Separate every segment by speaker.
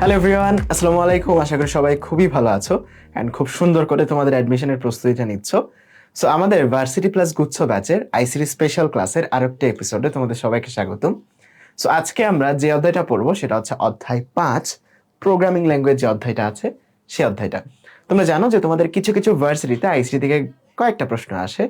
Speaker 1: Hello everyone, আসসালামু আলাইকুম। আশা করি সবাই খুবই ভালো আছো অ্যান্ড খুব সুন্দর করে তোমাদের অ্যাডমিশনের প্রস্তুতিটা নিচ্ছ। সো আমাদের ভার্সিটি প্লাস গুচ্ছ ব্যাচের আইসিটি স্পেশাল ক্লাসের আরেকটা এপিসোডে তোমাদের সবাইকে স্বাগতম। সো আজকে আমরা যে অধ্যায়টা পড়বো সেটা হচ্ছে অধ্যায় 5, প্রোগ্রামিং ল্যাঙ্গুয়েজ যে অধ্যায়টা আছে সেই অধ্যায়টা। তোমরা জানো যে তোমাদের কিছু কিছু ভার্সিটিতে আইসিটি থেকে কয়েকটা প্রশ্ন আসে,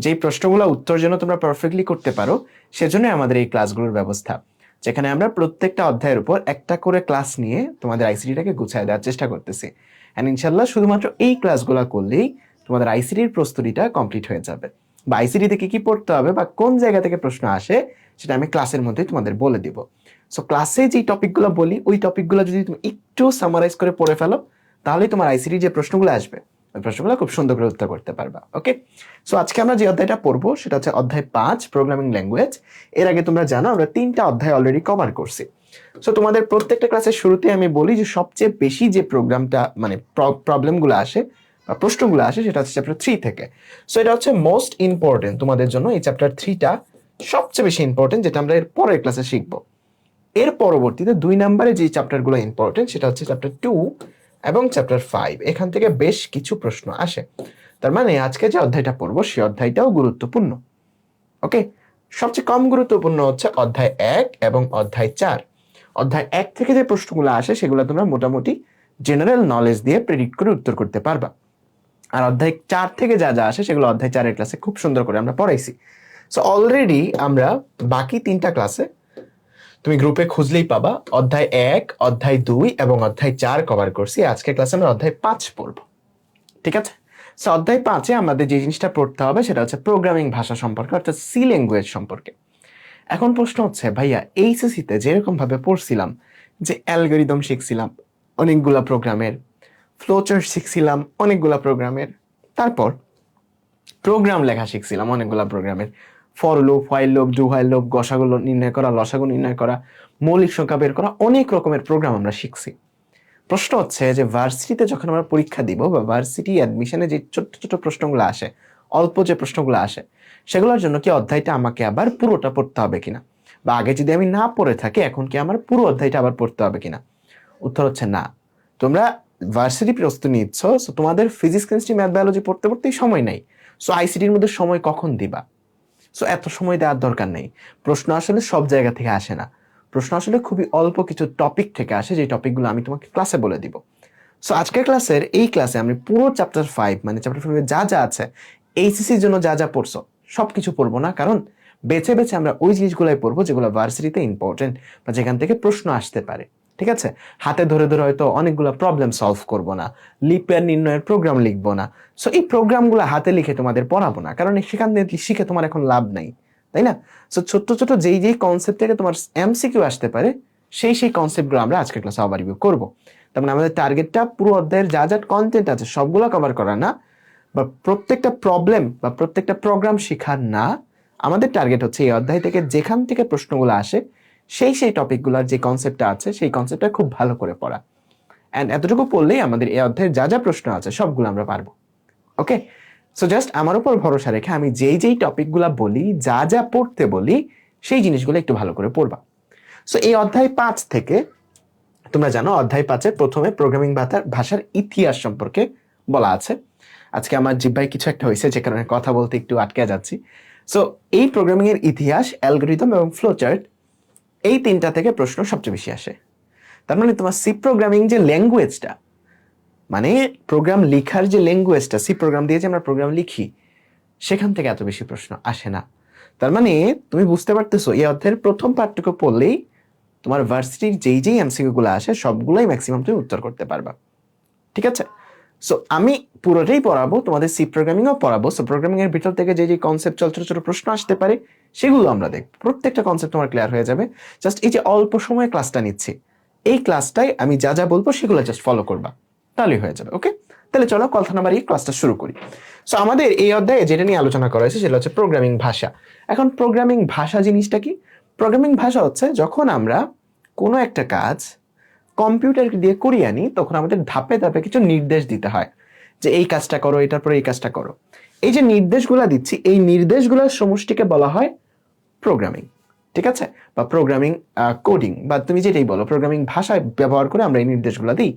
Speaker 1: যেই প্রশ্নগুলো উত্তর যেন তোমরা পারফেক্টলি করতে পারো সেজন্যই আমাদের এই ক্লাসগুলোর ব্যবস্থা, যেখানে আমরা প্রত্যেকটা অধ্যায়ের উপর একটা করে ক্লাস নিয়ে তোমাদের আইসিটিটাকে গুছিয়ে দেওয়ার চেষ্টা করতেছি। অ্যান্ড ইনশাল্লাহ শুধুমাত্র এই ক্লাসগুলো করলেই তোমাদের আইসিটির প্রস্তুতিটা কমপ্লিট হয়ে যাবে, বা আইসিটি থেকে কি পড়তে হবে বা কোন জায়গা থেকে প্রশ্ন আসে সেটা আমি ক্লাসের মধ্যেই তোমাদের বলে দিব। সো ক্লাসে যেই টপিকগুলো বলি ওই টপিকগুলো যদি তুমি একটু সামারাইজ করে পড়ে ফেলো তাহলেই তোমার আইসিটির যে প্রশ্নগুলো আসবে ওই প্রশ্নগুলো খুব সুন্দর করে উত্তর করতে পারবা। ওকে, সো আজকে আমরা যে অধ্যায়টা পড়বো সেটা হচ্ছে অধ্যায় 5, প্রোগ্রামিং ল্যাঙ্গুয়েজ। এর আগে তোমরা জানো আমরা 3টা অধ্যায় অলরেডি কভার করছি। সো তোমাদের প্রত্যেকটা ক্লাসের শুরুতে আমি বলি যে সবচেয়ে বেশি যে প্রোগ্রামটা মানে প্রবলেমগুলো আসে বা প্রশ্নগুলো আসে সেটা হচ্ছে চ্যাপ্টার 3 থেকে। সো এটা হচ্ছে মোস্ট ইম্পর্টেন্ট তোমাদের জন্য। এই চ্যাপ্টার 3টা সবচেয়ে বেশি ইম্পর্টেন্ট, যেটা আমরা এর পরের ক্লাসে শিখবো। এর পরবর্তীতে 2 নম্বরে যে চ্যাপ্টারগুলো ইম্পর্টেন্ট সেটা হচ্ছে চ্যাপ্টার 2 এবং চ্যাপ্টার 5। এখান থেকে বেশ কিছু প্রশ্ন আসে। তার মানে আজকে যে অধ্যায়টা পড়বো সেই অধ্যায়টাও গুরুত্বপূর্ণ। ওকে, সবচেয়ে কম গুরুত্বপূর্ণ হচ্ছে অধ্যায় 1 এবং অধ্যায় 4। অধ্যায় 1 থেকে যে প্রশ্নগুলো আসে সেগুলো তোমরা মোটামুটি জেনারেল নলেজ দিয়ে প্রেডিক্ট করে উত্তর করতে পারবা। আর অধ্যায় 4 থেকে যা যা আসে সেগুলো অধ্যায় 4-এর ক্লাসে খুব সুন্দর করে আমরা পড়াইছি। সো অলরেডি আমরা বাকি 3টা ক্লাসে তুমি গ্রুপে খুঁজলেই পাবা অধ্যায় 1, অধ্যায় 2 এবং অধ্যায় 4 কভার করছি। আজকে ক্লাসে আমরা অধ্যায় 5 পড়বো। ঠিক আছে, সো অধ্যায় 5-এ আমাদের যে জিনিসটা পড়তে হবে সেটা হচ্ছে প্রোগ্রামিং ভাষা সম্পর্কে, অর্থাৎ সি ল্যাঙ্গুয়েজ সম্পর্কে। এখন প্রশ্ন হচ্ছে ভাইয়া এইচএসসিতে যেরকম ভাবে পড়ছিলাম যে অ্যালগরিদম শিখছিলাম অনেকগুলা প্রোগ্রামের, ফ্লোচার্ট শিখছিলাম অনেকগুলা প্রোগ্রামের, তারপর প্রোগ্রাম লেখা শিখছিলাম অনেকগুলা প্রোগ্রামের, for loop, while loop, do while loop, গসাগু নির্ণয় করা, লসাগু নির্ণয় করা, মৌলিক সংখ্যা বের করা, অনেক রকমের প্রোগ্রাম আমরা শিখছি। প্রশ্ন হচ্ছে যে ভার্সিটিতে যখন আমরা পরীক্ষা দিব বা ভার্সিটি অ্যাডমিশনে যে ছোট্ট ছোট্ট প্রশ্নগুলো আসে, অল্প যে প্রশ্নগুলো আসে, সেগুলোর জন্য কি অধ্যায়টা আমাকে আবার পুরোটা পড়তে হবে কিনা, বা আগে যদি আমি না পড়ে থাকি এখন কি আমার পুরো অধ্যায়টা আবার পড়তে হবে কিনা? উত্তর হচ্ছে না। তোমরা ভার্সিটি প্রস্তুতি নিচ্ছ, সো তোমাদের ফিজিক্স, কেমিস্ট্রি, ম্যাথ, বায়োলজি পড়তে পড়তেই সময় নাই। সো আইসিটির মধ্যে সময় কখন দিবা? সো এত সময় দেওয়ার দরকার নেই। প্রশ্ন আসলে সব জায়গা থেকে আসে না, প্রশ্ন আসলে খুবই অল্প কিছু টপিক থেকে আসে, যে টপিকগুলো আমি তোমাকে ক্লাসে বলে দিব। সো আজকের ক্লাসের এই ক্লাসে আমি পুরো চ্যাপ্টার 5 মানে চ্যাপ্টার 5 যা যা আছে এইচএসসির জন্য যা যা পড়ছো সব কিছু পড়বো না, কারণ বেছে বেছে আমরা ওই জিনিসগুলোই পড়বো যেগুলো ভার্সিটিতে ইম্পর্টেন্ট বা যেখান থেকে প্রশ্ন আসতে পারে। ঠিক আছে, হাতে ধরে ধরে হয়তো অনেকগুলো প্রবলেম সলভ করবো না, লিপের নির্ণয়ের প্রোগ্রাম লিখবো না। সো এই প্রোগ্রামগুলো হাতে লিখে তোমাদের পড়াবো না, কারণ সেখান থেকে শিখে তোমার এখন লাভ নাই, তাই না? সো ছোট্ট ছোট যেই যেই কনসেপ্ট থেকে তোমার এমসিকিউ আসতে পারে সেই কনসেপ্টগুলো আমরা আজকের ক্লাসে আবার রিভিউ করবো। তার মানে আমাদের টার্গেটটা পুরো অধ্যায়ের যা যা কন্টেন্ট আছে সবগুলো কভার করা না, বা প্রত্যেকটা প্রবলেম বা প্রত্যেকটা প্রোগ্রাম শেখার না। আমাদের টার্গেট হচ্ছে এই অধ্যায় থেকে যেখান থেকে প্রশ্নগুলো আসে সেই টপিকগুলোর যে কনসেপ্টটা আছে সেই কনসেপ্টটা খুব ভালো করে পড়া। অ্যান্ড এতটুকু পড়লেই আমাদের এই অধ্যায়ের যা যা প্রশ্ন আছে সবগুলো আমরা পারবো। ওকে, সো জাস্ট আমার উপর ভরসা রেখে আমি যেই টপিকগুলো বলি, যা যা পড়তে বলি সেই জিনিসগুলো একটু ভালো করে পড়বা। সো এই অধ্যায় 5 থেকে তোমরা জানো অধ্যায় 5-এ প্রথমে প্রোগ্রামিং ভাষার ইতিহাস সম্পর্কে বলা আছে। আজকে আমার জিহ্বায় কিছু একটা হয়েছে যে কারণে কথা বলতে একটু আটকে যাচ্ছি। সো এই প্রোগ্রামিং এর ইতিহাস, অ্যালগরিদম এবং ফ্লোচার্ট, এই 3টা থেকে প্রশ্ন সবচেয়ে বেশি আসে। তার মানে তোমার সি প্রোগ্রামিং যে ল্যাঙ্গুয়েজটা, মানে প্রোগ্রাম লেখার যে ল্যাঙ্গুয়েজটা, সি প্রোগ্রাম দিয়ে যে আমরা প্রোগ্রাম লিখি, সেখান থেকে এত বেশি প্রশ্ন আসে না। তার মানে তুমি বুঝতে পারতেছো এই অধ্যায়ের প্রথম পার্টটুকু পড়লেই তোমার ভার্সিটির যেই এমসিকিউ গুলো আসে সবগুলোই ম্যাক্সিমাম তুমি উত্তর করতে পারবা। ঠিক আছে, সো আমি পুরোটাই পড়াবো, তোমাদের সি প্রোগ্রামিংও পড়াবো। সো প্রোগ্রামিং এর ভিতর থেকে যে কনসেপ্ট ছোট ছোট প্রশ্ন আসতে পারে সেগুলো আমরা দেখব, প্রত্যেকটা কনসেপ্ট তোমার ক্লিয়ার হয়ে যাবে। জাস্ট এই যে অল্প সময় ক্লাসটা নিচ্ছি, এই ক্লাসটাই আমি যা যা বলবো সেগুলো জাস্ট ফলো করবা, তাহলেই হয়ে যাবে। ওকে, তাহলে চলো কথা না বাড়িয়ে ক্লাসটা শুরু করি। সো আমাদের এই অধ্যায়ে যেটা নিয়ে আলোচনা করা হয়েছে সেটা হচ্ছে প্রোগ্রামিং ভাষা। এখন প্রোগ্রামিং ভাষা জিনিসটা কি? প্রোগ্রামিং ভাষা হচ্ছে যখন আমরা কোনো একটা কাজ কম্পিউটার দিয়ে করিয়ে আনি তখন আমাদের ধাপে ধাপে কিছু নির্দেশ দিতে হয়, যে এই কাজটা করো, এটার পরে এই কাজটা করো। এই যে নির্দেশগুলো দিচ্ছি এই নির্দেশগুলোর সমষ্টিকে বলা হয় প্রোগ্রামিং। ঠিক আছে, বা প্রোগ্রামিং কোডিং বা তুমি যেটাই বলো, প্রোগ্রামিং ভাষা ব্যবহার করে আমরা এই নির্দেশগুলো দিই।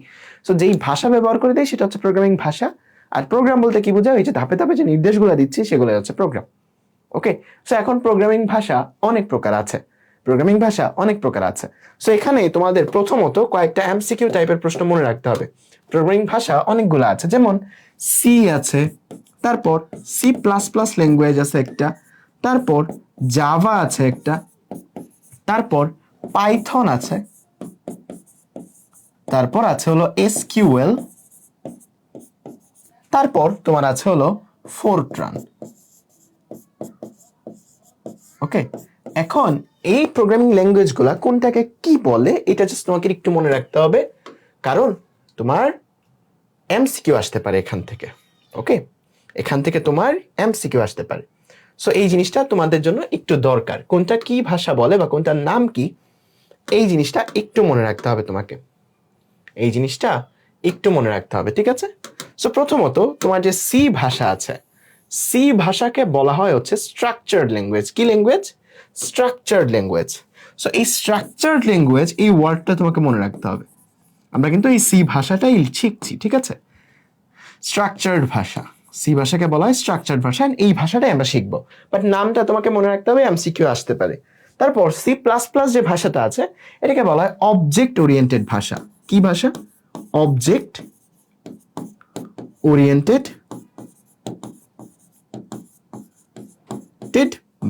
Speaker 1: সো যেই ভাষা ব্যবহার করে দিই সেটা হচ্ছে প্রোগ্রামিং ভাষা। আর প্রোগ্রাম বলতে কি বোঝায়, এই যে ধাপে ধাপে যে নির্দেশগুলো দিচ্ছি সেগুলো হচ্ছে প্রোগ্রাম। ওকে, সো এখন প্রোগ্রামিং ভাষা অনেক প্রকার আছে, প্রোগ্রামিং ভাষা অনেক প্রকার আছে। সো এখানে তোমাদের প্রথমত কয়েকটা এমসিকিউ টাইপের প্রশ্ন মনে রাখতে হবে। প্রোগ্রামিং ভাষা অনেকগুলো আছে, যেমন সি আছে, তারপর সি প্লাস প্লাস ল্যাঙ্গুয়েজ আছে একটা, তারপর জাভা আছে একটা, তারপর পাইথন আছে, তারপর আছে হলো এসকিউএল, তারপর তোমার আছে হলো ফোরট্রান। ওকে, এখন এই প্রোগ্রামিং ল্যাঙ্গুয়েজগুলো কোনটাকে কি বলে এটা জাস্ট তোমাকে একটু মনে রাখতে হবে, কারণ তোমার এমসিকিউ আসতে পারে এখান থেকে। ওকে, এখান থেকে তোমার এমসিকিউ আসতে পারে। সো এই জিনিসটা তোমাদের জন্য একটু দরকার, কোনটা কি ভাষা বলে বা কোনটার নাম কি, এই জিনিসটা একটু মনে রাখতে হবে তোমাকে, এই জিনিসটা একটু মনে রাখতে হবে, ঠিক আছে? সো প্রথমত তোমার যে সি ভাষা আছে, সি ভাষাকে বলা হয় হচ্ছে স্ট্রাকচার্ড ল্যাঙ্গুয়েজ। কি ল্যাঙ্গুয়েজ? Structured language. সো এই স্ট্রাকচার্ড ল্যাঙ্গুয়েজ, এই ওয়ার্ডটা তোমাকে মনে রাখতে হবে। আমরা কিন্তু এই সি ভাষাটাই শিখছি, ঠিক আছে? স্ট্রাকচার্ড ভাষা, সি ভাষাকে বলা হয় স্ট্রাকচার্ড ভাষা, এই ভাষাটাই আমরা শিখবো। বাট নামটা তোমাকে মনে রাখতে হবে, এমসিকিউ আসতে পারে। তারপর সি প্লাস প্লাস যে ভাষাটা আছে এটাকে বলা হয় অবজেক্ট ওরিয়েন্টেড ভাষা। কি ভাষা? অবজেক্ট ওরিয়েন্টেড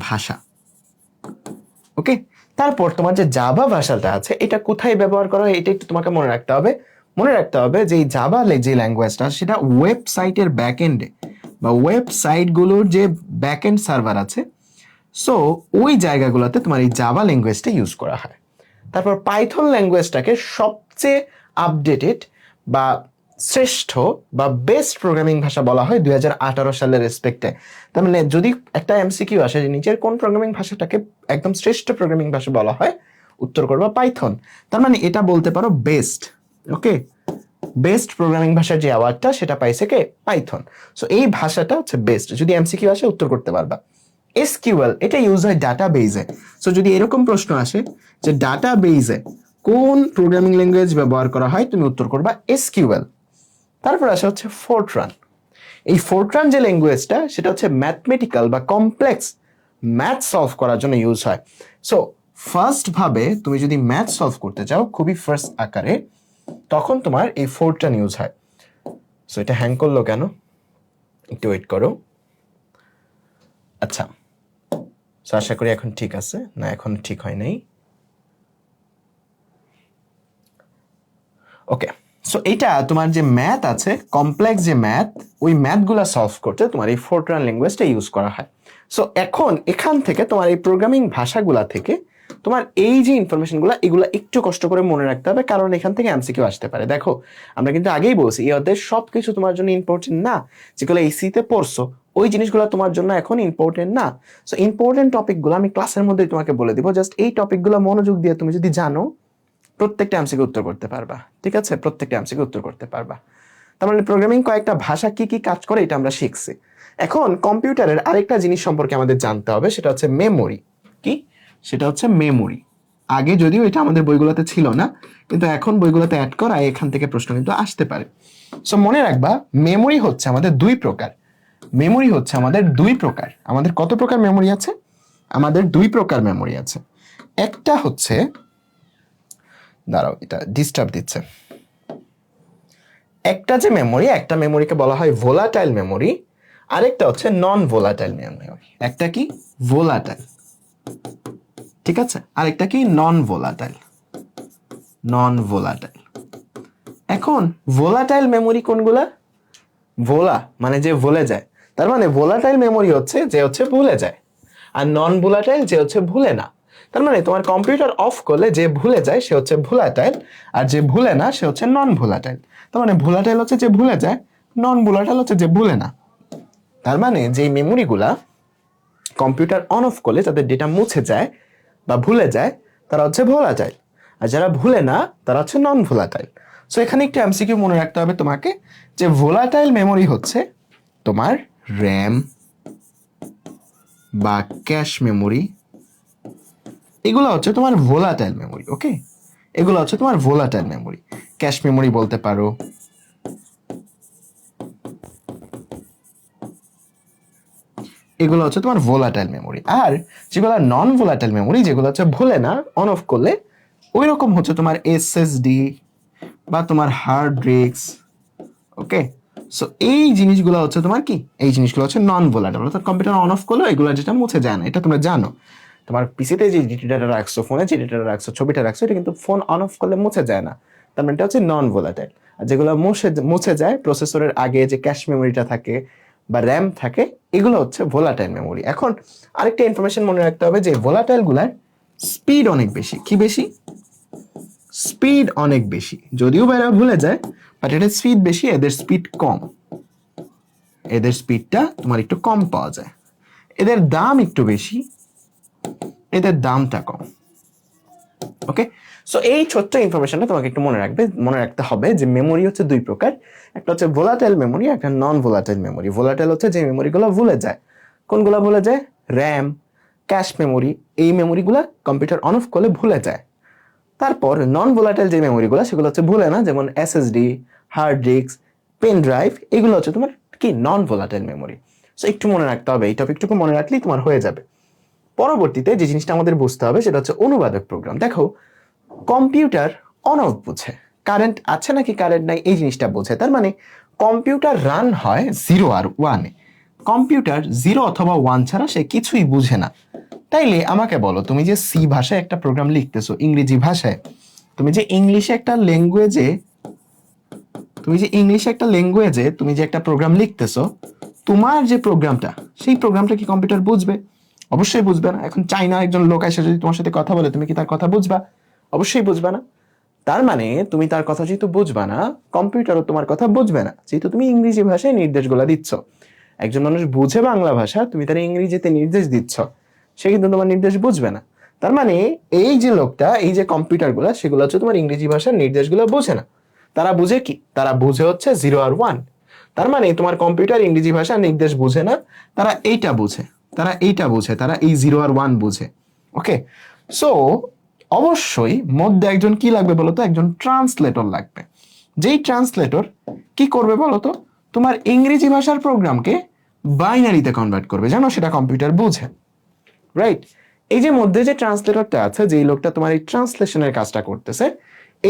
Speaker 1: ভাষা। ওকে, তারপর তোমার যে জাভা ভাষাটা আছে এটা কোথায় ব্যবহার করা হয় এটা একটু তোমাকে মনে রাখতে হবে। মনে রাখতে হবে যে এই জাভা যে ল্যাঙ্গুয়েজটা সেটা ওয়েবসাইটের ব্যাকএন্ডে বা ওয়েবসাইটগুলোর যে ব্যাকএন্ড সার্ভার আছে, সো ওই জায়গাগুলোতে তোমার এই জাভা ল্যাঙ্গুয়েজটা ইউজ করা হয়। তারপর পাইথন ল্যাঙ্গুয়েজটাকে সবচেয়ে আপডেটেড বা শ্রেষ্ঠ বা বেস্ট প্রোগ্রামিং ভাষা বলা হয় 2018 সালের রেসপেক্টে। তার মানে যদি একটা এমসিকিউ আসে যে নিচের কোন প্রোগ্রামিং ভাষাটাকে একদম শ্রেষ্ঠ প্রোগ্রামিং ভাষা বলা হয়, উত্তর করবা পাইথন। তার মানে এটা বলতে পারো বেস্ট। ওকে, বেস্ট প্রোগ্রামিং ভাষার যে অ্যাওয়ার্ডটা সেটা পাইছে কে? পাইথন। সো এই ভাষাটা হচ্ছে বেস্ট, যদি এমসিকিউ আসে উত্তর করতে পারবা। এসকিউএল এটা ইউজ হয় ডাটাবেজে। সো যদি এরকম প্রশ্ন আসে যে ডাটাবেজে কোন প্রোগ্রামিং ল্যাঙ্গুয়েজ ব্যবহার করা হয়, তুমি উত্তর করবা এসকিউএল। তারপর আসে হচ্ছে ফোরট্রান। এই ফোরট্রান যে ল্যাঙ্গুয়েজটা সেটা হচ্ছে ম্যাথমেটিক্যাল বা কমপ্লেক্স ম্যাথ সলভ করার জন্য ইউজ হয়। সো ফার্স্ট ভাবে তুমি যদি ম্যাথ সলভ করতে চাও খুবই ফার্স্ট আকারে, তখন তোমার এই ফোরট্রান ইউজ হয়। সো এটা হ্যাং করলো কেন? একটু ওয়েট করো। আচ্ছা, সো আশা করি এখন ঠিক আছে। না, এখন ঠিক হয় নাই। ওকে, সো এটা তোমার যে ম্যাথ আছে, কমপ্লেক্স যে ম্যাথ, ওই ম্যাথগুলো সলভ করতে তোমার এই ফোরট্রান ল্যাঙ্গুয়েজটা ইউজ করা হয়। সো এখন এখান থেকে তোমার এই প্রোগ্রামিং ভাষাগুলা থেকে তোমার এই যে ইনফরমেশনগুলো এগুলো একটু কষ্ট করে মনে রাখতে হবে, কারণ এখান থেকে এমসিকিউ আসতে পারে। দেখো আমরা কিন্তু আগেই বলছি এই অধ্যায়ের সবকিছু তোমার জন্য ইম্পর্টেন্ট না, যেগুলো এইসিতে পড়ছো ওই জিনিসগুলো তোমার জন্য এখন ইম্পর্টেন্ট না। সো ইম্পর্টেন্ট টপিকগুলো আমি ক্লাসের মধ্যেই তোমাকে বলে দিব, জাস্ট এই টপিকগুলো মনোযোগ দিয়ে তুমি যদি জানো প্রত্যেকটা এমসিকিউ উত্তর করতে পারবা, ঠিক আছে? প্রত্যেকটা এমসিকিউ উত্তর করতে পারবা। তার মানে প্রোগ্রামিং কয়েকটা ভাষা কি কি কাজ করে এটা আমরা শিখছি। এখন কম্পিউটারের আরেকটা জিনিস সম্পর্কে আমাদের জানতে হবে, সেটা হচ্ছে মেমোরি। কি? সেটা হচ্ছে মেমোরি। আগে যদিও এটা আমাদের বইগুলোতে ছিল না, কিন্তু এখন বইগুলোতে অ্যাড করা, এখান থেকে প্রশ্ন কিন্তু আসতে পারে। সো মনে রাখবা মেমোরি হচ্ছে আমাদের দুই প্রকার। মেমোরি হচ্ছে আমাদের দুই প্রকার। আমাদের কত প্রকার মেমোরি আছে? আমাদের দুই প্রকার মেমোরি আছে। একটা হচ্ছে, দাঁড়াও এটা ডিস্টার্ব দিচ্ছে। একটা যে মেমোরি, একটা মেমোরিকে বলা হয় ভোলাটাইল মেমোরি, আরেকটা হচ্ছে নন ভোলাটাইল মেমোরি। একটা কি? ভোলাটাইল, ঠিক আছে? আরেকটা কি? Non volatile. Non volatile. এখন ভোলাটাইল মেমোরি কোনগুলা? ভোলা মানে যে ভুলে যায়, তার মানে ভোলাটাইল মেমোরি হচ্ছে যে হচ্ছে ভুলে যায়, আর নন ভোলাটাইল যে হচ্ছে ভুলে না। তার মানে তোমার কম্পিউটার অফ করলে যে ভুলে যায় সে হচ্ছে ভোলাটাইল, আর যে ভুলে না সে হচ্ছে নন ভোলাটাইল। তার মানে ভোলাটাইল হচ্ছে যে ভুলে যায়, নন ভোলাটাইল হচ্ছে যে ভুলে না। তার মানে যে মেমোরিগুলা কম্পিউটার অন অফ করলে তাদের ডেটা মুছে যায় বা ভুলে যায় তারা হচ্ছে ভোলাটাইল, আর যারা ভুলে না তারা হচ্ছে নন ভোলাটাইল। সো এখানে একটা এমসিকিউ মনে রাখতে হবে তোমাকে, যে ভোলাটাইল মেমোরি হচ্ছে তোমার র্যাম বা ক্যাশ মেমোরি, এগুলো হচ্ছে তোমার ভোলাটাইল মেমোরি। ওকে, এগুলো হচ্ছে তোমার ভোলাটাইল মেমোরি, ক্যাশ মেমোরি বলতে পারো। এগুলো হচ্ছে তোমার ভোলাটাইল মেমোরি। আর যেগুলো নন ভোলাটাইল মেমোরি, যেগুলো হচ্ছে ভুলে না, অন অফ করলে, ওই রকম হচ্ছে তোমার এসএসডি বা তোমার হার্ড ডিস্ক। ওকে, সো এই জিনিসগুলো হচ্ছে তোমার কি, এই জিনিসগুলো হচ্ছে নন ভোলাটাইল, অর্থাৎ কম্পিউটার অন অফ করলে এগুলো যেটা মুছে যায় না, এটা তোমরা জানো। তোমার পিসিতে যে ডেটা রাখছো, ফোনে যে ডেটা রাখছো, ছবিটা রাখছো, এটা কিন্তু ফোন অন অফ করলে মুছে যায় না, তার মানে এটা হচ্ছে নন ভোলাটাইল। আর যেগুলো মুছে যায়, প্রসেসরের আগে যে ক্যাশ মেমোরিটা থাকে বা র্যাম থাকে, এগুলো হচ্ছে ভোলাটাইল মেমোরি। এখন আরেকটা ইনফরমেশন মনে রাখতে হবে যে ভোলাটাইল গুলার স্পিড অনেক বেশি। কি বেশি? স্পিড অনেক বেশি। যদিও এরা ভুলে যায়, বাট এদের স্পিড বেশি, এদের স্পিড কম। এদের স্পিডটা তোমার একটু কম পাওয়া যায়। এদের দাম একটু বেশি, এদের দামটা কম। ওকে, সো এই ছোট্ট ইনফরমেশনটা তোমাকে একটু মনে রাখতে হবে যে মেমোরি হচ্ছে দুই প্রকার, একটা হচ্ছে ভোলাটাইল মেমোরি, একটা নন ভোলাটাইল মেমোরি। ভোলাটাইল হচ্ছে যে মেমোরিগুলো ভুলে যায়। কোনগুলো ভুলে যায়? র্যাম, ক্যাশ মেমোরি, এই মেমোরিগুলো কম্পিউটার অন অফ করলে ভুলে যায়। তারপর নন ভোলাটাইল যে মেমোরিগুলো, সেগুলো হচ্ছে ভুলে না, যেমন SSD, hard disk, pen drive, এগুলো হচ্ছে তোমার কি নন ভোলাটাইল মেমোরি। সো একটু মনে রাখতে হবে, এই টপিকটুকু মনে রাখলেই তোমার হয়ে যাবে। পরবর্তীতে যে জিনিসটা আমাদের বুঝতে হবে সেটা হচ্ছে অনুবাদক প্রোগ্রাম। দেখো, কম্পিউটার অন অফ বুঝে, কারেন্ট আছে নাকি কারেন্ট নাই এই জিনিসটা বোঝে। তার মানে কম্পিউটার রান হয় 0 আর 1 এ। কম্পিউটার 0 অথবা 1 ছাড়া সে কিছুই বুঝে না। তাইলে আমাকে বলো, তুমি যে সি ভাষায় একটা প্রোগ্রাম লিখতেছো, ইংরেজি ভাষায়, তুমি যে ইংলিশে একটা ল্যাঙ্গুয়েজে তুমি যে একটা প্রোগ্রাম লিখতেছো, তোমার যে প্রোগ্রামটা, সেই প্রোগ্রামটা কি কম্পিউটার বুঝবে? অবশ্যই বুঝবে না। এখন চাইনা একজন লোক এসে যদি তোমার সাথে কথা বলে, তুমি কি তার কথা বুঝবা? অবশ্যই বুঝবা না। তার মানে তুমি তার কথা যেহেতু বুঝবা না, কম্পিউটারও তোমার কথা বুঝবে না, যেহেতু তুমি ইংরেজি ভাষায় নির্দেশগুলো দিচ্ছ। একজন মানুষ বুঝে বাংলা ভাষা, তুমি তার ইংরেজিতে নির্দেশ দিচ্ছ, সে কিন্তু তোমার নির্দেশ বুঝবে না। তার মানে এই যে লোকটা, এই যে কম্পিউটারগুলো, সেগুলো হচ্ছে তোমার ইংরেজি ভাষার নির্দেশগুলো বোঝে না। তারা বুঝে কি? তারা বুঝে হচ্ছে 0 আর 1। তার মানে তোমার কম্পিউটার ইংরেজি ভাষার নির্দেশ বুঝে না, তারা এইটা বুঝে, তারা এই 0 আর 1 বুঝে। ওকে, সো অবশ্যই মধ্যে একজন কি লাগবে বলতো? একজন ট্রান্সলেটর লাগবে। যেই ট্রান্সলেটর কি করবে বলতো? তোমার ইংরেজি ভাষার প্রোগ্রামকে বাইনারিতে কনভার্ট করবে, জানো, সেটা কম্পিউটার বুঝে। রাইট? এই যে মধ্যে যে ট্রান্সলেটরটা আছে, যেই লোকটা তোমার এই ট্রান্সলেশনের কাজটা করতেছে,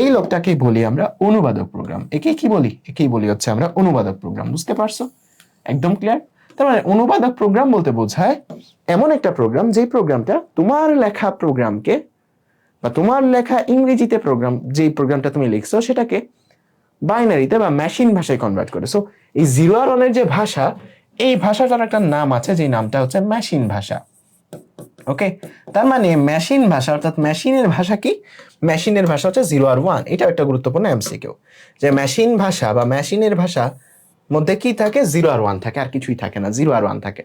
Speaker 1: এই লোকটাকে বলি আমরা অনুবাদক প্রোগ্রাম। একেই বলি হচ্ছে আমরা অনুবাদক প্রোগ্রাম। বুঝতে পারছো? একদম ক্লিয়ার? তার মানে অনুবাদক প্রোগ্রাম বলতে বোঝায় এমন একটা প্রোগ্রাম, যেই প্রোগ্রামটা তোমার লেখা প্রোগ্রামকে বা তোমার লেখা ইংরেজিতে প্রোগ্রাম, যেই প্রোগ্রামটা তুমি লিখছো, সেটাকে বাইনারিতে বা মেশিন ভাষায় কনভার্ট করে। সো এই 0 আর 1 এর যে ভাষা, এই ভাষাটার একটা নাম আছে, যে নামটা হচ্ছে মেশিন ভাষা। ওকে, তার মানে মেশিন ভাষা, অর্থাৎ মেশিনের ভাষা কি? মেশিনের ভাষা হচ্ছে 0 আর 1। এটা একটা গুরুত্বপূর্ণ এমসিকিউ, যে মেশিন ভাষা বা মেশিনের ভাষা মধ্যে কি থাকে? 0 আর 1 থাকে, আর কিছুই থাকে না, 0 আর 1 থাকে।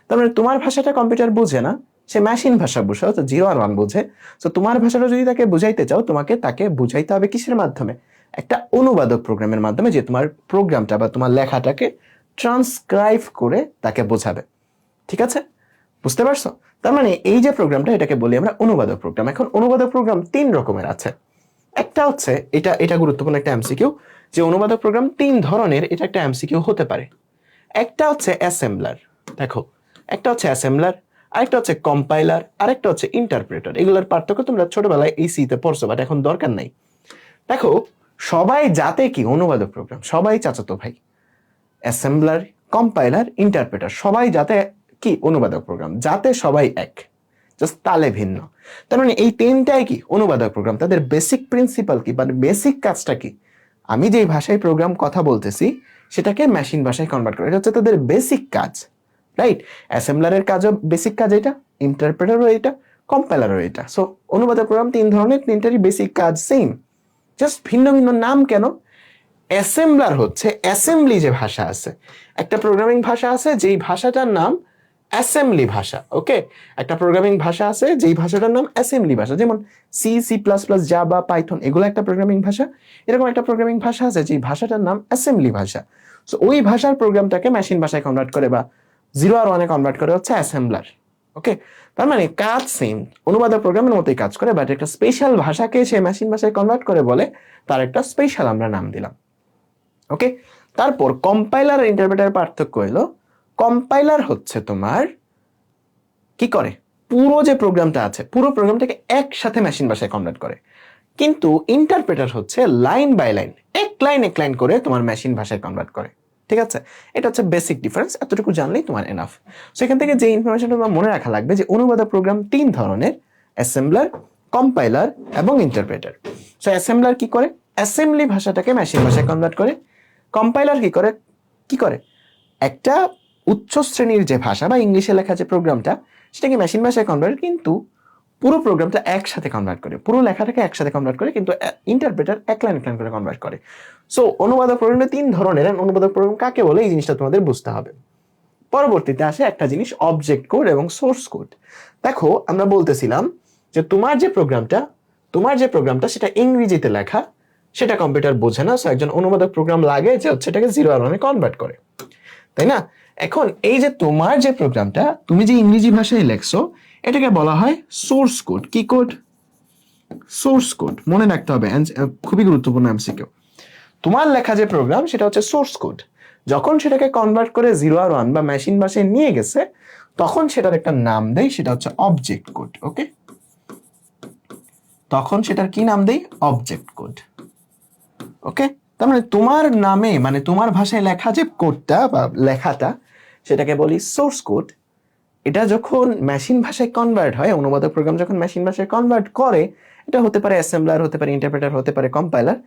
Speaker 1: তার মানে তোমার ভাষাটা কম্পিউটার বুঝে না, সে মেশিন ভাষা বুঝে, তো 0 আর 1 বুঝে। তো তোমার ভাষাটা যদি তাকে বুঝাইতে চাও, তাকে বুঝাইতে হবে কিসের মাধ্যমে? একটা অনুবাদক প্রোগ্রামের মাধ্যমে, যে তোমার প্রোগ্রামটা বা তোমার লেখাটাকে ট্রান্সক্রাইব করে তাকে বোঝাবে। ঠিক আছে? বুঝতে পারছো? তার মানে এই যে প্রোগ্রামটা, এটাকে বলি আমরা অনুবাদক প্রোগ্রাম। এখন অনুবাদক প্রোগ্রাম 3 রকমের আছে। একটা হচ্ছে, এটা গুরুত্বপূর্ণ একটা এমসিকিউ, যে অনুবাদক প্রোগ্রাম 3 ধরনের, এটা একটা এমসিকিউ হতে পারে। একটা হচ্ছে অ্যাসেম্বলার। দেখো, একটা হচ্ছে অ্যাসেম্বলার, আরেকটা হচ্ছে কম্পাইলার, আরেকটা হচ্ছে ইন্টারপ্রেটার। এগুলোর পার্থক্য তোমরা ছোটবেলায় তে পড়ছো, বাট এখন দরকার নাই। দেখো, সবাই যাতে কি অনুবাদক প্রোগ্রাম, সবাই চাচাতো ভাই। অ্যাসেম্বলার, কম্পাইলার, ইন্টারপ্রেটার, সবাই যাতে কি অনুবাদক প্রোগ্রাম, যাতে সবাই এক, জাস্ট তালে ভিন্ন। তার মানে এই 3টাই কি অনুবাদক প্রোগ্রাম। তাদের বেসিক প্রিন্সিপাল কি, মানে বেসিক কাজটা কি? আমি যেই ভাষায় প্রোগ্রাম কথা বলতেছি, সেটাকে মেশিন ভাষায় কনভার্ট করা, এটা হচ্ছে তাদের বেসিক কাজ। রাইট? অ্যাসেম্বলারের কাজও বেসিক কাজ এটা, ইন্টারপ্রেটারও এটা, কম্পাইলারও এটা। সো অনুবাদক প্রোগ্রাম 3 ধরনের, 3টারই বেসিক কাজ সেম, জাস্ট ভিন্ন ভিন্ন নাম কেন? অ্যাসেম্বলার হচ্ছে অ্যাসেম্বলি যে ভাষা আছে, একটা প্রোগ্রামিং ভাষা আছে যেই ভাষাটার নাম অ্যাসেম্বলি ভাষা। ওকে, একটা প্রোগ্রামিং ভাষা আছে যেই ভাষাটার নাম অ্যাসেম্বলি ভাষা, যেমন C, C plus plus, Java, Python, এগুলো একটা প্রোগ্রামিং ভাষা। এরকম একটা প্রোগ্রামিং ভাষা আছে যেই ভাষাটার নাম অ্যাসেম্বলি ভাষা। সো ওই ভাষার প্রোগ্রামটাকে মেশিন ভাষায় কনভার্ট করে বা 0 আর 1 কনভার্ট করে হচ্ছে অ্যাসেম্বলার। ওকে, তার মানে কাজ সেম, অনুবাদক প্রোগ্রামের মতোই কাজ করে, বাট একটা স্পেশাল ভাষাকে সে মেশিন ভাষায় কনভার্ট করে বলে তার একটা স্পেশাল আমরা নাম দিলাম। ওকে, তারপর কম্পাইলার আর ইন্টারপ্রেটার পার্থক্য হলো, কম্পাইলার হচ্ছে তোমার কি করে, পুরো যে প্রোগ্রামটা আছে পুরো প্রোগ্রামটাকে একসাথে মেশিন ভাষায় কনভার্ট করে, কিন্তু ইন্টারপ্রেটার হচ্ছে লাইন বাই লাইন, এক লাইন করে তোমার মেশিন ভাষায় কনভার্ট করে। ঠিক আছে, এটা হচ্ছে বেসিক ডিফারেন্স, এতটুকু জানলেই তোমার এনাফ। সো এখান থেকে যে ইনফরমেশনটা তোমার মনে রাখা লাগবে যে অনুবাদক প্রোগ্রাম তিন ধরনের, অ্যাসেম্বলার, কম্পাইলার এবং ইন্টারপ্রেটার। সো অ্যাসেম্বলার কি করে, অ্যাসেম্বলি ভাষাটাকে মেশিন ভাষায় কনভার্ট করে। কম্পাইলার কি করে একটা উচ্চ শ্রেণীর যে ভাষা বা ইংলিশে লেখা যে প্রোগ্রামটা সেটাকে মেশিন ভাষায় কনভার্ট, কিন্তু পুরো প্রোগ্রামটা একসাথে কনভার্ট করে, পুরো লেখাটাকে একসাথে কনভার্ট করে, কিন্তু ইন্টারপ্রেটার এক লাইন করে কনভার্ট করে। সো অনুবাদক প্রোগ্রামটা তিন ধরনের, অনুবাদক প্রোগ্রাম কাকে বলে এই জিনিসটা তোমাদের বুঝতে হবে। পরবর্তীতে আসে একটা জিনিস, অবজেক্ট কোড এবং সোর্স কোড। দেখো আমরা বলতেছিলাম যে তোমার যে প্রোগ্রামটা সেটা ইংরেজিতে লেখা, সেটা কম্পিউটার বোঝে না, সো একজন অনুবাদক প্রোগ্রাম লাগে যে হচ্ছে এটাকে 0 আর 1 কনভার্ট করে, তাই না? এখন এই যে তোমার যে প্রোগ্রামটা তুমি যে ইংরেজি ভাষায় লেখছো এটাকে বলা হয় সোর্স কোড। কি কোড? সোর্স কোড, মনে রাখতে হবে, খুবই গুরুত্বপূর্ণ এমসিকিউ। তোমার লেখা যে প্রোগ্রাম সেটা হচ্ছে সোর্স কোড, যখন সেটাকে কনভার্ট করে 0 আর 1 বা মেশিন ভাষায় নিয়ে গেছে তখন সেটার একটা নাম দেয়, সেটা হচ্ছে অবজেক্ট কোড। ওকে, তখন সেটার কি নাম দেই? Object code. ওকে, তার মানে তোমার নামে, মানে তোমার ভাষায় লেখা যে কোডটা বা লেখাটা সেটাকে বলি সোর্স কোড। এটা যখন মেশিন ভাষায় কনভার্ট হয়, অনুবাদক প্রোগ্রাম যখন মেশিন ভাষায় কনভার্ট করে, এটা হতে পারে অ্যাসেম্বলার, হতে পারে ইন্টারপ্রেটার, হতে পারে কম্পাইলার,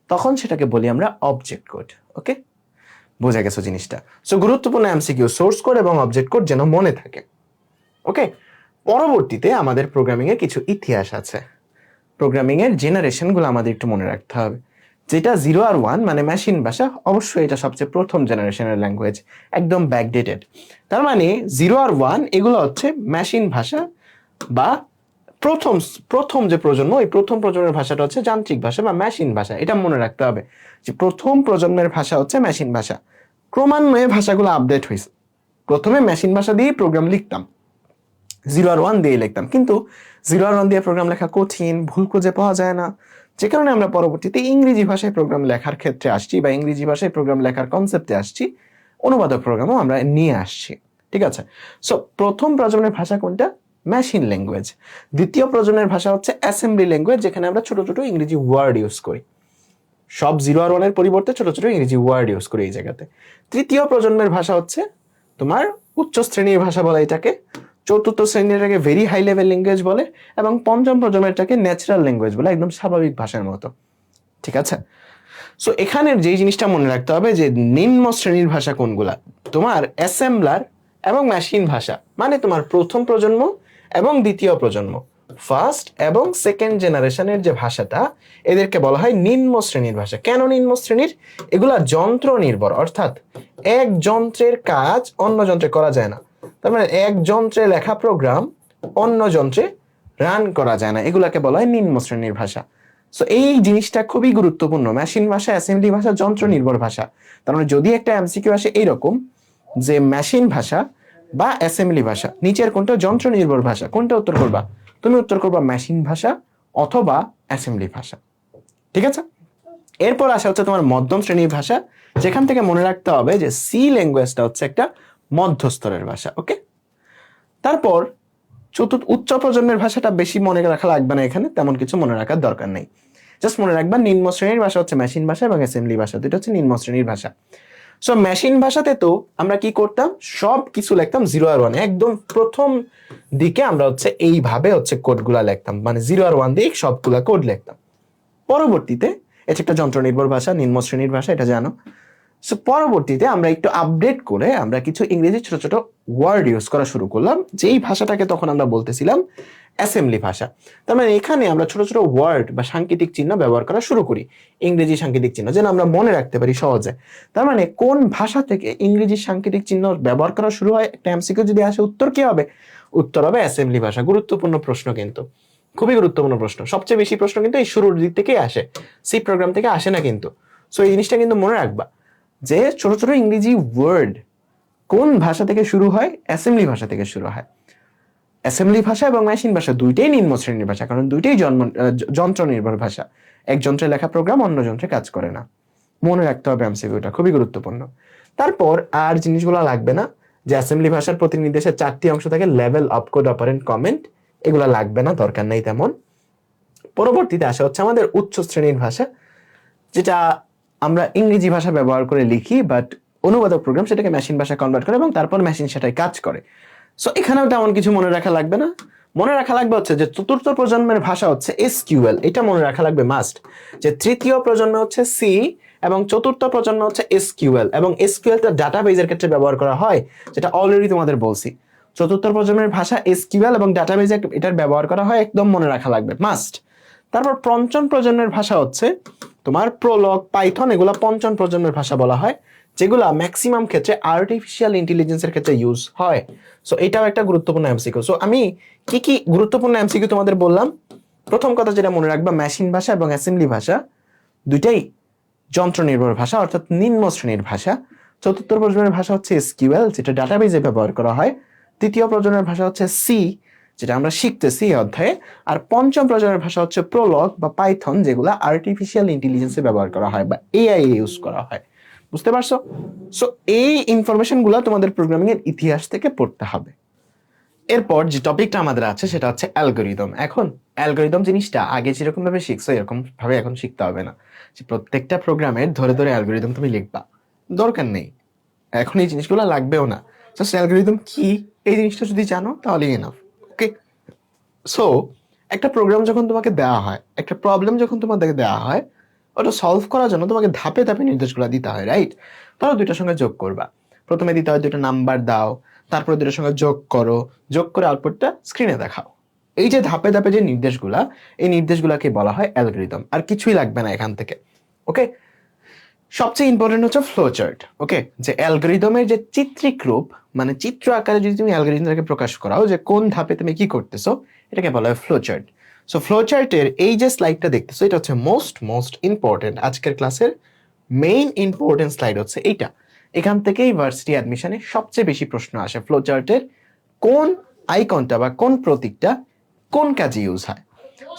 Speaker 1: তখন সেটাকে বলি আমরা অবজেক্ট কোড। ওকে, বোঝা গেছে জিনিসটা? সো গুরুত্বপূর্ণ এমসিকিউ, সোর্স কোড এবং অবজেক্ট কোড যেন মনে থাকে। ওকে, পরবর্তীতে আমাদের প্রোগ্রামিং এর কিছু ইতিহাস আছে, প্রোগ্রামিং এর জেনারেশনগুলো আমাদের একটু মনে রাখতে হবে। যেটা 0 আর 1 মানে মেশিন ভাষা, অবশ্যই এটা সবচেয়ে প্রথম জেনারেশনের ল্যাঙ্গুয়েজ, একদম ব্যাকডেটেড। তার মানে 0 আর 1 এগুলো হচ্ছে মেশিন ভাষা বা প্রথম যে প্রজন্ম, এই প্রথম প্রজন্মের ভাষাটা হচ্ছে যান্ত্রিক ভাষা বা মেশিন ভাষা। এটা মনে রাখতে হবে যে প্রথম প্রজন্মের ভাষা হচ্ছে মেশিন ভাষা। ক্রমান্বয়ে ভাষাগুলো আপডেট হয়েছে, প্রথমে মেশিন ভাষা দিয়ে প্রোগ্রাম লিখতাম, 0 আর 1 দিয়ে লিখতাম, কিন্তু 0 আর 1 দিয়ে প্রোগ্রাম লেখা কঠিন, ভুল খুঁজে পাওয়া যায় না, যে কারণে আমরা পরবর্তীতে ইংরেজি ভাষায় প্রোগ্রাম লেখার ক্ষেত্রে আসছি বা ইংরেজি ভাষায় প্রোগ্রাম লেখার কনসেপ্টে আসছি, অনুবাদক প্রোগ্রামও আমরা নিয়ে আসছি। ঠিক আছে, সো প্রথম প্রজন্মের ভাষা কোনটা? Machine language. দ্বিতীয় প্রজন্মের ভাষা হচ্ছে অ্যাসেম্বলি ল্যাঙ্গুয়েজ, যেখানে আমরা ছোট ছোট ইংরেজি ওয়ার্ড ইউজ করি, সব 0 আর 1 এর পরিবর্তে ছোট ছোট ইংরেজি ওয়ার্ড ইউজ করি এই জায়গাতে। তৃতীয় প্রজন্মের ভাষা হচ্ছে তোমার উচ্চ শ্রেণীর ভাষা বলা এটাকে, চতুর্থ শ্রেণীটাকে ভেরি হাই লেভেল ল্যাঙ্গুয়েজ বলে, এবং পঞ্চম প্রজন্মেরটাকে ন্যাচারাল ল্যাঙ্গুয়েজ বলে, একদম স্বাভাবিক ভাষার মতো। ঠিক আছে, সো এখানের যেই জিনিসটা মনে রাখতে হবে যে নিম্ন শ্রেণীর ভাষা কোনগুলা, তোমার অ্যাসেম্বলার এবং মেশিন ভাষা, মানে তোমার প্রথম প্রজন্ম এবং দ্বিতীয় প্রজন্ম, ফার্স্ট এবং সেকেন্ড জেনারেশনের যে ভাষাটা, এদেরকে বলা হয় নিম্ন শ্রেণীর ভাষা। কেন নিম্ন শ্রেণীর? এগুলা যন্ত্র নির্ভর, অর্থাৎ এক যন্ত্রের কাজ অন্য যন্ত্রে করা যায় না। তার মানে এক যন্ত্রে লেখা প্রোগ্রাম অন্য যন্ত্রে রান করা যায় না, এগুলাকে বলা হয় নিম্ন শ্রেণীর ভাষা। সো এই জিনিসটা খুবই গুরুত্বপূর্ণ, মেশিন ভাষা, অ্যাসেম্বলি ভাষা, যন্ত্র নির্ভর ভাষা। তার মানে যদি একটা এমসিকিউ আসে এইরকম যে মেশিন ভাষা বা অ্যাসেম্বলি ভাষা, নিচের কোনটা যন্ত্র নির্ভর ভাষা, কোনটা উত্তর করবা? তুমি উত্তর করবা মেশিন ভাষা অথবা অ্যাসেম্বলি ভাষা। ঠিক আছে, এরপর আসা হচ্ছে তোমার মধ্যম শ্রেণীর ভাষা, যেখান থেকে মনে রাখতে হবে যে সি ল্যাঙ্গুয়েজটা হচ্ছে একটা মধ্যস্তরের ভাষা। ওকে, তারপর উচ্চ প্রজন্মের ভাষাটা বেশি মনে রাখা লাগবে না, এখানে তেমন কিছু মনে রাখার দরকার নেই। জাস্ট মনে রাখবা নিম্ন শ্রেণীর ভাষা হচ্ছে মেশিন ভাষা এবং অ্যাসেম্বলি ভাষা, দুটো হচ্ছে নিম্ন শ্রেণীর ভাষা। সো মেশিন ভাষাতে তো আমরা কি করতাম, সব কিছু লিখতাম 0 আর 1, একদম প্রথম দিকে আমরা হচ্ছে এইভাবে হচ্ছে কোডগুলা লিখতাম, মানে 0 আর 1 দিয়ে সবগুলা কোড লিখতাম। পরবর্তীতে এটা একটা যন্ত্র নির্ভর ভাষা, নিম্ন শ্রেণীর ভাষা, এটা জানো। সো পরবর্তীতে আমরা একটু আপডেট করে আমরা কিছু ইংরেজি ছোট ছোট ওয়ার্ড ইউজ করা শুরু করলাম, যেই ভাষাটাকে তখন আমরা বলতেছিলাম অ্যাসেম্বলি ভাষা। তার মানে এখানে আমরা ছোট ছোট ওয়ার্ড বা সাংকেতিক চিহ্ন ব্যবহার করা শুরু করি, ইংরেজি সাংকেতিক চিহ্ন, যেন আমরা মনে রাখতে পারি সহজে। তার মানে কোন ভাষা থেকে ইংরেজি সাংকেতিক চিহ্ন ব্যবহার করা শুরু হয়, একটা এমসিকিউ যদি আসে উত্তর কি হবে? উত্তর হবে অ্যাসেম্বলি ভাষা। গুরুত্বপূর্ণ প্রশ্ন, কিন্তু খুবই গুরুত্বপূর্ণ প্রশ্ন, সবচেয়ে বেশি প্রশ্ন কিন্তু এই শুরুর দিক থেকেই আসে, সি প্রোগ্রাম থেকে আসে না কিন্তু। সো এই জিনিসটা কিন্তু মনে রাখবা যে ছোট ছোট ইংরেজি ওয়ার্ড কোন ভাষা থেকে শুরু হয়? অ্যাসেম্বলি ভাষা থেকে শুরু হয়। অ্যাসেম্বলি ভাষা এবং মেশিন ভাষা দুইটাই নিম্ন শ্রেণীর ভাষা, কারণ দুইটাই যন্ত্র নির্ভর ভাষা। এক যন্ত্রে লেখা প্রোগ্রাম অন্য যন্ত্রে কাজ করে না। মনে রাখতে হবে এমসিকিউটা, খুবই গুরুত্বপূর্ণ। তারপর আর জিনিসগুলো লাগবে না, যে অ্যাসেম্বলি ভাষার প্রতিনির্দেশের 4টি অংশ থাকে, লেভেল, অপকোড, অপারেন্ট, কমেন্ট, এগুলো লাগবে না, দরকার নেই তেমন। পরবর্তীতে আসা হচ্ছে আমাদের উচ্চ শ্রেণীর ভাষা, যেটা আমরা ইংরেজি ভাষা ব্যবহার করে লিখি, বাট অনুবাদক প্রোগ্রাম সেটাকে মেশিন ভাষা কনভার্ট করে এবং তারপর মেশিন সেটাই কাজ করে। সো এখানেও তেমন কিছু মনে রাখা লাগবে না। মনে রাখা লাগবে হচ্ছে যে চতুর্থ প্রজন্মের ভাষা হচ্ছে এসকিউএল, এটা মনে রাখা লাগবে মাস্ট। যে তৃতীয় প্রজন্ম হচ্ছে সি এবং চতুর্থ প্রজন্ম হচ্ছে এসকিউএল, এবং এসকিউএলটা ডাটাবেজের ক্ষেত্রে ব্যবহার করা হয়, যেটা অলরেডি তোমাদের বলছি। চতুর্থ প্রজন্মের ভাষা এসকিউএল এবং ডাটাবেজে এটার ব্যবহার করা হয়, একদম মনে রাখা লাগবে মাস্ট। তারপর পঞ্চম প্রজন্মের ভাষা হচ্ছে তোমার প্রোলগ, পাইথন, এগুলা পঞ্চম প্রজন্মের ভাষা বলা হয়, যেগুলা ম্যাক্সিমাম ক্ষেত্রে আর্টিফিশিয়াল ইন্টেলিজেন্সের ক্ষেত্রে ইউজ হয়। সো এটাও একটা গুরুত্বপূর্ণ এমসিকিউ। সো আমি কি কি গুরুত্বপূর্ণ এমসিকিউ তোমাদের বললাম। প্রথম কথা যেটা মনে রাখবা, মেশিন ভাষা এবং অ্যাসেম্বলি ভাষা দুইটাই যন্ত্র নির্ভর ভাষা, অর্থাৎ নিম্ন শ্রেণীর ভাষা। চতুর্থ প্রজন্মের ভাষা হচ্ছে এসকিউএল, যেটা ডাটাবেজে ব্যবহার করা হয়। তৃতীয় প্রজন্মের ভাষা হচ্ছে সি, যেটা আমরা শিখতেছি এই অধ্যায়ে। আর পঞ্চম প্রজন্মের ভাষা হচ্ছে প্রোলগ বা পাইথন, যেগুলো আর্টিফিশিয়াল ইন্টেলিজেন্সে ব্যবহার করা হয় বা এআই ইউজ করা হয়। বুঝতে পারছো? সো এই ইনফরমেশন গুলো তোমাদের প্রোগ্রামিং এর ইতিহাস থেকে পড়তে হবে। এরপর যে টপিকটা আমাদের আছে সেটা হচ্ছে অ্যালগরিদম। এখন অ্যালগরিদম জিনিসটা আগে যেরকম ভাবে শিখছো এরকম ভাবে এখন শিখতে হবে না, যে প্রত্যেকটা প্রোগ্রামের ধরে ধরে অ্যালগরিদম তুমি লিখবা, দরকার নেই। এখন এই জিনিসগুলো লাগবেও না। জাস্ট অ্যালগরিদম কি এই জিনিসটা যদি জানো তাহলেই এনাফ। ওকে, সো একটা প্রোগ্রাম যখন তোমাকে দেওয়া হয়, একটা প্রবলেম যখন তোমাদেরকে দেওয়া হয়, ওটা সলভ করার জন্য তোমাকে ধাপে ধাপে নির্দেশগুলো দিতে হয়, রাইট? ধরো দুইটার সঙ্গে যোগ করবা, প্রথমে দিতে হয় দুইটা নাম্বার দাও, তারপরে দুইটার সঙ্গে যোগ করো, যোগ করে আউটপুটটা স্ক্রিনে দেখাও। এই যে ধাপে ধাপে যে নির্দেশগুলা, এই নির্দেশগুলাকে বলা হয় অ্যালগরিদম। আর কিছুই লাগবে না এখান থেকে। ওকে, সবচেয়ে ইম্পর্টেন্ট হচ্ছে ফ্লো চার্ট। ওকে, যে অ্যালগরিদমের যে চিত্রিক রূপ, মানে চিত্র আকারে যদি তুমি অ্যালগরিদমটাকে প্রকাশ করাও যে কোন ধাপে তুমি কি করতেছো, এটাকে বলা হয় ফ্লো চার্ট। সো ফ্লো চার্টের এই যে স্লাইডটা দেখতেছো, এটা হচ্ছে মোস্ট ইম্পর্টেন্ট আজকের ক্লাসের মেইন ইম্পর্টেন্ট স্লাইড হচ্ছে এইটা। এখান থেকেই ভার্সিটি অ্যাডমিশনে সবচেয়ে বেশি প্রশ্ন আসে, ফ্লো চার্টের কোন আইকনটা বা কোন প্রতীকটা কোন কাজে ইউজ হয়।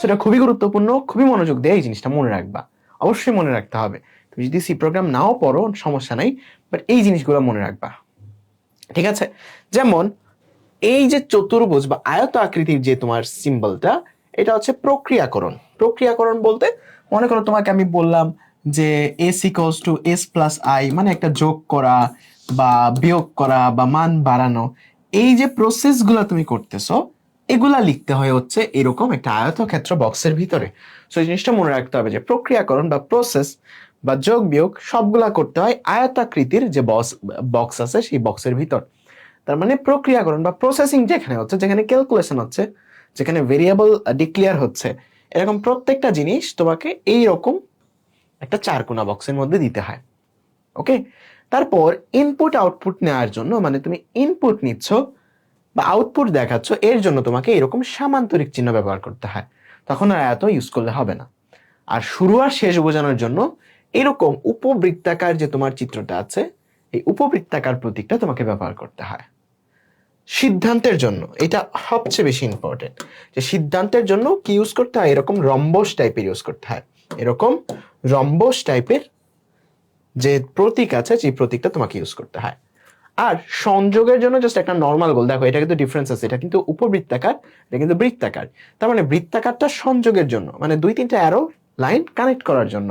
Speaker 1: সেটা খুবই গুরুত্বপূর্ণ, খুবই মনোযোগ দিয়ে এই জিনিসটা মনে রাখবা, অবশ্যই মনে রাখতে হবে। তুমি যদি সি প্রোগ্রাম নাও পড়ো সমস্যা নাই, বাট এই জিনিসগুলো মনে রাখবা, ঠিক আছে? যেমন এই যে চতুর্ভুজ বা আয়ত আকৃতির যে তোমার সিম্বলটা, এটা হচ্ছে প্রক্রিয়াকরণ। প্রক্রিয়াকরণ বলতে মনে করো তোমাকে আমি বললাম যে S equals to S plus I, মানে একটা যোগ করা বা বিয়োগ করা বা মান বাড়ানো, এই যে প্রসেসগুলো তুমি করতেছো, এগুলা লিখতে হয় হচ্ছে এরকম একটা আয়তক্ষেত্র বক্সের ভিতরে। সো এই জিনিসটা মনে রাখতে হবে যে প্রক্রিয়াকরণ বা প্রসেস বা যোগ বিয়োগ সবগুলা করতে হয় আয়তাকৃতির যে বক্স আছে সেই বক্সের ভিতর। তার মানে প্রক্রিয়াকরণ বা প্রসেসিং যেখানে হচ্ছে, যেখানে ক্যালকুলেশন হচ্ছে, যেখানে ভেরিয়েবল ডিক্লেয়ার হচ্ছে, এরকম প্রত্যেকটা জিনিস তোমাকে এইরকম একটা চারকোনা বক্সের মধ্যে দিতে হয়। ওকে, তারপর ইনপুট আউটপুট নেওয়ার জন্য, মানে তুমি ইনপুট নিচ্ছ বা আউটপুট দেখাচ্ছ, এর জন্য তোমাকে এরকম সামান্তরিক চিহ্ন ব্যবহার করতে হয়, তখন আর এত ইউজ করলে হবে না। আর শুরু আর শেষ বোঝানোর জন্য এরকম উপবৃত্তাকার যে তোমার চিত্রটা আছে, এই উপবৃত্তাকার প্রতীকটা তোমাকে ব্যবহার করতে হয়। সিদ্ধান্তের জন্য এটা সবচেয়ে বেশি ইম্পর্টেন্ট, যে সিদ্ধান্তের জন্য কি ইউজ করতে হয়, এরকম রম্বস টাইপের ইউজ করতে হয়। এরকম রম্বস টাইপের যে প্রতীক আছে, সেই প্রতীকটা তোমাকে ইউজ করতে হয়। আর সংযোগের জন্য জাস্ট একটা নর্মাল গোল, দেখো এটা কিন্তু ডিফারেন্স আছে, এটা কিন্তু উপবৃত্তাকার, এটা কিন্তু বৃত্তাকার। তার মানে বৃত্তাকারটা সংযোগের জন্য, মানে দুই তিনটা অ্যারো লাইন কানেক্ট করার জন্য।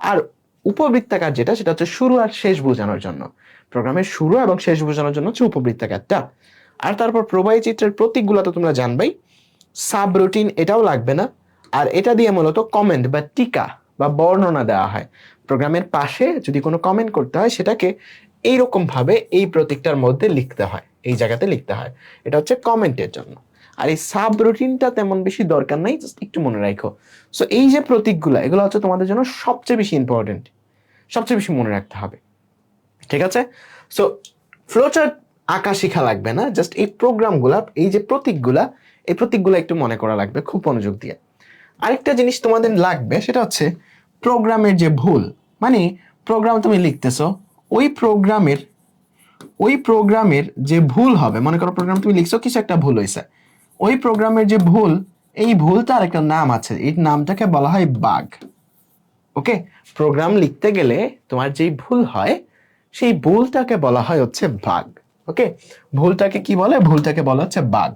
Speaker 1: আর উপবৃত্তাকার যেটা, সেটা হচ্ছে শুরু আর শেষ বোঝানোর জন্য। প্রোগ্রামের শুরু এবং শেষ বোঝানোর জন্য হচ্ছে উপবৃত্তাকারটা। আর তারপর প্রবাহী চিত্রের প্রতীকগুলো তো তোমরা জানবাই। সাব রুটিন এটাও লাগবে না। আর এটা দিয়ে মূলত কমেন্ট বা টিকা বা বর্ণনা দেওয়া হয়। প্রোগ্রামের পাশে যদি কোনো কমেন্ট করতে হয়, সেটাকে এইরকম ভাবে এই প্রতীকটার মধ্যে লিখতে হয়, এই জায়গাতে লিখতে হয়। এটা হচ্ছে কমেন্টের জন্য। আর এই সাব রুটিনটা তেমন বেশি দরকার নাই, জাস্ট একটু মনে রাখো। সো এই যে প্রতীকগুলো, এগুলো হচ্ছে তোমাদের জন্য সবচেয়ে বেশি ইম্পর্টেন্ট, সবচেয়ে বেশি মনে রাখতে হবে, ঠিক আছে? সো ফ্লোচার্ট আঁকা শেখা লাগবে না, জাস্ট এই প্রোগ্রামগুলা, এই যে প্রতীকগুলা, এই প্রতীকগুলো একটু মনে করা লাগবে খুব মনোযোগ দিয়ে। আরেকটা জিনিস তোমাদের লাগবে, সেটা হচ্ছে প্রোগ্রামের যে ভুল, মানে প্রোগ্রাম তুমি লিখতেছো, ওই প্রোগ্রামের যে ভুল হবে, মনে করো প্রোগ্রাম তুমি লিখছো, কিছু একটা ভুল হয়েছে, ওই প্রোগ্রামের যে ভুল, এই ভুলটার একটা নাম আছে, এই নামটাকে বলা হয় বাগ। ওকে, প্রোগ্রাম লিখতে গেলে তোমার যেই ভুল হয় সেই ভুলটাকে বলা হয় হচ্ছে বাগ। ওকে, ভুলটাকে কি বলে? ভুলটাকে বলা হচ্ছে বাগ,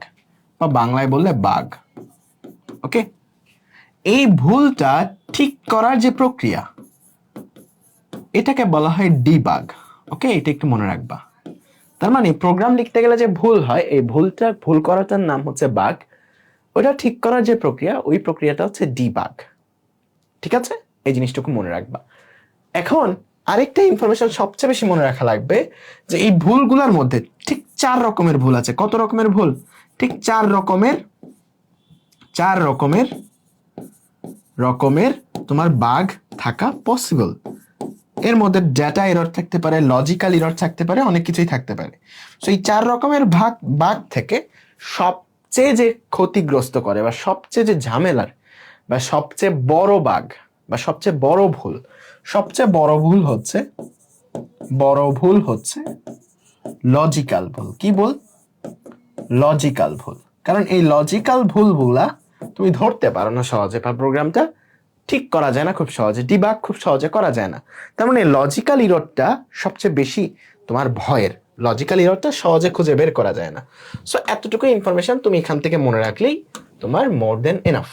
Speaker 1: বা বাংলায় বললে বাগ। ওকে, এই ভুলটা ঠিক করার যে প্রক্রিয়া, এটাকে বলা হয় ডিবাগ। ওকে, এটা একটু মনে রাখবা। তার মানে প্রোগ্রাম লিখতে গেলে যে ভুল হয়, এই ভুল করাটার নাম হচ্ছে বাগ। ওটা ঠিক করার যে প্রক্রিয়া, ওই প্রক্রিয়াটা হচ্ছে ডিবাগ। ঠিক আছে, এই জিনিসটুকু মনে রাখবা। এখন আরেকটা ইনফরমেশন সবচেয়ে বেশি মনে রাখা লাগবে, যে এই ভুলগুলোর মধ্যে ঠিক 4 রকমের ভুল আছে। কত রকমের ভুল? ঠিক 4 রকমের তোমার বাগ থাকা পসিবল। এর মধ্যে ডেটা এরর থাকতে পারে, লজিক্যাল এরর থাকতে পারে, অনেক কিছুই থাকতে পারে। সো এই 4 রকমের বাগ থেকে সবচেয়ে যে ক্ষতিগ্রস্ত করে, বা সবচেয়ে যে ঝামেলার, বা সবচেয়ে বড় বাগ, বা সবচেয়ে বড় ভুল, সবচেয়ে বড় ভুল হচ্ছে লজিক্যাল ভুল। কি ভুল? লজিক্যাল ভুল। কারণ এই লজিক্যাল ভুলগুলা তুমি ধরতে পারো না সহজে, বা প্রোগ্রামটা ঠিক করা যায় না খুব সহজে, ডিবাগ খুব সহজে করা যায় না। তার মানে লজিক্যাল ইররটা সবচেয়ে বেশি তোমার ভয়ের। লজিক্যাল ইররটা সহজে খুঁজে বের করা যায় না। সো এতটুকু ইনফরমেশন তুমি এখান থেকে মনে রাখলেই তোমার মোর দেন এনাফ।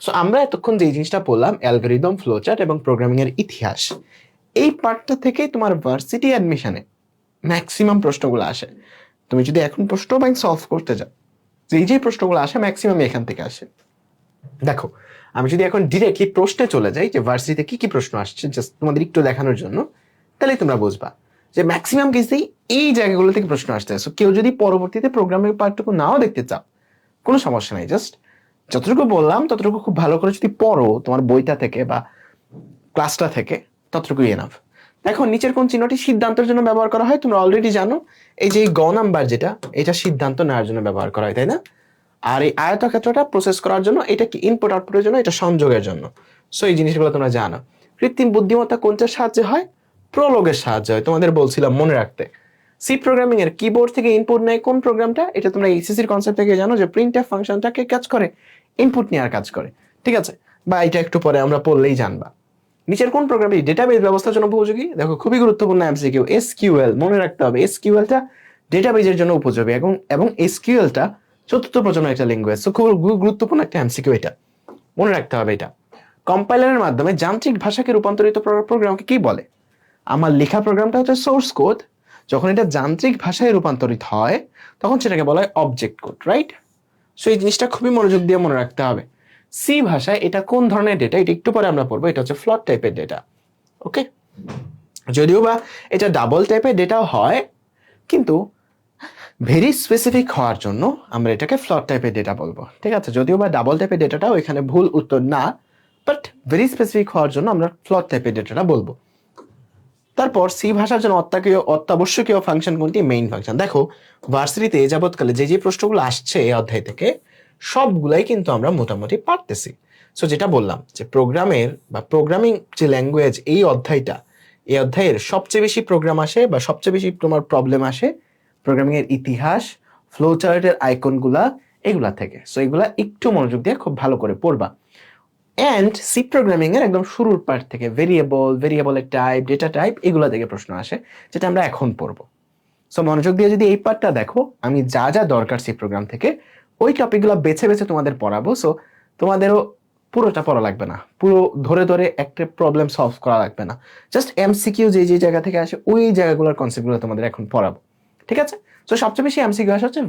Speaker 1: সো আমরা এতক্ষণ যে জিনিসটা বললাম, অ্যালগরিদম, ফ্লোচার্ট এবং প্রোগ্রামিং এর ইতিহাস, এই পার্টটা থেকে তোমার ভার্সিটি অ্যাডমিশনে ম্যাক্সিমাম প্রশ্নগুলো আসে। তুমি যদি এখন প্রশ্ন ব্যাংক সলভ করতে যাও, যে প্রশ্নগুলো আসে ম্যাক্সিমাম এখান থেকে আসে। দেখো, আমি যদি এখন ডিরেক্টলি প্রশ্নে চলে যাই যে ভার্সিটিতে কি কি প্রশ্ন আসছে, জাস্ট তোমাদের একটু দেখানোর জন্য, তাহলে তোমরা বুঝবা যে ম্যাক্সিমাম কেসেই এই জায়গাগুলো থেকে প্রশ্ন আসতে আছে। কেউ যদি পরবর্তীতে প্রোগ্রামের পার্টটুকু নাও দেখতে চাও, কোনো সমস্যা নাই। জাস্ট যতটুকু বললাম ততটুকু খুব ভালো করে যদি পড়ো তোমার বইটা থেকে বা ক্লাসটা থেকে, ততটুকুই এনাফ। দেখো, নিচের কোন চিহ্নটি সিদ্ধান্তের জন্য ব্যবহার করা হয়? তোমরা অলরেডি জানো, এই যে গ নাম্বার যেটা, এটা সিদ্ধান্ত নেওয়ার জন্য ব্যবহার করা হয়, তাই না? আর এই আয়তক্ষেত্রটা প্রসেস করার জন্য, এটা কি ইনপুট আউটপুটের জন্য, এটা সংযোগের জন্য। সো এই জিনিসগুলো তোমরা জানো। কৃত্রিম বুদ্ধিমত্তা কোনটার সাহায্যে হয়? প্রোলগের সাহায্যে হয়। তোমাদের বলছিলাম মনে রাখতে। সি প্রোগ্রামিং এর কিবোর্ড থেকে ইনপুট নেয় কোন প্রোগ্রামটা? এটা তোমরা এইচএসসির কনসেপ্ট থেকে জানো যে প্রিন্টএফ ফাংশনটাকে কাজ করে, ইনপুট নেওয়ার কাজ করে। ঠিক আছে, বা এটা একটু পরে আমরা পড়লেই জানবা। নিচের কোন প্রোগ্রামটি ডেটাবেস ব্যবস্থার জন্য উপযোগী? দেখো, খুবই গুরুত্বপূর্ণ এমসিকিউ। এসকিউএল মনে রাখতে হবে। এসকিউএলটা ডেটাবেজের জন্য উপযোগী, এবং এসকিউএলটা চতুর্থ প্রজন্মের একটা ল্যাঙ্গুয়েজ। তো খুব গুরুত্বপূর্ণ একটা এমসিকিউ, এটা মনে রাখতে হবে। এটা কম্পাইলারের মাধ্যমে যান্ত্রিক ভাষাকে রূপান্তরিত প্রোগ্রামকে কি বলে? আমার লেখা প্রোগ্রামটা হচ্ছে সোর্স কোড। যখন এটা যান্ত্রিক ভাষায় রূপান্তরিত হয়, তখন সেটাকে বলা হয় অবজেক্ট কোড, রাইট? সো এই জিনিসটা খুবই মনোযোগ দিয়ে মনে রাখতে হবে। সি ভাষায় এটা কোন ধরনের ডেটা, এটা একটু পরে আমরা পড়বো। এটা হচ্ছে ফ্লট টাইপের ডেটা। ওকে, যদিও বা এটা ডাবল টাইপের ডেটাও হয়, কিন্তু ভেরি স্পেসিফিক হওয়ার জন্য আমরা এটাকে ফ্লট টাইপের ডেটা বলবো। ঠিক আছে, যদিও বা ডাবল টাইপের ডেটাটাও এখানে ভুল উত্তর না, বাট ভেরি স্পেসিফিক হওয়ার জন্য আমরা ফ্লট টাইপের ডেটাটা বলবো। তারপর সি ভাষার জন্য অত্যাবশ্যকীয় ফাংশন কোনটি? Main function. দেখো, ভার্সিটিতে যাবৎকালে যে প্রশ্নগুলো আসছে এই অধ্যায় থেকে, সবগুলাই কিন্তু আমরা মোটামুটি পারতেছি। সো যেটা বললাম, যে প্রোগ্রামের বা প্রোগ্রামিং যে ল্যাঙ্গুয়েজ, এই অধ্যায়ের সবচেয়ে বেশি প্রোগ্রাম আসে, বা সবচেয়ে বেশি তোমার প্রবলেম আসে প্রোগ্রামিং এর ইতিহাস, ফ্লো চার্টের আইকনগুলা, এগুলা থেকে। সো এগুলা একটু মনোযোগ দিয়ে খুব ভালো করে পড়বা। অ্যান্ড সি প্রোগ্রামিং এর একদম শুরুর পার্ট থেকে ভেরিয়েবলের টাইপ, ডেটা টাইপ, এগুলা থেকে প্রশ্ন আসে, যেটা আমরা এখন পড়বো। সো মনোযোগ দিয়ে যদি এই পার্টটা দেখো, আমি যা যা দরকার সি প্রোগ্রাম থেকে, ওই টপিকগুলো বেছে বেছে তোমাদের পড়াবো। সো তোমাদেরও পুরোটা পড়া লাগবে না, পুরো ধরে ধরে একটা প্রবলেম সলভ করা লাগবে না। জাস্ট এমসিকিউ যে জায়গা থেকে আসে, ওই জায়গাগুলোর কনসেপ্টগুলো তোমাদের এখন পড়াবো। ঠিক আছে, সো সবচেয়ে বেশি এমসিকিউ আসে হচ্ছে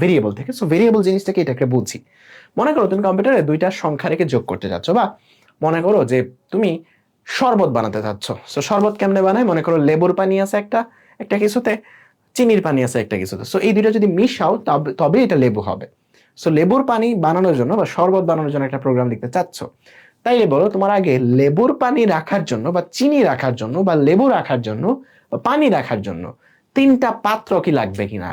Speaker 1: ভেরিয়েবল থেকে। সো ভেরিয়েবল জিনিসটাকে এটাকে বুঝি। মনে করো তুমি কম্পিউটারে দুইটা সংখ্যা রেখে যোগ করতে যাচ্ছ, বা মনে করো যে তুমি শরবত বানাতে চাচ্ছ। সো শরবত কেমনে বানায়? মনে করো লেবুর পানি আছে একটা কিছুতে, চিনির পানি আছে একটা কিছুতে। সো এই দুইটা যদি মিশাও, তবে এটা লেবু হবে। সো লেবুর পানি বানানোর জন্য বা শরবত বানানোর জন্য একটা প্রোগ্রাম লিখতে চাচ্ছ, তাইলে বলো তোমার আগে লেবুর পানি রাখার জন্য, বা চিনি রাখার জন্য, বা লেবু রাখার জন্য, বা পানি রাখার জন্য 3টা পাত্র কি লাগবে কিনা?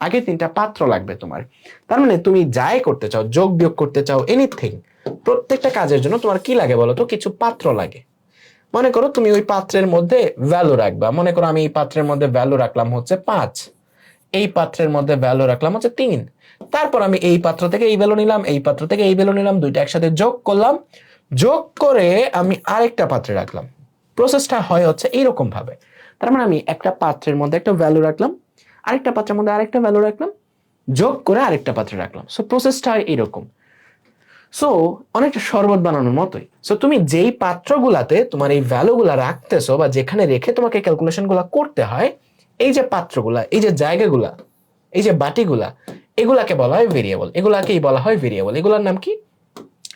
Speaker 1: আগে 3টা পাত্র লাগবে তোমার। তার মানে তুমি যাই করতে চাও, যোগ বিয়োগ করতে চাও, এনিথিং, প্রত্যেকটা কাজের জন্য তোমার কি লাগে বলো তো? কিছু পাত্র লাগে। মনে করো তুমি ওই পাত্রের মধ্যে ভ্যালু রাখবা। মনে করো আমি এই পাত্রের মধ্যে ভ্যালু রাখলাম হচ্ছে 5, এই পাত্রের মধ্যে ভ্যালু রাখলাম হচ্ছে 3।
Speaker 2: তারপর আমি এই পাত্র থেকে এই ভ্যালু নিলাম, এই পাত্র থেকে এই ভ্যালু নিলাম, দুইটা একসাথে যোগ করলাম, যোগ করে আমি আরেকটা পাত্রে রাখলাম। প্রসেসটা হয় হচ্ছে এইরকম ভাবে। তার মানে আমি একটা পাত্রের মধ্যে একটা ভ্যালু রাখলাম, আরেকটা পাত্রের মধ্যে আরেকটা ভ্যালু রাখলাম, যোগ করে আরেকটা পাত্রে রাখলাম। সো প্রসেসটা হয় এরকম। সো অনেকটা শরবত বানানোর মতোই। সো তুমি যেই পাত্রগুলাতে তোমার এই ভ্যালুগুলা রাখতেছো বা যেখানে রেখে তোমাকে ক্যালকুলেশনগুলো করতে হয়, এই যে পাত্রগুলা, এই যে জায়গাগুলা, এই যে বাটিগুলা, এগুলাকে বলা হয় ভেরিয়েবল। এগুলাকেই বলা হয় ভেরিয়েবল। এগুলার নাম কি?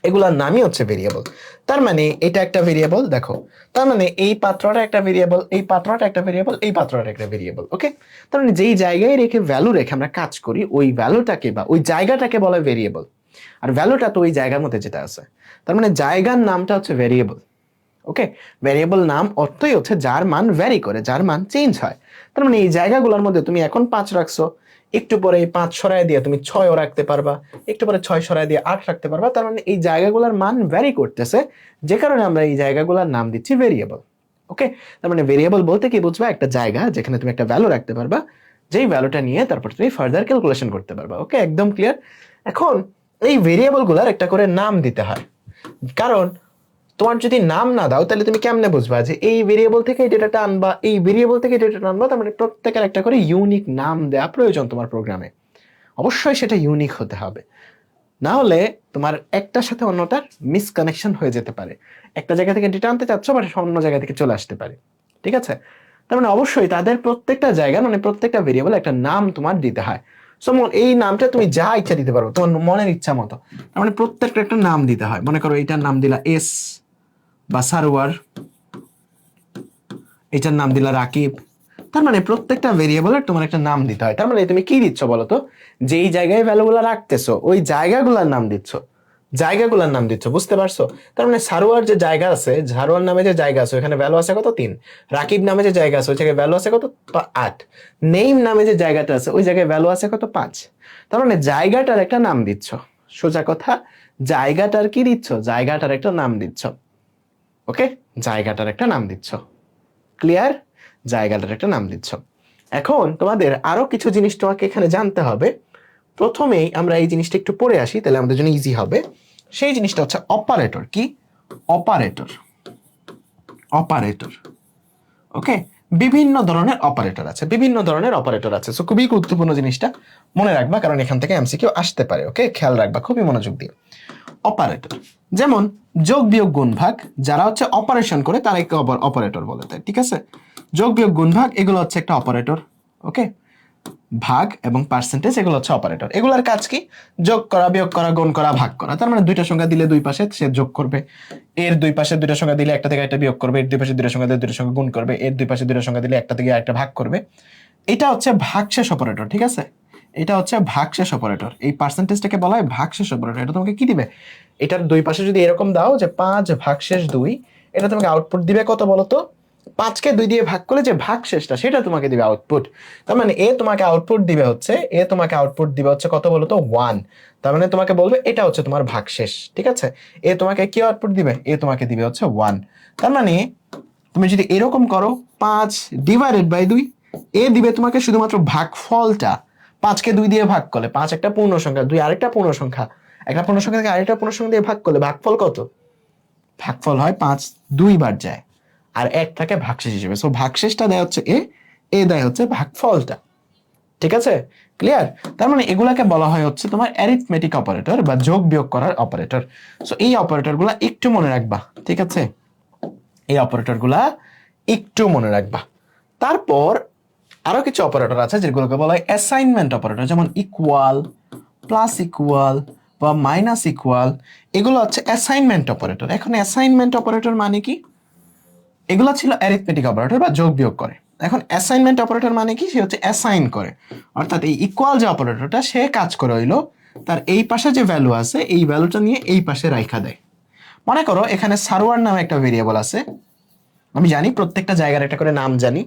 Speaker 2: এগুলার নামই হচ্ছে ভেরিয়েবল। তার মানে এটা একটা ভেরিয়েবল, দেখো, তার মানে এই পাত্রটা একটা ভেরিয়েবল, এই পাত্রটা একটা ভেরিয়েবল, এই পাত্রটা একটা ভেরিয়েবল। ওকে, তার মানে যেই জায়গায় রেখে ভ্যালু রেখে আমরা কাজ করি, ওই ভ্যালুটাকে বা ওই জায়গাটাকে বলা হয় ভেরিয়েবল। আর ভ্যালুটা তো ওই জায়গার মধ্যে যেটা আছে, তার মানে জায়গার নামটা হচ্ছে ভেরিয়েবল। ওকে, ভেরিয়েবল নাম অর্থই হচ্ছে যার মান ভ্যারি করে, যার মান চেঞ্জ হয়। তার মানে এই জায়গাগুলোর মধ্যে তুমি এখন 5 রাখছো, একটু পরে এই 5 সরায় দিয়ে তুমি 6ও রাখতে পারবা, একটু পরে 6 সরায় দিয়ে 8 রাখতে পারবা। তার মানে এই জায়গাগুলোর মান ভ্যারি করতেছে, যে কারণে আমরা এই জায়গাগুলোর নাম দিচ্ছি ভেরিয়েবল। ওকে, তার মানে ভেরিয়েবল বলতে কি বুঝবা? একটা জায়গা যেখানে তুমি একটা ভ্যালু রাখতে পারবা, যেই ভ্যালুটা নিয়ে তারপর তুমি ফার্দার ক্যালকুলেশন করতে পারবা। ওকে, একদম ক্লিয়ার। এখন এই ভেরিয়েবলগুলোর একটা করে নাম দিতে হয়, কারণ তোমার যদি নাম না দাও তাহলে তুমি কেমনে বুঝবা যে এই ভেরিয়েবল থেকে এই ডেটাটা আনবা, এই ভেরিয়েবল থেকে ডেটাটা আনবা? তার মানে প্রত্যেকের একটা করে ইউনিক নাম দেওয়া প্রয়োজন তোমার প্রোগ্রামে। অবশ্যই সেটা ইউনিক হতে হবে, না হলে তোমার একটার সাথে অন্যটার মিসকানেকশন হয়ে যেতে পারে। একটা জায়গা থেকে ডেটা আনতে চাচ্ছ, বাট অন্য জায়গা থেকে চলে আসতে পারে। ঠিক আছে, তার মানে অবশ্যই তাদের প্রত্যেকটা জায়গা মানে প্রত্যেকটা ভেরিয়েবল একটা নাম তোমার দিতে হয়। সো এই নামটা তুমি যা ইচ্ছা দিতে পারো, তোমার মনের ইচ্ছা মতো। তার মানে প্রত্যেকটা একটা নাম দিতে হয়। মনে করো এইটার নাম দিলা এস বা সার্ভার, এটার নাম দিলা রাকিব। তার মানে প্রত্যেকটা ভেরিয়েবলের তোমার একটা নাম দিতে হয়। তার মানে তুমি কি দিচ্ছ বলো তো? যেই জায়গায় ভ্যালুগুলো রাখতেছো ওই জায়গাগুলোর নাম দিচ্ছ, জায়গাগুলোর নাম দিচ্ছ, বুঝতে পারছো? তার মানে সারোয়ার যে জায়গা আছে, ঝাড়োয়ার নামে যে জায়গা আছে ওখানে ভ্যালু আছে কত? 3। রাকিব নামে যে জায়গা আছে ওই জায়গায় ভ্যালু আছে কত? 8। নেইম নামে যে জায়গাটা আছে ওই জায়গায় ভ্যালু আছে কত? 5। তার মানে জায়গাটার একটা নাম দিচ্ছ। সোজা কথা, জায়গাটার কি দিচ্ছ? জায়গাটার একটা নাম দিচ্ছ। ওকে, জায়গাটার একটা নাম দিচ্ছ। ক্লিয়ার? জায়গাটার একটা নাম দিচ্ছ। এখন তোমাদের আরো কিছু জিনিস তোমাকে এখানে জানতে হবে। প্রথমেই আমরা এই জিনিসটা একটু পড়ে আসি, তাহলে আমাদের জন্য ইজি হবে। সেই জিনিসটা হচ্ছে অপারেটর। কি? অপারেটর। অপারেটর। ওকে, বিভিন্ন ধরনের অপারেটর আছে, বিভিন্ন ধরনের অপারেটর আছে। সো খুবই গুরুত্বপূর্ণ জিনিসটা মনে রাখবা, কারণ এখান থেকে এমসিকিউ আসতে পারে। ওকে, খেয়াল রাখবা খুবই মনোযোগ দিয়ে। অপারেটর যেমন যোগ বিয়োগ গুণ ভাগ, যারা হচ্ছে অপারেশন করে তারা একটা অপারেটর বলে দেয়। ঠিক আছে, যোগ বিয়োগ গুণ ভাগ এগুলো হচ্ছে একটা অপারেটর। ওকে, ভাগ এবং পার্সেন্টেজ এগুলো হচ্ছে অপারেটর। এগুলোর কাজ কি? যোগ করা, বিয়োগ করা, গুণ করা, ভাগ করা। তার মানে দুইটা সংখ্যা দিলে দুই পাশে সে যোগ করবে, এর দুই পাশে দুইটা সংখ্যা দিলে একটা থেকে একটা বিয়োগ করবে, এর দুই পাশে দুইটা সংখ্যা দিলে দুইটা সংখ্যা গুণ করবে, এর দুই পাশে দুইটা সংখ্যা দিলে একটা থেকে একটা ভাগ করবে। এটা হচ্ছে ভাগশেষ অপারেটর। ঠিক আছে, এটা হচ্ছে ভাগশেষ অপারেটর। এই পার্সেন্টেজটাকে বলা হয় ভাগশেষ অপারেটর। এটা তোমাকে কি দিবে? এটার দুই পাশে যদি এরকম দাও যে 5 ভাগশেষ 2, এটা তোমাকে আউটপুট দিবে কত বলো তো? 5কে 2 দিয়ে ভাগ করলে যে ভাগশেষটা সেটা তোমাকে দিবে আউটপুট। তার মানে এ তোমাকে আউটপুট দিবে হচ্ছে, এ তোমাকে আউটপুট দিবে হচ্ছে কত বলো তো? 1। তার মানে তোমাকে বলবে এটা হচ্ছে তোমার ভাগশেষ। ঠিক আছে, এ তোমাকে কি আউটপুট দিবে? এ তোমাকে দিবে হচ্ছে 1। তার মানে তুমি যদি এরকম করো 5 ডিভাইডেড বাই 2, এ দিবে তোমাকে শুধুমাত্র ভাগফলটা। 5কে 2 দিয়ে ভাগ করলে 5 একটা পূর্ণ সংখ্যা, 2 আরেকটা পূর্ণ সংখ্যা, একটা পূর্ণ সংখ্যা থেকে আরেকটা পূর্ণ সংখ্যা দিয়ে ভাগ করলে ভাগফল কত? ভাগফল হয় 5 2 বার যায়, আর 1 থাকে ভাগশেষ হিসেবে। সো ভাগশেষটা দেয় হচ্ছে এ দেয় হচ্ছে ভাগফলটা। ঠিক আছে, ক্লিয়ার? তার মানে এগুলাকে বলা হয় হচ্ছে তোমার অ্যারিথমেটিক অপারেটর বা যোগ বিয়োগ করার অপারেটর। সো এই অপারেটরগুলা একটু মনে রাখবা। ঠিক আছে, এই অপারেটরগুলা একটু মনে রাখবা। তারপর আরো কিছু অপারেটর আছে যেগুলোকে বলা হয় অ্যাসাইনমেন্ট অপারেটর, যেমন ইকুয়াল, প্লাস ইকুয়াল বা মাইনাস ইকুয়াল। এগুলো হচ্ছে অ্যাসাইনমেন্ট অপারেটর। এখন অ্যাসাইনমেন্ট অপারেটর মানে কি? এগুলো ছিল অ্যারিথমেটিক অপারেটর বা যোগ বিয়োগ করে। এখন অ্যাসাইনমেন্ট অপারেটর মানে কি? সে হচ্ছে অ্যাসাইন করে, অর্থাৎ এই ইকুয়াল যে অপারেটরটা সে কাজ করে হইলো তার এই পাশে যে ভ্যালু আছে এই ভ্যালুটা নিয়ে এই পাশে রাইখা দেয়। মনে করো এখানে সার্ভার নামে একটা ভেরিয়েবল আছে। আমি জানি প্রত্যেকটা জায়গার একটা করে নাম জানি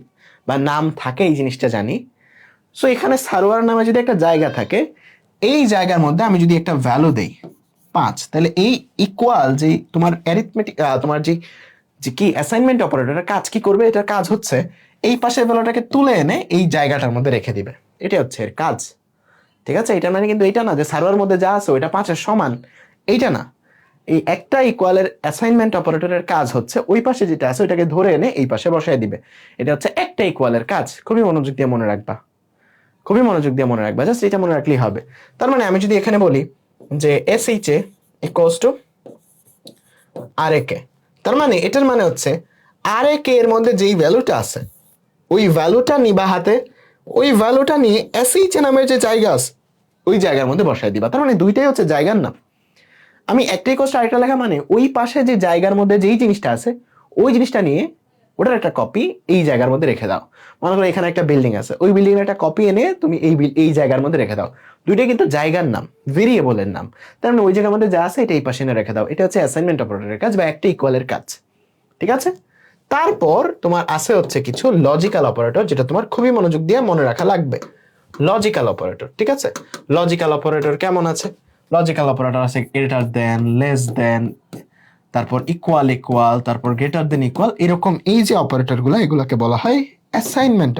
Speaker 2: বা নাম থাকে, এই জিনিসটা জানি। সো এখানে সার্ভার নামে যদি একটা জায়গা থাকে, এই জায়গার মধ্যে আমি যদি একটা ভ্যালু দেই 5, তাহলে এই ইকুয়াল যে তোমার অ্যারিথমেটিক তোমার যে যে কি অ্যাসাইনমেন্ট অপারেটরের কাজ কি করবে? এটার কাজ হচ্ছে এই পাশের ভ্যালুটাকে তুলে এনে এই জায়গাটার মধ্যে রেখে দিবে। এটা হচ্ছে এর কাজ।
Speaker 1: ঠিক আছে, এটা মানে কিন্তু এটা না যে সার্ভার মধ্যে যা আছে ওইটা 5 এর সমান, এইটা না। এই একটা ইকুয়ালের অ্যাসাইনমেন্ট অপারেটরের কাজ হচ্ছে ওই পাশে যেটা আছে ওইটাকে ধরে এনে এই পাশে বসায় দিবে। এটা হচ্ছে একটা ইকুয়ালের কাজ। খুবই মনোযোগ দিয়ে মনে রাখবা, খুবই মনোযোগ দিয়ে মনে রাখবা, জাস্ট এটা মনে রাখলেই হবে। তার মানে আমি যদি এখানে বলি যে SH ইকুয়ালস টু RAK, তার মানে এটার মানে হচ্ছে RAK এর মধ্যে যেই ভ্যালুটা আছে ওই ভ্যালুটা নিবা হাতে, ওই ভ্যালুটা নিয়ে SH নামের যে জায়গা আছে ওই জায়গার মধ্যে বসায় দিবা। তার মানে দুইটাই হচ্ছে জায়গার নাম। আমি একটাই কোর্স আরেকটা লেখা মানে ওই পাশে যে জায়গার মধ্যে যেই জিনিসটা আছে ওই জিনিসটা নিয়ে ওটার একটা কপি এই জায়গার মধ্যে রেখে দাও। মনে করো এখানে একটা বিল্ডিং আছে, ওই বিল্ডিং এর একটা কপি এনে তুমি এই জায়গার মধ্যে রেখে দাও। দুইটাই কিন্তু জায়গার নাম, ভেরিয়েবলের নাম। তার মানে ওই জায়গার মধ্যে যা আছে এটা এই পাশে এনে রেখে দাও। এটা হচ্ছে অ্যাসাইনমেন্ট অপারেটরের কাজ বা একটা ইকুয়ালের কাজ। ঠিক আছে, তারপর তোমার আছে হচ্ছে কিছু লজিক্যাল অপারেটর, যেটা তোমার খুবই মনোযোগ দিয়ে মনে রাখা লাগবে। লজিক্যাল অপারেটর, ঠিক আছে, লজিক্যাল অপারেটর কেমন আছে? লজিক্যাল অপারেটর আছে গ্রেটার দেন, লেস দেন, তারপর ইকুয়াল ইকুয়াল, তারপর গ্রেটার দেন ইকুয়াল, এরকম এই যে অপারেটরগুলো এগুলোকে বলা হয় অ্যাসাইনমেন্ট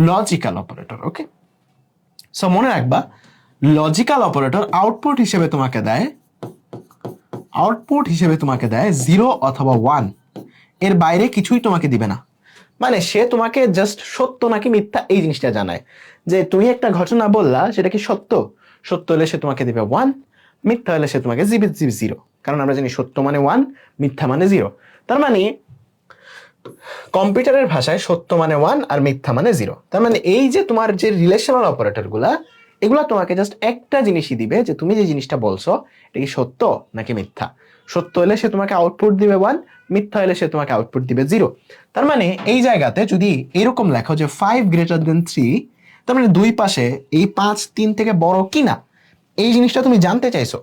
Speaker 1: লজিক্যাল অপারেটর। ওকে, সো মনে রাখবা লজিক্যাল অপারেটর আউটপুট হিসেবে তোমাকে দেয় 0 অথবা 1, এর বাইরে কিছুই তোমাকে দিবে না। মানে সে তোমাকে জাস্ট সত্য নাকি মিথ্যা এই জিনিসটা জানায়, যে তুমি একটা ঘটনা বললা সেটা কি সত্য, সত্য হলে সে তোমাকে দিবে 1, মিথ্যা হলে সে তোমাকে দিবে 0। কারণ আমরা জানি সত্য মানে 1, মিথ্যা মানে 0। তার মানে কম্পিউটারের ভাষায় সত্য মানে 1 আর মিথ্যা মানে 0। তার মানে এই যে তোমার যে রিলেশনাল অপারেটর এগুলা তোমাকে জাস্ট একটা জিনিসই দিবে, যে তুমি যে জিনিসটা বলছো এটা কি সত্য নাকি মিথ্যা। সত্য হলে সে তোমাকে আউটপুট দিবে 1, মিথ্যা হলে সে তোমাকে আউটপুট দিবে 0। তার মানে এই জায়গাতে যদি এরকম লেখো যে 5 গ্রেটার দেন 3, তার মানে দুই পাশে এই 5 3 থেকে বড় কিনা এই জিনিসটা তুমি জানতে চাইছো।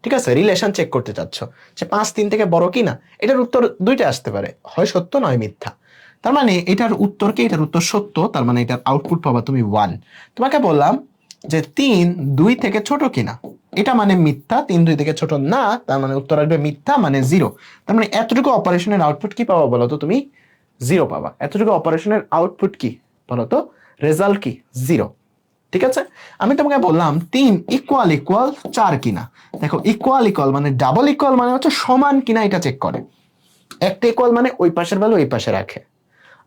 Speaker 1: ঠিক আছে, রিলেশন চেক করতে চাচ্ছ যে 5 3 থেকে বড় কিনা। এটার উত্তর দুইটা আসতে পারে, হয় সত্য নয় মিথ্যা। তার মানে এটার উত্তর কি? এটার উত্তর সত্য। তার মানে এটার আউটপুট পাবা তুমি 1। তোমাকে বললাম যে 3 2 থেকে ছোট কিনা, এটা মানে মিথ্যা। 3 2 থেকে ছোট না, তার মানে উত্তর আসবে মিথ্যা, মানে 0। তার মানে এতটুকু অপারেশনের আউটপুট কি পাবা বলো তো? তুমি 0 পাবা। এতটুকু অপারেশনের আউটপুট কি বলো তো? রেজাল্ট কি? 0। ঠিক আছে, আমি তোমাকে বললাম 3 ইকুয়াল ইকুয়াল 4 কিনা। দেখো ইকুয়াল ইকুয়াল মানে ডাবল ইকুয়াল মানে হচ্ছে সমান কিনা এটা চেক করে। একটা ইকুয়াল মানে ওই পাশের ভ্যালু ওই পাশে রাখে,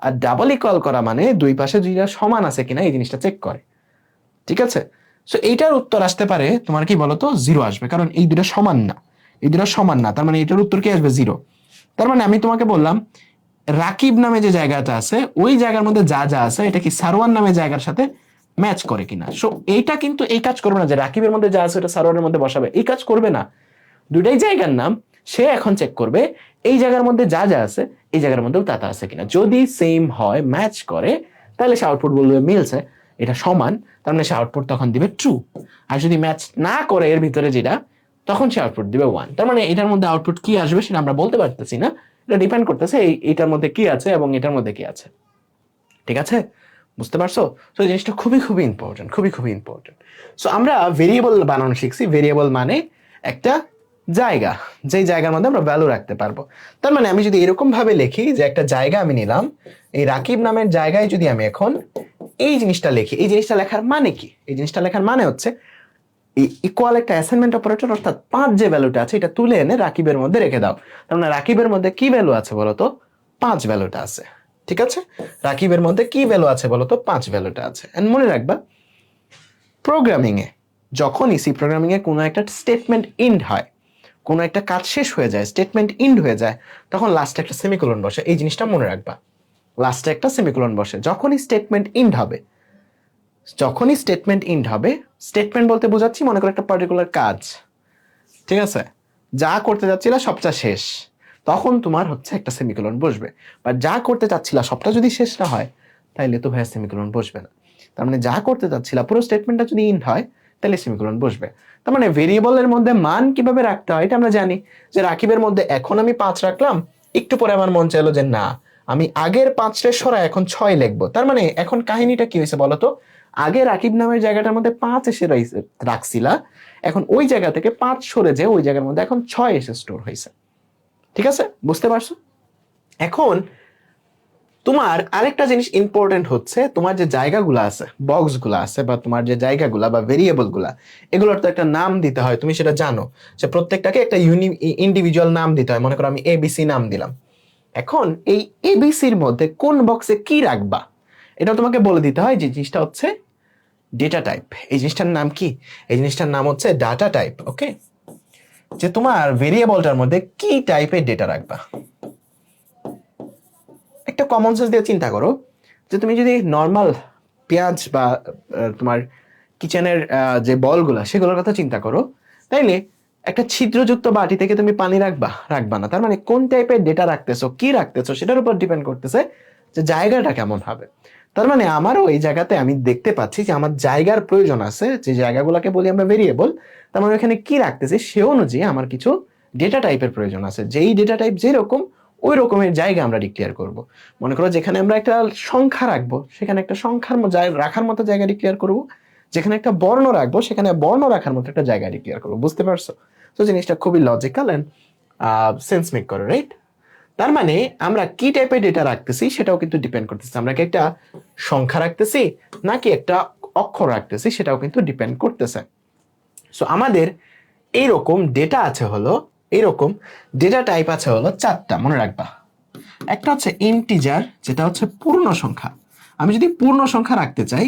Speaker 1: আর ডাবল ইকুয়াল করা মানে দুই পাশে দুইটা সমান আছে কিনা এই জিনিসটা চেক করে। ঠিক আছে, সো এইটার উত্তর আসতে পারে তোমার কি বলতো? 0 আসবে, কারণ এই দুটো সমান না, এই দুটো সমান না। তার মানে এটার উত্তর কি আসবে? 0। তার মানে আমি তোমাকে বললাম রাকিব নামে যে জায়গাটা আছে ওই জায়গার মধ্যে যা যা আছে এটা কি সারওয়ান নামে জায়গার সাথে ম্যাচ করে কিনা। সো এইটা কিন্তু এই কাজ করবে না যে রাকিবের মধ্যে যা আছে ওটা সারওয়ানের মধ্যে বসাবে, এই কাজ করবে না। দুটাই জায়গার নাম, সে এখন চেক করবে এই জায়গার মধ্যে যা যা আছে এই জায়গার মধ্যেও তা আছে কিনা। যদি সেম হয়, ম্যাচ করে, তাহলে সে আউটপুট বলবে মিলছে, এটা সমান, তার মানে সে আউটপুট তখন দিবে ট্রু। আর যদি ম্যাচ না করে এর ভিতরে যেটা, তখন সে আউটপুট দিবে 1। তার মানে এটার মধ্যে আউটপুট কি আসবে সেটা আমরা বলতে পারতেছি না, এটা ডিপেন্ড করতেছে এইটার মধ্যে কি আছে এবং এটার মধ্যে কি আছে। ঠিক আছে, বুঝতে পারছো? তো জিনিসটা খুবই খুবই ইম্পর্টেন্ট, খুবই খুবই ইম্পর্টেন্ট। সো আমরা ভেরিয়েবল বানানো শিখছি। ভেরিয়েবল মানে একটা জায়গা, যেই জায়গার মধ্যে আমরা ভ্যালু রাখতে পারবো। তার মানে আমি যদি এরকম ভাবে লিখি যে একটা জায়গা আমি নিলাম, এই রাকিব নামের জায়গায় যদি আমি এখন এই জিনিসটা লিখি, এই জিনিসটা লেখার মানে কি? এই জিনিসটা লেখার মানে হচ্ছে ইকুয়াল একটা অ্যাসাইনমেন্ট অপারেটর, অর্থাৎ 5 যে ভ্যালুটা আছে এটা তুলে এনে রাকিবের মধ্যে রেখে দাও। তার মানে রাকিবের মধ্যে কি ভ্যালু আছে বলো তো? 5 ভ্যালুটা আছে। ঠিক আছে, রাকিবের মধ্যে কি ভ্যালু আছে বলো তো? 5 ভ্যালুটা আছে। এন্ড মনে রাখবা প্রোগ্রামিং এ যখনই সি প্রোগ্রামিং এ কোনো একটা স্টেটমেন্ট ইন্ড হয়, কোনো একটা কাজ শেষ হয়ে যায়, স্টেটমেন্ট ইন্ড হয়ে যায়, তখন লাস্টে একটা সেমিকোলন বসে। এই জিনিসটা মনে রাখবা, লাস্টে একটা সেমিকোলন বসে যখনই স্টেটমেন্ট ইন্ড হবে। যখনই স্টেটমেন্ট ইন্ড হবে, স্টেটমেন্ট বলতে বোঝাচ্ছি মনে করো একটা পার্টিকুলার কাজ, ঠিক আছে, যা করতে যাচ্ছিলা সবটা শেষ, তখন তোমার হচ্ছে একটা সেমিকোলন বসবে। বা যা করতে চাচ্ছিলা সবটা যদি শেষ না হয়, তাইলে তো ভাইয়া সেমিকোলন বসবে না। তার মানে যা করতে চাচ্ছিলা পুরো স্টেটমেন্টটা যদি ইন্ড হয়, তাহলে সেমিকোলন বসবে। তার মানে ভেরিয়েবলের মধ্যে মান কিভাবে রাখতে হয় এটা আমরা জানি, যে রাকিবের মধ্যে এখন আমি 5 রাখলাম, একটু পরে আমার মন চাইলো যে না আমি আগের 5 সরা এখন 6 লিখবো। তার মানে এখন কাহিনীটা কি হয়েছে বলতো? আগে রাকিব নামের জায়গাটার মধ্যে 5 এসে রাখছিলা, এখন ওই জায়গা থেকে 5 সরে যে ওই জায়গার মধ্যে এখন 6 এসে স্টোর হয়েছে। ঠিক আছে, বুঝতে পারছো? এখন তোমার আরেকটা জিনিস ইম্পর্টেন্ট হচ্ছে তোমার যে জায়গাগুলো আছে, বক্সগুলো আছে, বা তোমার যে জায়গাগুলা বা ভেরিয়েবলগুলা, এগুলোর তো একটা নাম দিতে হয়, তুমি সেটা জানো যে প্রত্যেকটাকে একটা ইন্ডিভিজুয়াল নাম দিতে হয়। মনে করো আমি এবিসি নাম দিলাম, এখন এই এবিসির মধ্যে কোন বক্সে কি রাখবা এটা তোমাকে বলে দিতে হয়। যে জিনিসটা হচ্ছে ডেটা টাইপ। এই জিনিসটার নাম কি? এই জিনিসটার নাম হচ্ছে ডাটা টাইপ। ওকে, যে তোমার ভেরিয়েবলটার মধ্যে কি টাইপের ডেটা রাখবা। একটা কমন সেন্স দিয়ে চিন্তা করো, যে তুমি যদি নর্মাল পেঁয়াজ বা তোমার কিচেনের যে বলগুলা সেগুলোর কথা চিন্তা করো, তাইলে একটা ছিদ্রযুক্ত বাটি থেকে তুমি পানি রাখবা না। তার মানে কোন টাইপের ডেটা রাখতেছো, কি রাখতেছো, সেটার উপর ডিপেন্ড করতেছে যে জায়গাটা কেমন হবে। তার মানে আমারও এই জায়গাতে আমি দেখতে পাচ্ছি যে আমার জায়গার প্রয়োজন আছে, যে জায়গাগুলোকে বলি আমরা ভেরিয়েবল। তার মানে এখানে কি রাখতেছি সে অনুযায়ী আমার কিছু ডেটা টাইপের প্রয়োজন আছে। যেই ডেটা টাইপ যেরকম, ওই রকমের জায়গা আমরা ডিক্লেয়ার করব। মনে করো যেখানে আমরা একটা সংখ্যা রাখবো, সেখানে একটা সংখ্যার রাখার মতো জায়গা ডিক্লেয়ার করব। যেখানে একটা বর্ণ রাখবো, সেখানে বর্ণ রাখার মতো একটা জায়গা ডিক্লেয়ার করবো। বুঝতে পারছো? তো জিনিসটা খুবই লজিক্যাল এন্ড সেন্স মেক করে, রাইট? তার মানে আমরা কি টাইপের ডেটা রাখতেছি সেটাও কিন্তু ডিপেন্ড করতেছে। আমরা কি একটা সংখ্যা রাখতেছি নাকি একটা অক্ষর রাখতেছি, সেটাও কিন্তু ডিপেন্ড করতেছে। সো আমাদের এইরকম ডেটা আছে হলো, এইরকম ডেটা টাইপ আছে হলো চারটা, মনে রাখবা। একটা হচ্ছে ইন্টিজার, যেটা হচ্ছে পূর্ণ সংখ্যা। আমি যদি পূর্ণ সংখ্যা রাখতে চাই,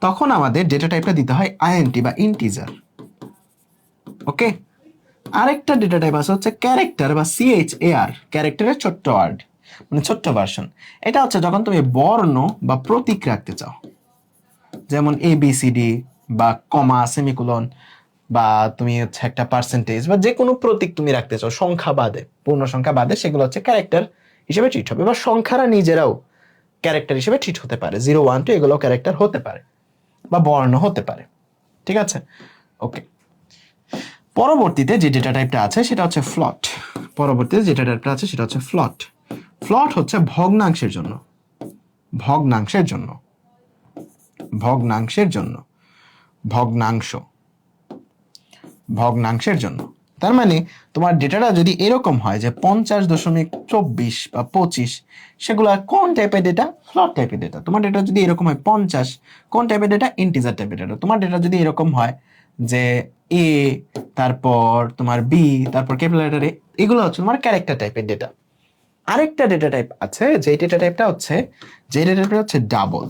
Speaker 1: তখন আমাদের ডেটা টাইপটা দিতে হয় আইএনটি বা ইন্টিজার। ওকে, আরেকটা ডেটা টাইপ আছে হচ্ছে ক্যারেক্টার বা সিএইচএআর, ক্যারেক্টারের ছোট্ট ওয়ার্ড, মানে ছোট্ট ভার্সন। এটা হচ্ছে যখন তুমি বর্ণ বা প্রতীক রাখতে চাও, যেমন ABCD বা কমা, সেমিকোলন, বা তুমি হচ্ছে একটা পার্সেন্টেজ বা যে কোনো প্রতীক তুমি রাখতে চাও সংখ্যা বাদে, পূর্ণ সংখ্যা বাদে, সেগুলো হচ্ছে ক্যারেক্টার হিসেবে ট্রিট হবে। বা সংখ্যারা নিজেরাও ক্যারেক্টার হিসেবে ট্রিট হতে পারে, 0, 1, 2 এগুলো ক্যারেক্টার হতে পারে বা বর্ণ হতে পারে। ঠিক আছে, ওকে। পরবর্তীতে যে ডেটা টাইপটা আছে সেটা হচ্ছে ফ্লট। পরবর্তীতে যে ডেটা টাইপটা আছে সেটা হচ্ছে ফ্লট। ফ্লট হচ্ছে ভগ্নাংশের জন্য, ভগ্নাংশের জন্য, ভগ্নাংশের জন্য, ভগ্নাংশ, ভগ্নাংশের জন্য। তার মানে তোমার ডেটাটা যদি এরকম হয় যে 50.24 বা 25, সেগুলো কোন টাইপের ডেটা? ফ্লট টাইপের ডেটা। তোমার ডেটা যদি এরকম হয় 50, কোন টাইপের ডেটা? ইন্টিজার টাইপের ডেটা। তোমার ডেটা যদি এরকম হয় যে এ, তারপর তোমার বি, তারপর ক্যাপিটাল লেটার এ, এগুলো হচ্ছে তোমার ক্যারেক্টার টাইপের ডেটা। আরেকটা ডেটা টাইপ আছে, যে ডেটা টাইপটা হচ্ছে ডাবল।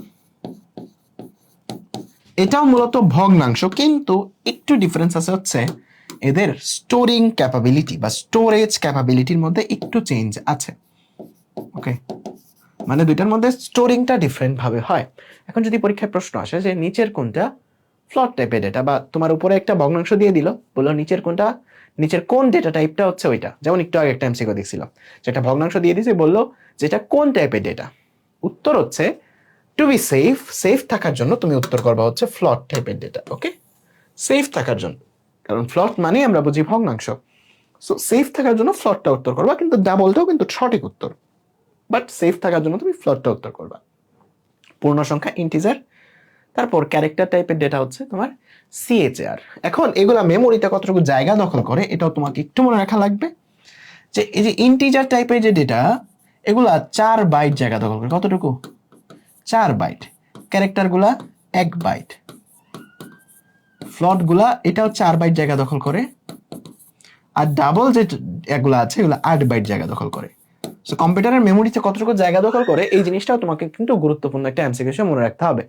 Speaker 1: এটাও মূলত ভগ্নাংশ, কিন্তু একটু ডিফারেন্স আছে হচ্ছে এদের স্টোরিং ক্যাপাবিলিটি বা স্টোরেজ ক্যাপাবিলিটির মধ্যে একটু চেঞ্জ আছে। ওকে, মানে দুইটার মধ্যে স্টোরিংটা ডিফারেন্ট ভাবে হয়। এখন যদি পরীক্ষায় প্রশ্ন আসে যে নিচের কোনটা ফ্লট টাইপের ডেটা, বা তোমার উপরে একটা ভগ্নাংশ দিয়ে দিল, বললো নিচের কোনটা, নিচের কোন ডেটা টাইপটা হচ্ছে ওইটা। যেমন একটু আগে একটা এমসিকিউ দেখছিলাম, যেটা ভগ্নাংশ দিয়ে দিয়েছে, বললো যেটা কোন টাইপের ডেটা। উত্তর হচ্ছে টু বি সেফ, সেফ থাকার জন্য তুমি উত্তর করবা হচ্ছে ফ্লট টাইপের ডেটা। ওকে, সেফ থাকার জন্য, কারণ ফ্লট মানে আমরা বুঝি ভগ্নাংশ। সো সেফ থাকার জন্য ফ্লটটা উত্তর করবা, কিন্তু ডাবলটাও কিন্তু সঠিক উত্তর, বাট সেফ থাকার জন্য তুমি ফ্লটটা উত্তর করবা। পূর্ণ সংখ্যা ইন্টিজার, তারপর ক্যারেক্টার টাইপের ডেটা হচ্ছে তোমার সিএচআর। এখন এগুলা মেমোরিতে কতটুকু জায়গা দখল করে এটাও তোমাকে একটু মনে রাখা লাগবে। যে এই যে ইন্টিজার টাইপের যে ডেটা, এগুলা 4 বাইট জায়গা দখল করে। কতটুকু? 4 বাইট। ক্যারেক্টার গুলা 1 বাইট। ফ্লট গুলা এটাও 4 বাইট জায়গা দখল করে। আর ডাবল যে এগুলো আছে এগুলো 8 বাইট জায়গা দখল করে। সো কম্পিউটারের মেমোরিতে কতটুকু জায়গা দখল করে এই জিনিসটাও তোমাকে কিন্তু গুরুত্বপূর্ণ একটা এমসিকিউ হিসেবে মনে রাখতে হবে।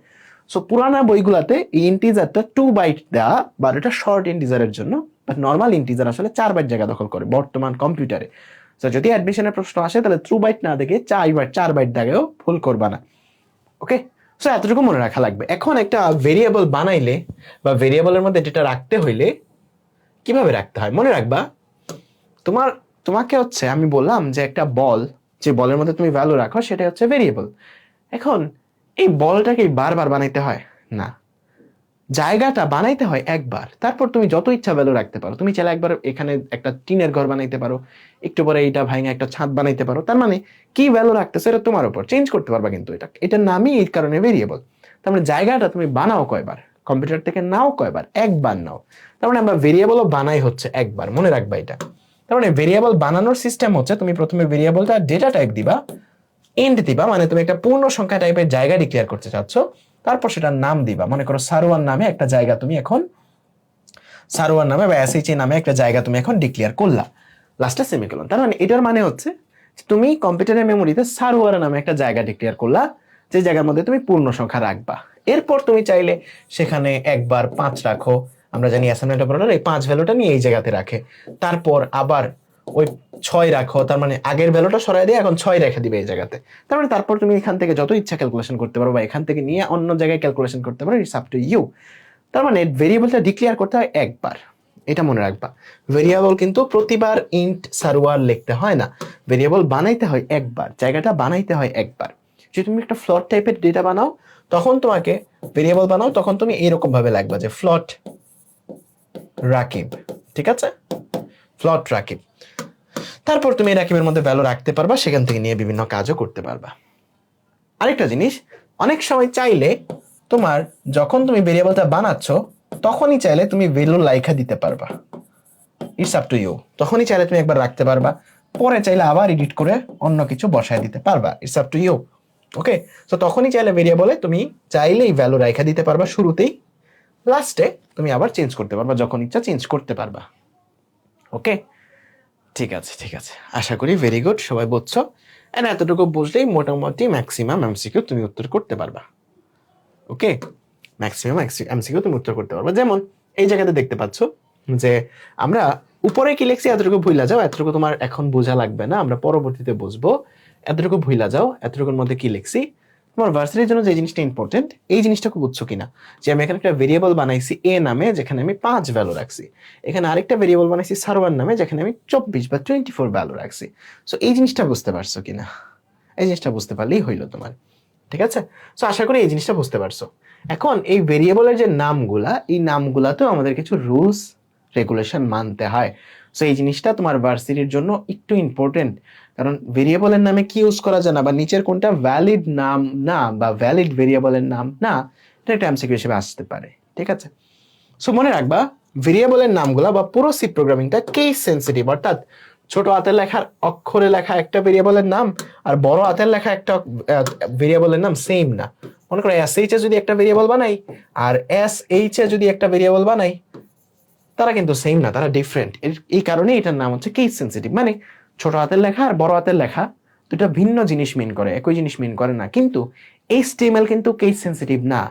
Speaker 1: সো পুরানা বইগুলাতে এই ইন্টিজারটা 2 বাইট দেওয়া, বা এটা শর্ট ইন্টিজারের জন্য, বাট নর্মাল ইন্টিজার আসলে 4 বাইট জায়গা দখল করে বর্তমান কম্পিউটারে। সো যদি অ্যাডমিশনের প্রশ্ন আসে তাহলে 2 বাইট না দেখে 4 বাইট দাগেও ভুল করবা না। ওকে, সো এতটুকু মনে রাখা লাগবে। এখন একটা ভেরিয়েবল বানাইলে বা ভেরিয়েবলের মধ্যে ডেটা রাখতে হইলে কিভাবে রাখতে হয় মনে রাখবা। তোমাকে হচ্ছে আমি বললাম যে একটা বল, যে বলের মধ্যে তুমি ভ্যালু রাখো সেটা হচ্ছে ভেরিয়েবল। এখন এই বলটাকে বারবার বানাইতে হয় না, জায়গাটা বানাইতে হয় একবার, তারপর তুমি যত ইচ্ছা ভ্যালু রাখতে পারো। তুমি চাইলে একবার এখানে একটা টিনের ঘর বানাইতে পারো, একটু পরে এইটা ভাঙে একটা ছাদ বানাইতে পারো। তার মানে কি ভ্যালু রাখতেছো এটা তোমার উপর, চেঞ্জ করতে পারবা, কিন্তু এটার নামই এই কারণে ভেরিয়েবল। তার মানে জায়গাটা তুমি বানাও কয়বার, কম্পিউটার থেকে নাও কয়বার, একবার নাও। তার মানে আমরা ভেরিয়েবলও বানাই হচ্ছে একবার, মনে রাখবা এটা। তার মানে ভেরিয়েবল বানানোর সিস্টেম হচ্ছে তুমি প্রথমে ভেরিয়েবলটা ডেটা টাইপ দিবা,
Speaker 2: এন্ড দিবা, মানে তুমি একটা পূর্ণ সংখ্যা টাইপের জায়গা ডিক্লেয়ার করতে চাচ্ছ, তারপর সেটার নাম দিবা। মনে করো সারোয়ার নামে একটা জায়গা তুমি এখন সারোয়ার নামে বা এসএইচএ নামে একটা জায়গা তুমি এখন ডিক্লেয়ার করলা, লাস্টে সেমিকোলন। তার মানে এটার মানে হচ্ছে তুমি কম্পিউটারের মেমোরিতে সারোয়ার নামে একটা জায়গা ডিক্লেয়ার করলা, যে জায়গার মধ্যে তুমি পূর্ণ সংখ্যা রাখবা। এরপর তুমি চাইলে সেখানে একবার 5 রাখো, আমরা জানি অ্যাসাইনমেন্ট অপারেটর এই 5 ভ্যালুটা নিয়ে এই জায়গাতে রাখে, তারপর আবার ওই 6 রাখো, তার মানে আগের ভ্যালুটা সরাই দিয়ে এখন 6 রেখে দিবে এই জায়গাতে। তার মানে তারপর তুমি এখান থেকে যত ইচ্ছা ক্যালকুলেশন করতে পারো বা এখান থেকে নিয়ে অন্য জায়গায় ক্যালকুলেশন করতে পারো, ইটস আপ টু ইউ। তার মানে ভেরিয়েবলটা ডিক্লেয়ার করতে হয় একবার, এটা মনে রাখবা। ভেরিয়েবল কিন্তু প্রতিবার ইন্ট সারোয়ার লিখতে হয় না, ভেরিয়েবল বানাইতে হয় একবার, জায়গাটা বানাইতে হয় একবার। যদি তুমি একটা ফ্লট টাইপের ডেটা বানাও, তখন তোমাকে ভেরিয়েবল বানাও, তখন তুমি এইরকম ভাবে লিখবা যে ফ্লট রাকিব, ঠিক আছে, ফ্লট রাকিব। তারপর তুমি এই রাকিবের মধ্যে ভ্যালু রাখতে পারবা, সেখান থেকে নিয়ে বিভিন্ন কাজও করতে পারবা। আরেকটা জিনিস, অনেক সময় চাইলে তোমার যখন তুমি ভেরিয়েবলটা বানাচ্ছ তখনই চাইলে তুমি ভ্যালু লাইখা দিতে পারবা, ইটস আপ টু ইউ। তখনই চাইলে তুমি একবার রাখতে পারবা, পরে চাইলে আবার এডিট করে অন্য কিছু বসায় দিতে পারবা, ইটস আপ টু ইউ। ওকে, তো তখনই চাইলে ভেরিয়েবলে তুমি চাইলেই ভ্যালু রাইখা দিতে পারবা শুরুতেই, লাস্টে তুমি আবার চেঞ্জ করতে পারবা, যখন ইচ্ছা চেঞ্জ করতে পারবা। ওকে, ঠিক আছে ঠিক আছে, আশা করি ভেরি গুড, সবাই বুঝছো। এন্ড এতটুকু বুঝলেই মোটামুটি ম্যাক্সিমাম এমসিকিউ তুমি উত্তর করতে পারবা। ওকে, ম্যাক্সিমাম এমসিকিউ তুমি উত্তর করতে পারবা। যেমন এই জায়গাতে দেখতে পাচ্ছ যে আমরা উপরে কি লিখছি এতটুকু ভুইলা যাও, এতটুকু তোমার এখন বোঝা লাগবে না, আমরা পরবর্তীতে বুঝবো। এতটুকু ভুইলা যাও, এতটুকুর মধ্যে কি লিখছি। তোমার ভার্সিটির জন্য যে জিনিসটা ইম্পর্টেন্ট, এই জিনিসটাকে বুঝছো কিনা, যে আমি এখানে একটা ভেরিয়েবল বানাইছি এ নামে, যেখানে আমি 5 ভ্যালু রাখছি। এখানে আরেকটা ভেরিয়েবল বানাইছি সারোয়ার নামে, যেখানে আমি 24 বা 24 ভ্যালু রাখছি। সো এই জিনিসটা বুঝতে পারছো কিনা, এই জিনিসটা বুঝতে পারলেই হইলো তোমার, ঠিক আছে। সো আশা করি এই জিনিসটা বুঝতে পারছো। এখন এই ভেরিয়েবলের যে নামগুলা, এই নামগুলাতেও আমাদের কিছু রুলস রেগুলেশন মানতে হয়। সো এই জিনিসটা তোমার ভার্সিটির জন্য একটু ইম্পর্টেন্ট, কারণ ভেরিয়েবলের নামে কি ইউজ করা যায় না, বা নিচের কোনটা ভ্যালিড নাম না বা ভ্যালিড ভেরিয়েবলের নাম না, এটা একটা এমসিকিউ হিসেবে আসতে পারে, ঠিক আছে। সো মনে রাখবা, ভেরিয়েবলের নামগুলা বা পুরো সি প্রোগ্রামিংটা কেস সেন্সিটিভ, অর্থাৎ ছোট হাতের লেখার অক্ষরে লেখা একটা ভেরিয়েবলের নাম আর বড় হাতের লেখা একটা ভেরিয়েবলের নাম সেম না। মনে করো এসএইচ এ যদি একটা ভেরিয়েবল বানাই আর এসএইচ এ যদি একটা ভেরিয়েবল বানাই, তারা কিন্তু সেম না, তারা ডিফারেন্ট। এই কারণে এটার নাম হচ্ছে কেস সেন্সিটিভ, মানে ছোট হাতের লেখা আর বড় হাতের লেখা দুটো ভিন্ন জিনিস মিন করে, একই জিনিস মিন করে না। কিন্তু এইচটিএমএল কিন্তু কেস সেন্সিটিভ না,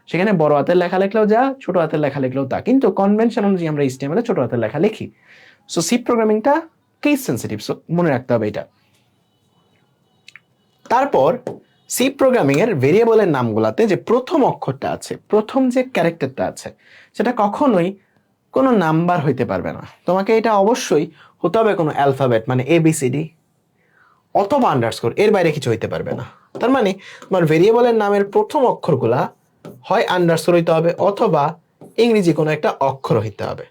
Speaker 2: সেখানে বড় হাতের লেখা লিখলেও যা, ছোট হাতের লেখা লিখলেও তা, কিন্তু কনভেনশন অনুযায়ী আমরা এইচটিএমএল এ ছোট হাতের লেখা লিখি। সো সি প্রোগ্রামিংটা কেস সেন্সিটিভ, সো মনে রাখতে হবে এটা। তারপর সি প্রোগ্রামিং এর ভেরিয়েবলের নামগুলাতে যে প্রথম অক্ষরটা আছে, প্রথম যে ক্যারেক্টারটা আছে, সেটা কখনোই কোনো নাম্বার হইতে পারবে না। তোমাকে এটা অবশ্যই হতে হবে কোনো অ্যালফাবেট, মানে এবিসিডি অথবা আন্ডারস্কোর, এর বাইরে কিছু হইতে পারবে না। তার মানে তোমার ভেরিয়েবলের নামের প্রথম অক্ষরগুলা হয় আন্ডারস্কোর হইতে হবে, অথবা ইংরেজি কোনো একটা অক্ষর হইতে হবে,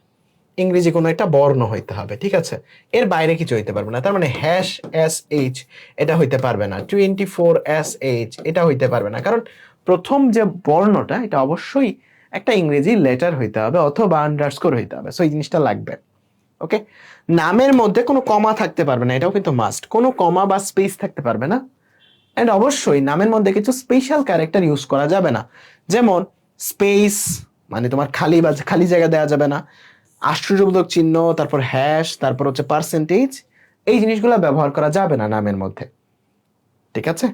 Speaker 2: ইংরেজি কোনো একটা বর্ণ হইতে হবে, ঠিক আছে। এর বাইরে কিছু হইতে পারবে না। তার মানে হ্যাশ এস এইচ এটা হইতে পারবে না, 24SH এটা হইতে পারবে না, কারণ প্রথম যে বর্ণটা এটা অবশ্যই একটা ইংরেজি লেটার হইতে হবে অথবা আন্ডারস্কোর হইতে হবে। সো এই জিনিসটা লাগবে। ওকে, নামের মধ্যে কোনো কমা থাকতে পারবে না, এটাও কিন্তু মাস্ট, কোনো কমা বা স্পেস থাকতে পারবে না। এন্ড অবশ্যই নামের মধ্যে কিছু স্পেশাল ক্যারেক্টার ইউজ করা যাবে না, যেমন স্পেস মানে তোমার খালি বা খালি জায়গা দেওয়া যাবে না, আশ্চর্যবোধক চিহ্ন, তারপর হ্যাশ, তারপর হচ্ছে পার্সেন্টেজ, এই জিনিসগুলো ব্যবহার করা যাবে না নামের মধ্যে, ঠিক আছে।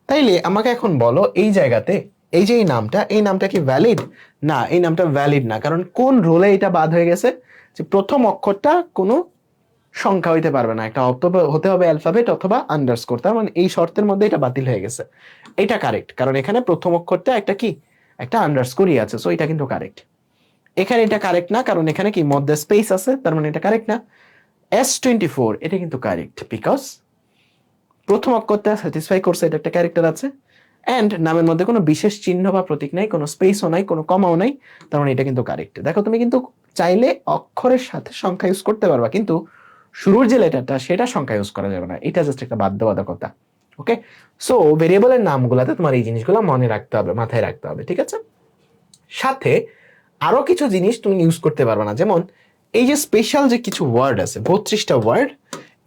Speaker 2: তাইলে আমাকে এখন বলো, এই জায়গাতে এই যে এই নামটা কি ভ্যালিড? না, এই নামটা ভ্যালিড না, কারণ কোন রুলে এটা বাদ হয়ে গেছে, যে প্রথম অক্ষরটা কোনো সংখ্যা হইতে পারবে না, একটা হতে হবে অ্যালফাবেট অথবা আন্ডারস্কোর। তার মানে এই শর্তের মধ্যে এটা বাতিল হয়ে গেছে। এটা কারেক্ট, কারণ এখানে প্রথম অক্ষরটা একটা কি, একটা আন্ডারস্কোরই আছে, সো এটা কিন্তু কারেক্ট। এখানে এটা কারেক্ট না, কারণ এখানে কি মধ্যে স্পেস আছে, তার মানে এটা কারেক্ট না। S24 এটা কিন্তু কারেক্ট, বিকজ প্রথম অক্ষরটা স্যাটিসফাই করছে, এটা একটা ক্যারেক্টার আছে, এন্ড নামের মধ্যে কোনো বিশেষ চিহ্ন বা প্রতীক নাই, কোনো স্পেসও নাই, কোনো কমাও নাই, তার মানে এটা কিন্তু কারেক্ট। দেখো তুমি কিন্তু চাইলে অক্ষরের সাথে সংখ্যা ইউজ করতে পারবা, কিন্তু শুরুর যে লেটারটা সেটা সংখ্যা ইউজ করা যাবে না, এটা জাস্ট একটা বাধ্যবাধকতা। ওকে, সো ভেরিয়েবলের নামগুলাতে তোমার এই জিনিসগুলো মনে রাখতে হবে, মাথায় রাখতে হবে, ঠিক আছে। সাথে আরো কিছু জিনিস তুমি ইউজ করতে পারবে না, যেমন এই যে স্পেশাল যে কিছু ওয়ার্ড আছে, 32টা ওয়ার্ড,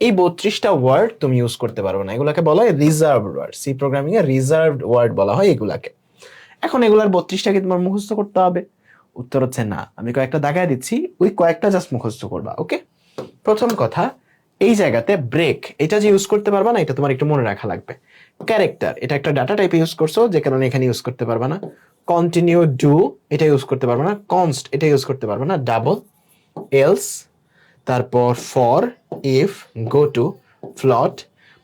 Speaker 2: এই 32টা ওয়ার্ড তুমি ইউজ করতে পারবে না, এগুলাকে বলা হয় রিজার্ভড ওয়ার্ড। সি প্রোগ্রামিং এ রিজার্ভড ওয়ার্ড বলা হয় এগুলাকে। এখন এগুলার 32টা কি তোমার মুখস্থ করতে হবে? উত্তর হচ্ছে না। আমি কয়েকটা দাগায় দিচ্ছি, ওই কয়েকটা জাস্ট মুখস্থ করবা। ওকে, প্রথম কথা, এই জায়গাতে ব্রেক এটা যে ইউজ করতে পারবা না, এটা তোমার একটু মনে রাখা লাগবে। ক্যারেক্টার এটা একটা ডাটা টাইপ ইউজ করছো, যে কারণে এখানে ইউজ করতে পারবা না। কন্টিনিউ, ডু এটা ইউজ করতে পারবা না। কনস্ট এটা ইউজ করতে পারবা না। ডাবল, এলস, তারপর ফর, ইফ, গো টু, ফ্লট,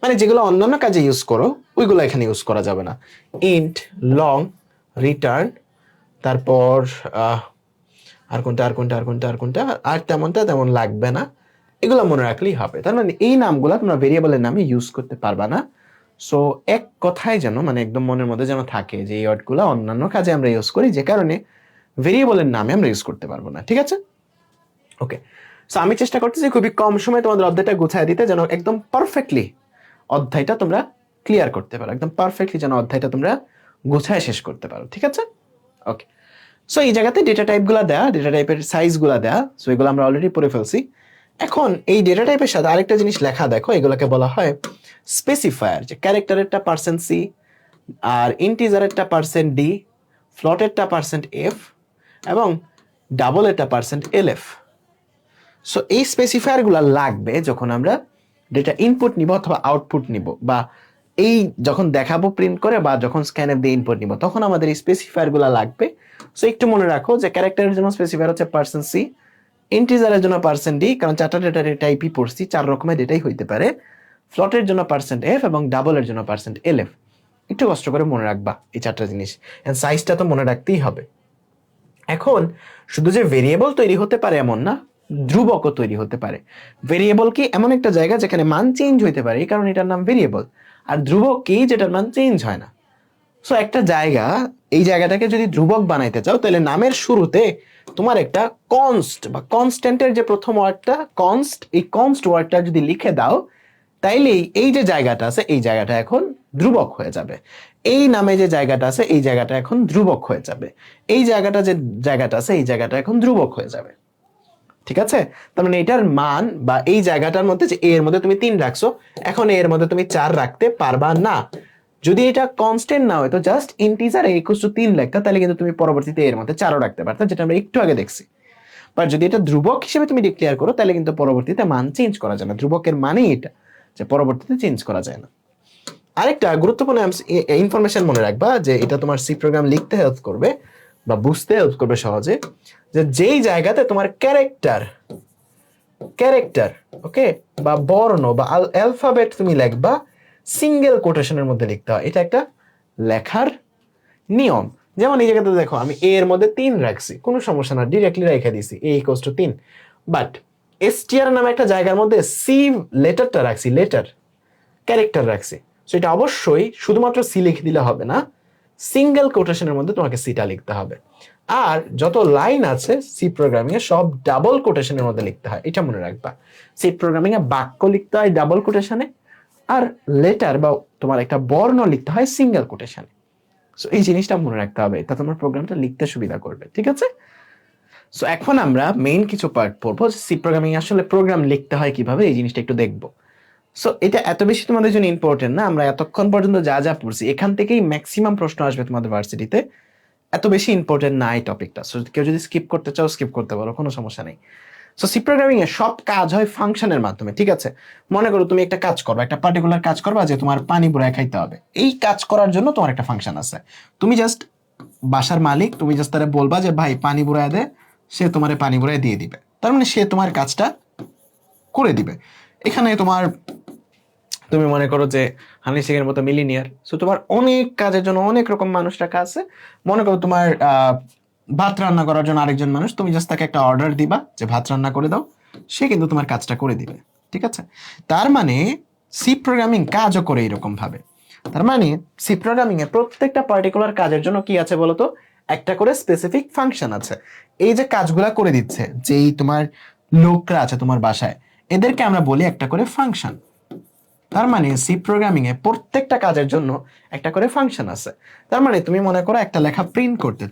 Speaker 2: মানে যেগুলো অন্যান্য কাজে ইউজ করো ওইগুলো এখানে ইউজ করা যাবে না। ইন্ট, লং, রিটার্ন, তারপর আর কোনটা আর কোনটা আর কোনটা আর কোনটা, আর তেমনটা তেমন লাগবে না, এগুলো মনে রাখলেই হবে। তার মানে এই নামগুলো তোমরা ভেরিয়েবলের নামে ইউজ করতে পারবা না। সো এক কথায় যেন মানে একদম মনের মধ্যে যেন থাকে যে এই ওয়ার্ডগুলো অন্যান্য কাজে আমরা ইউজ করি, যে কারণে ভেরিয়েবলের নামে আমরা ইউজ করতে পারবো না। ঠিক আছে, ওকে। সো আমি চেষ্টা করতেছি খুবই কম সময় তোমাদের অধ্যায়টা গুছায় দিতে, যেন একদম পারফেক্টলি অধ্যায়টা তোমরা ক্লিয়ার করতে পারো, একদম পারফেক্টলি যেন অধ্যায়টা তোমরা গুছায় শেষ করতে পারো। ঠিক আছে, ওকে। সো এই জায়গাতে ডেটা টাইপগুলো দেয়া, ডেটা টাইপের সাইজগুলো দেয়া, সো এগুলো আমরা অলরেডি পড়ে ফেলছি। এখন এই ডেটা টাইপের সাথে আরেকটা জিনিস লেখা দেখো, এগুলোকে বলা হয় স্পেসিফায়ার। যে ক্যারেক্টারেরটা %c, আর ইন্টিজারেরটা %d, ফ্লটেরটা %f, এবং ডাবলেরটা %lf। সো এই স্পেসিফায়ারগুলো লাগবে যখন আমরা ডেটা ইনপুট নিব অথবা আউটপুট নিব, বা এই যখন দেখাবো প্রিন্ট করে, বা যখন স্ক্যানএফ দিয়ে ইনপুট নিব, তখন আমাদের এই স্পেসিফায়ারগুলো লাগবে। সো একটু মনে রাখো যে ক্যারেক্টারের জন্য স্পেসিফায়ার হচ্ছে %c, ইন্টিজারের জন্য %d, কারণ চারটা ডেটা টাইপই পড়ছি, 4 রকমের ডেটাই হইতে পারে। ফ্লটের জন্য %f এবং ডাবলের জন্য %lf। একটু কষ্ট করে মনে রাখবা এই 4টা জিনিস, এন্ড সাইজটা তো মনে রাখতেই হবে। এখন শুধু যে ভেরিয়েবল তৈরি হতে পারে এমন না, ধ্রুবকও তৈরি হতে পারে। ভেরিয়েবল কি এমন একটা জায়গা যেখানে মান চেঞ্জ হইতে পারে, এই কারণে এটার নাম ভেরিয়েবল। আর ধ্রুবক কি, যেটার মান চেঞ্জ হয় না। সো একটা জায়গা, এই জায়গাটাকে যদি ধ্রুবক বানাইতে চাও, তাহলে নামের শুরুতে তোমার একটা কনস্ট বা কনস্ট্যান্টের যে প্রথম ওয়ার্ডটা কনস্ট, এই কনস্ট ওয়ার্ডটা যদি লিখে দাও, তাইলেই এই যে জায়গাটা আছে এই জায়গাটা এখন ধ্রুবক হয়ে যাবে। এই নামে যে জায়গাটা আছে এই জায়গাটা এখন ধ্রুবক হয়ে যাবে। এই জায়গাটা যে জায়গাটা আছে এই জায়গাটা এখন ধ্রুবক হয়ে যাবে। ঠিক আছে, তার মানে এটার মান বা এই জায়গাটার মধ্যে যে এর মধ্যে তুমি 3 রাখছো, এখন এর মধ্যে তুমি 4 রাখতে পারবা না। যদি এটা কনস্ট্যান্ট না হয়তো জাস্ট ইন্টিজার (3) লেখা, তাহলে কিন্তু তুমি পরবর্তীতে এর মধ্যে 4ও রাখতে পারতা, যেটা আমরা একটু আগে দেখছি। বাট যদি এটা ধ্রুবক হিসেবে তুমি ডিক্লেয়ার করো, তাহলে কিন্তু পরবর্তীতে মান চেঞ্জ করা যায় না। ধ্রুবকের মানেই এটা যে পরবর্তীতে চেঞ্জ করা যায় না। আরেকটা গুরুত্বপূর্ণ ইনফরমেশন মনে রাখবা, যে এটা তোমার সি প্রোগ্রাম লিখতে হেল্প করবে বা বুঝতে হেল্প করবে সহজে, যে যেই জায়গাতে তোমার ক্যারেক্টার ওকে বা বর্ণ বা অ্যালফাবেট তুমি লিখবা, সিঙ্গেল কোটেশনের মধ্যে লিখতে হয়। এটা একটা লেখার নিয়ম। যেমন এই জায়গাতে দেখো আমি এ এর মধ্যে 3 রাখছি, কোনো সমস্যা না, ডিরেক্টলি রেখে দিছি a = 3। বাট str নামে একটা জায়গার মধ্যে সি লেটারটা রাখছি, ক্যারেক্টার রাখছি। সো এটা অবশ্যই শুধুমাত্র সি লিখে দিলে হবে না, সিঙ্গেল কোটেশনের মধ্যে তোমাকে সিটা লিখতে হবে। আর যত লাইন আছে সি প্রোগ্রামিং এ সব ডাবল কোটেশনের মধ্যে লিখতে হয়, এটা মনে রাখবা। সি প্রোগ্রামিং এ বাক্য লিখতে হয় ডাবল কোটেশনে, আর লেটার বা তোমার একটা বর্ণ লিখতে হয় সিঙ্গেল কোটেশনে। সো এই জিনিসটা মনে রাখতে হবে, এটা তোমার প্রোগ্রামটা লিখতে সুবিধা করবে। ঠিক আছে, সো এখন আমরা মেইন কিছু পার্ট পড়বো, সি প্রোগ্রামিং আসলে প্রোগ্রাম লিখতে হয় কিভাবে, এই জিনিসটা একটু দেখবো। সো এটা এত বেশি তোমাদের জন্য ইম্পর্টেন্ট না, আমরা এতক্ষণ পর্যন্ত যা যা পড়ছি এখান থেকেই ম্যাক্সিমাম প্রশ্ন আসবে তোমাদের ভার্সিটিতে। এত বেশি ইম্পর্টেন্ট না এই টপিকটা। সো কেউ যদি স্কিপ করতে চাও স্কিপ করতে পারো, কোনো সমস্যা নেই। সো সি প্রোগ্রামিং এ সব কাজ হয় ফাংশনের মাধ্যমে। ঠিক আছে, মনে করো তুমি একটা কাজ করবে, একটা পার্টিকুলার কাজ করবা, যে তোমার পানি বুড়ায় খাইতে হবে। এই কাজ করার জন্য তোমার একটা ফাংশন আছে। তুমি জাস্ট বাসার মালিক, তুমি জাস্ট তারা বলবা যে ভাই পানি বুড়ায় দে, সে তোমার পানি বুড়ায় দিয়ে দিবে। তার মানে সে তোমার কাজটা করে দিবে। এখানে তুমি মনে করো যে হানি সিং এর মতো মিলিনিয়ার, সো তোমার অনেক কাজের জন্য অনেক রকম মানুষ রাখা আছে। মনে করো তোমার ভাত রান্না করার জন্য আরেকজন মানুষ, তুমি জাস্ট তাকে একটা অর্ডার দিবা যে ভাত রান্না করে দাও, সে কিন্তু তোমার কাজটা করে দিবে। ঠিক আছে, তার মানে সি প্রোগ্রামিং কাজও করে এরকম ভাবে। তার মানে সি প্রোগ্রামিং এর প্রত্যেকটা পার্টিকুলার কাজের জন্য কি আছে বলতো, একটা করে স্পেসিফিক ফাংশন আছে। এই যে কাজগুলা করে দিচ্ছে, যেই তোমার লোকরা আছে তোমার বাসায়, এদেরকে আমরা বলি একটা করে ফাংশন। তার মানে সি প্রোগ্রামিং এ প্রত্যেকটা কাজের জন্য একটা করে ফাংশন আছে। তার মানে তুমি মনে করো একটা লেখা প্রিন্ট করতে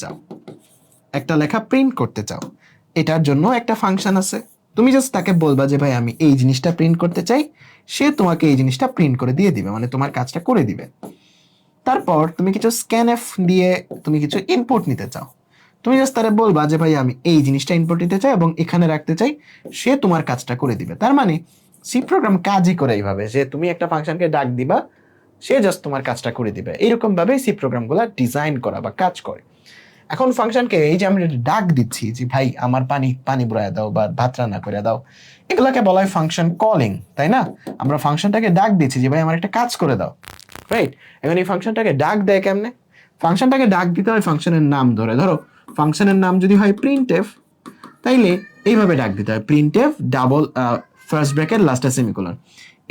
Speaker 2: চাও, এটার জন্য একটা ফাংশন আছে। তুমি জাস্ট তাকে বলবা যে ভাই আমি এই জিনিসটা প্রিন্ট করতে চাই, সে তোমাকে এই জিনিসটা প্রিন্ট করে দিয়ে দিবে, মানে তোমার কাজটা করে দিবে। তারপর তুমি কিছু স্ক্যানএফ দিয়ে তুমি কিছু ইনপুট নিতে চাও, তুমি জাস্ট তারা বলবা যে ভাই আমি এই জিনিসটা ইনপুট নিতে চাই এবং এখানে রাখতে চাই, সে তোমার কাজটা করে দিবে। তার মানে সি প্রোগ্রাম কাজই করে এইভাবে যে তুমি একটা ফাংশনকে ডাক দিবা, সে জাস্ট তোমার কাজটা করে দিবে। এরকম ভাবে সি প্রোগ্রামগুলো ডিজাইন করা বা কাজ করে। এখন ফাংশনকে এই যে আমরা ডাক দিচ্ছি যে ভাই আমার পানি পানি বুড়ায় দাও বা ভাত রান্না করে দাও, এগুলাকে বলা হয় ফাংশন কলিং, তাই না? আমরা ফাংশনটাকে ডাক দিচ্ছি যে ভাই আমার একটা কাজ করে দাও, রাইট? এখন এই ফাংশনটাকে ডাক দেয় কেমনে? ফাংশনটাকে ডাক দিতে হয় ফাংশনের নাম ধরে। ধরো ফাংশনের নাম যদি হয় প্রিন্টএফ, তাইলে এইভাবে ডাক দিতে হয় প্রিন্টএফ ডাবল ফার্স্ট ব্র্যাকেট লাস্টে সেমিকোলন,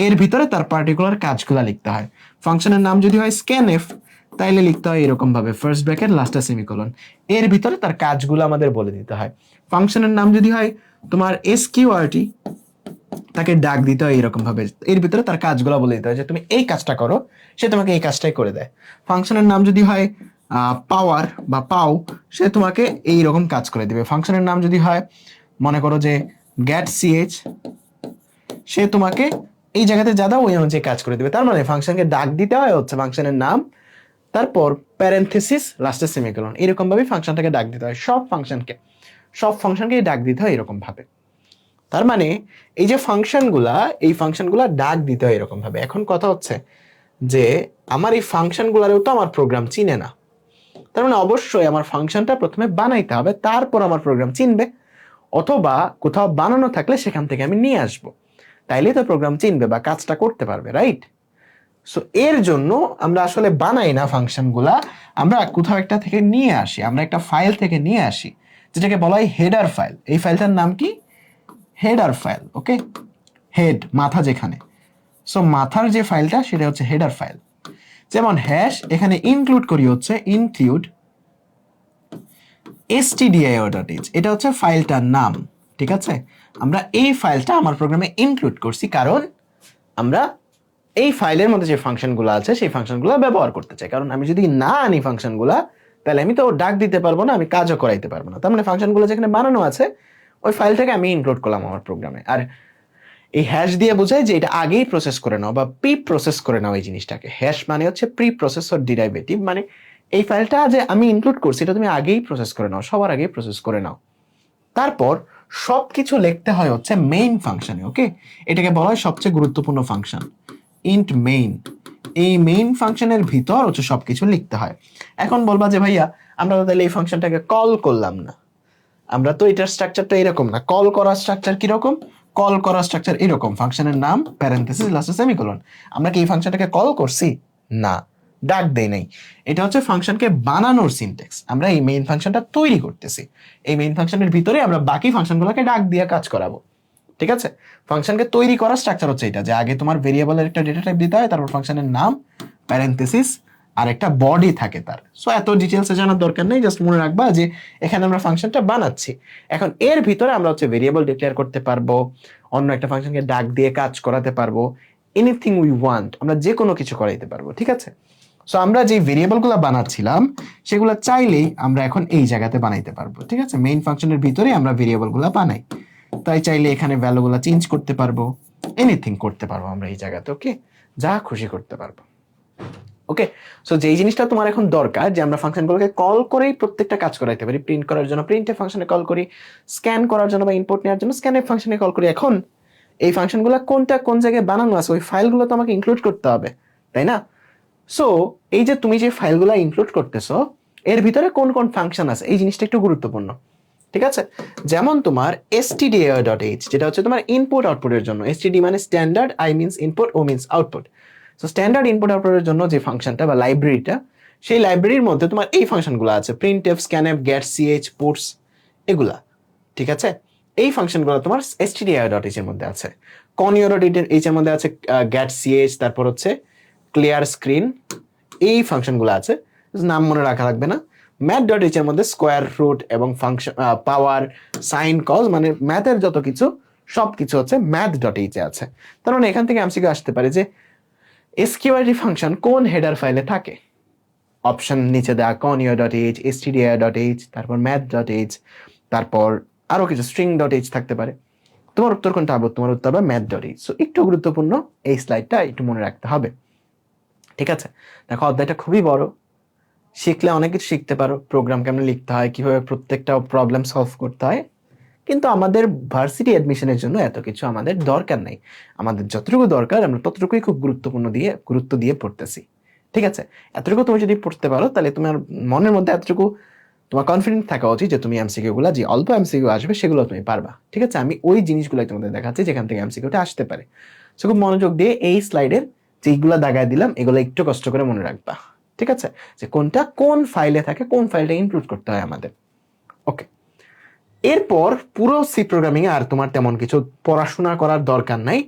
Speaker 2: এর ভিতরে তার পার্টিকুলার কাজগুলো লিখতে হয়। ফাংশনের নাম যদি হয় স্ক্যানএফ, তাইলে লিখতে হয় এরকম ভাবে ফার্স্ট ব্র্যাকেট লাস্টে সেমিকোলন, এর ভিতরে তার কাজগুলো আমাদের বলে দিতে হয়। ফাংশনের নাম যদি হয় তোমার এসকিউআরটি, তাকে ডাক দিতে হয় এরকম ভাবে, এর ভিতরে তার কাজগুলো বলে দিতে হয় যে তুমি এই কাজটা করো, সে তোমাকে এই কাজটাই করে দেয়। ফাংশনের নাম যদি হয় পাওয়ার বা পাও, সে তোমাকে এই রকম কাজ করে দিবে। ফাংশনের নাম যদি হয় মনে করো যে গেট সিএইচ, সে তোমাকে এই জায়গাতে যা দাও ওই অনুযায়ী কাজ করে দিবে। তার মানে ফাংশনকে ডাক দিতে হয় হচ্ছে ফাংশনের নাম, তারপর প্যারেনথেসিস লাস্টে সেমিকোলন, এরকম ভাবে ফাংশনটাকে ডাক দিতে হয়। সব ফাংশনকে ডাক দিতে হয় এরকম ভাবে। তার মানে এই যে ফাংশনগুলা, এই ফাংশনগুলা ডাক দিতে হয় এরকম ভাবে। এখন কথা হচ্ছে যে আমার এই ফাংশনগুলারেও তো আমার প্রোগ্রাম চিনে না, তার মানে অবশ্যই আমার ফাংশনটা প্রথমে বানাইতে হবে, তারপর আমার প্রোগ্রাম চিনবে, অথবা কোথাও বানানো থাকলে সেখান থেকে আমি নিয়ে আসব, তাইলেই তো প্রোগ্রাম চিনবে বা কাজটা করতে পারবে, রাইট? সো এর জন্য আমরা আসলে বানাই না ফাংশনগুলা, আমরা কোথাও একটা থেকে নিয়ে আসি, আমরা একটা ফাইল থেকে নিয়ে আসি যেটাকে বলা হয় হেডার ফাইল। এই ফাইলটার নাম কি? Header file. ওকে, হেড মাথা যেখানে, সো মাথার যে ফাইলটা সেটা হচ্ছে হেডার ফাইল। যেমন হ্যাশ, এখানে ইনক্লুড করি হচ্ছে ইনক্লুড stdio.h, এটা হচ্ছে ফাইলটার নাম, ঠিক আছে? আমরা এই ফাইলটা আমার প্রোগ্রামে ইনক্লুড করছি কারণ আমরা এই ফাইলের মধ্যে যে ফাংশনগুলো আছে সেই ফাংশনগুলো ব্যবহার করতে চাই। কারণ আমি যদি না আনি ফাংশনগুলা, তাহলে আমি তো ডাক দিতে পারবো না, আমি কাজও করাইতে পারবো না। তার মানে ফাংশনগুলো যেখানে বানানো আছে ওই ফাইলটাকে আমি ইনক্লুড করলাম আমার প্রোগ্রামে। আর এই হ্যাশ দিয়ে বোঝায় যে এটা আগেই প্রসেস করে নাও বা প্রি প্রসেস করে নাও এই জিনিসটাকে। হ্যাশ মানে হচ্ছে প্রি প্রসেসর ডেরিভেটিভ, মানে এই ফাইলটা যে আমি ইনক্লুড করছি এটা তুমি আগেই প্রসেস করে নাও, সবার আগেই প্রসেস করে নাও। তারপর সবকিছু লিখতে হয় হচ্ছে মেইন ফাংশনে। ওকে, এটাকে বলা হয় সবচেয়ে গুরুত্বপূর্ণ ফাংশন, ইন্ট মেইন। এই মেইন ফাংশনের ভিতর হচ্ছে সবকিছু লিখতে হয়। এখন বলবা যে ভাইয়া আমরা তো তাহলে এই ফাংশনটাকে কল করলাম না, আমরা তো এটার স্ট্রাকচারটা এরকম না। কল করার স্ট্রাকচার কিরকম? কল করার স্ট্রাকচার এরকম, ফাংশনের নাম প্যারেনথেসিস লাস্টে সেমিকোলন। আমরা কি এই ফাংশনটাকে কল করছি? না, ডাক দেই নাই। এটা হচ্ছে ফাংশনকে বানানোর সিনট্যাক্স। আমরা এই মেইন ফাংশনটা তৈরি করতেছি, এই মেইন ফাংশনের ভিতরে আমরা বাকি ফাংশনগুলোকে ডাক দিয়ে কাজ করাবো, ঠিক আছে? ফাংশনকে তৈরি করার স্ট্রাকচার হচ্ছে এটা, যে আগে তোমার ভেরিয়েবলের একটা ডেটা টাইপ দিতে হয়, তারপর ফাংশনের নাম প্যারেনথেসিস আর একটা বডি থাকে তার। সো এত ডিটেলসে জানার দরকার নেই, জাস্ট মনে রাখবা যে এখানে আমরা ফাংশনটা বানাচ্ছি। এখন এর ভিতরে আমরা হচ্ছে ভেরিয়েবল ডিক্লেয়ার করতে পারবো, অন্য একটা ফাংশনকে ডাক দিয়ে কাজ করাতে পারবো, এনিথিং উই ওয়ান্ট, আমরা যে কোনো কিছু করাইতে পারবো, ঠিক আছে? সো আমরা যে ভেরিয়েবলগুলো বানাচ্ছিলাম সেগুলো চাইলেই আমরা এখন এই জায়গাতে বানাইতে পারবো, ঠিক আছে? মেইন ফাংশনের ভিতরে আমরা ভেরিয়েবলগুলো বানাই, তাই চাইলে এখানে ভ্যালুগুলো চেঞ্জ করতে পারবো, এনিথিং করতে পারবো আমরা এই জায়গাতে। ওকে, যা খুশি করতে পারবো। ওকে, সো যেই জিনিসটা তোমার এখন দরকার যে আমরা ফাংশনগুলোকে কল করেই প্রত্যেকটা কাজ করাইতে পারি। প্রিন্ট করার জন্য প্রিন্টএফ ফাংশনে কল করি, স্ক্যান করার জন্য বা ইনপুট নেওয়ার জন্য স্ক্যানএফ ফাংশনে কল করি। এখন এই ফাংশনগুলো কোনটা কোন জায়গায় বানানো আছে ওই ফাইলগুলো তো আমাকে ইনক্লুড করতে হবে, তাই না? সো এই যে তুমি যে ফাইলগুলো ইনক্লুড করতেছো এর ভিতরে কোন কোন ফাংশন আছে এই জিনিসটা একটু গুরুত্বপূর্ণ, ঠিক আছে? যেমন তোমার stdio.h, যেটা হচ্ছে তোমার ইনপুট আউটপুটের জন্য। std মানে standard, i means input, o means output. So standard input আউটপুটের জন্য যে ফাংশনটা বা লাইব্রেরিটা, সেই লাইব্রেরির মধ্যে তোমার এই ফাংশনগুলো আছে, প্রিন্টএফ, স্ক্যানএফ, গেট সিএইচ, পুটস, এগুলা, ঠিক আছে? এই ফাংশনগুলো তোমার stdio.h এর মধ্যে আছে। conio.h এর মধ্যে আছে গেট সিএইচ, তারপর হচ্ছে ক্লিয়ার স্ক্রিন, এই ফাংশনগুলো আছে, নাম মনে রাখা লাগবে না। math.h এর মধ্যে স্কোয়ার রুট এবং ফাংশন পাওয়ার, সাইন, কজ, মানে ম্যাথের যত কিছু সবকিছু হচ্ছে math.h এ আছে। তার মানে এখান থেকে এমসিকিউ আসতে পারে যে এসকিউআরটি ফাংশন কোন হেডার ফাইলে থাকে। অপশন নিচে দেওয়া conio.h, stdio.h, তারপর math.h, তারপর আরো কিছু string.h থাকতে পারে।
Speaker 1: তোমার উত্তর কোনটা হবে? তোমার উত্তর হবে ম্যাথডরি। সো একটু গুরুত্বপূর্ণ, এই স্লাইডটা একটু মনে রাখতে হবে। ঠিক আছে, দেখো অধ্যায়টা খুবই বড়, শিখলে অনেক কিছু শিখতে পারো, প্রোগ্রাম কেমন লিখতে হয়, কিভাবে প্রত্যেকটা প্রবলেম সলভ করতে হয়। কিন্তু আমাদের ভার্সিটি অ্যাডমিশনের জন্য এত কিছু আমাদের দরকার নাই। আমাদের যতটুকু দরকার আমরা ততটুকুই খুব গুরুত্ব দিয়ে পড়তেছি। ঠিক আছে, এতটুকু তুমি যদি পড়তে পারো তাহলে তোমার মনের মধ্যে এতটুকু তোমার কনফিডেন্ট থাকা উচিত যে তুমি এমসিকিউ গুলা, যে অল্প এমসিকিউ আসবে সেগুলো তুমি পারবা। ঠিক আছে, আমি ওই জিনিসগুলোই তোমাদের দেখাচ্ছি যেখান থেকে এমসিকিউটা আসতে পারে। সো খুব মনোযোগ দিয়ে এই স্লাইডের যেগুলো দাগায় দিলাম এগুলো একটু কষ্ট করে মনে রাখবা। ঠিক আছে, যে কোনটা কোন ফাইলে থাকে, কোন ফাইলটা ইনক্লুড করতে হয় আমাদের। ওকে, এরপর পুরো সি প্রোগ্রামিং এ আর তোমার তেমন কিছু পড়াশোনা করার দরকার নাই।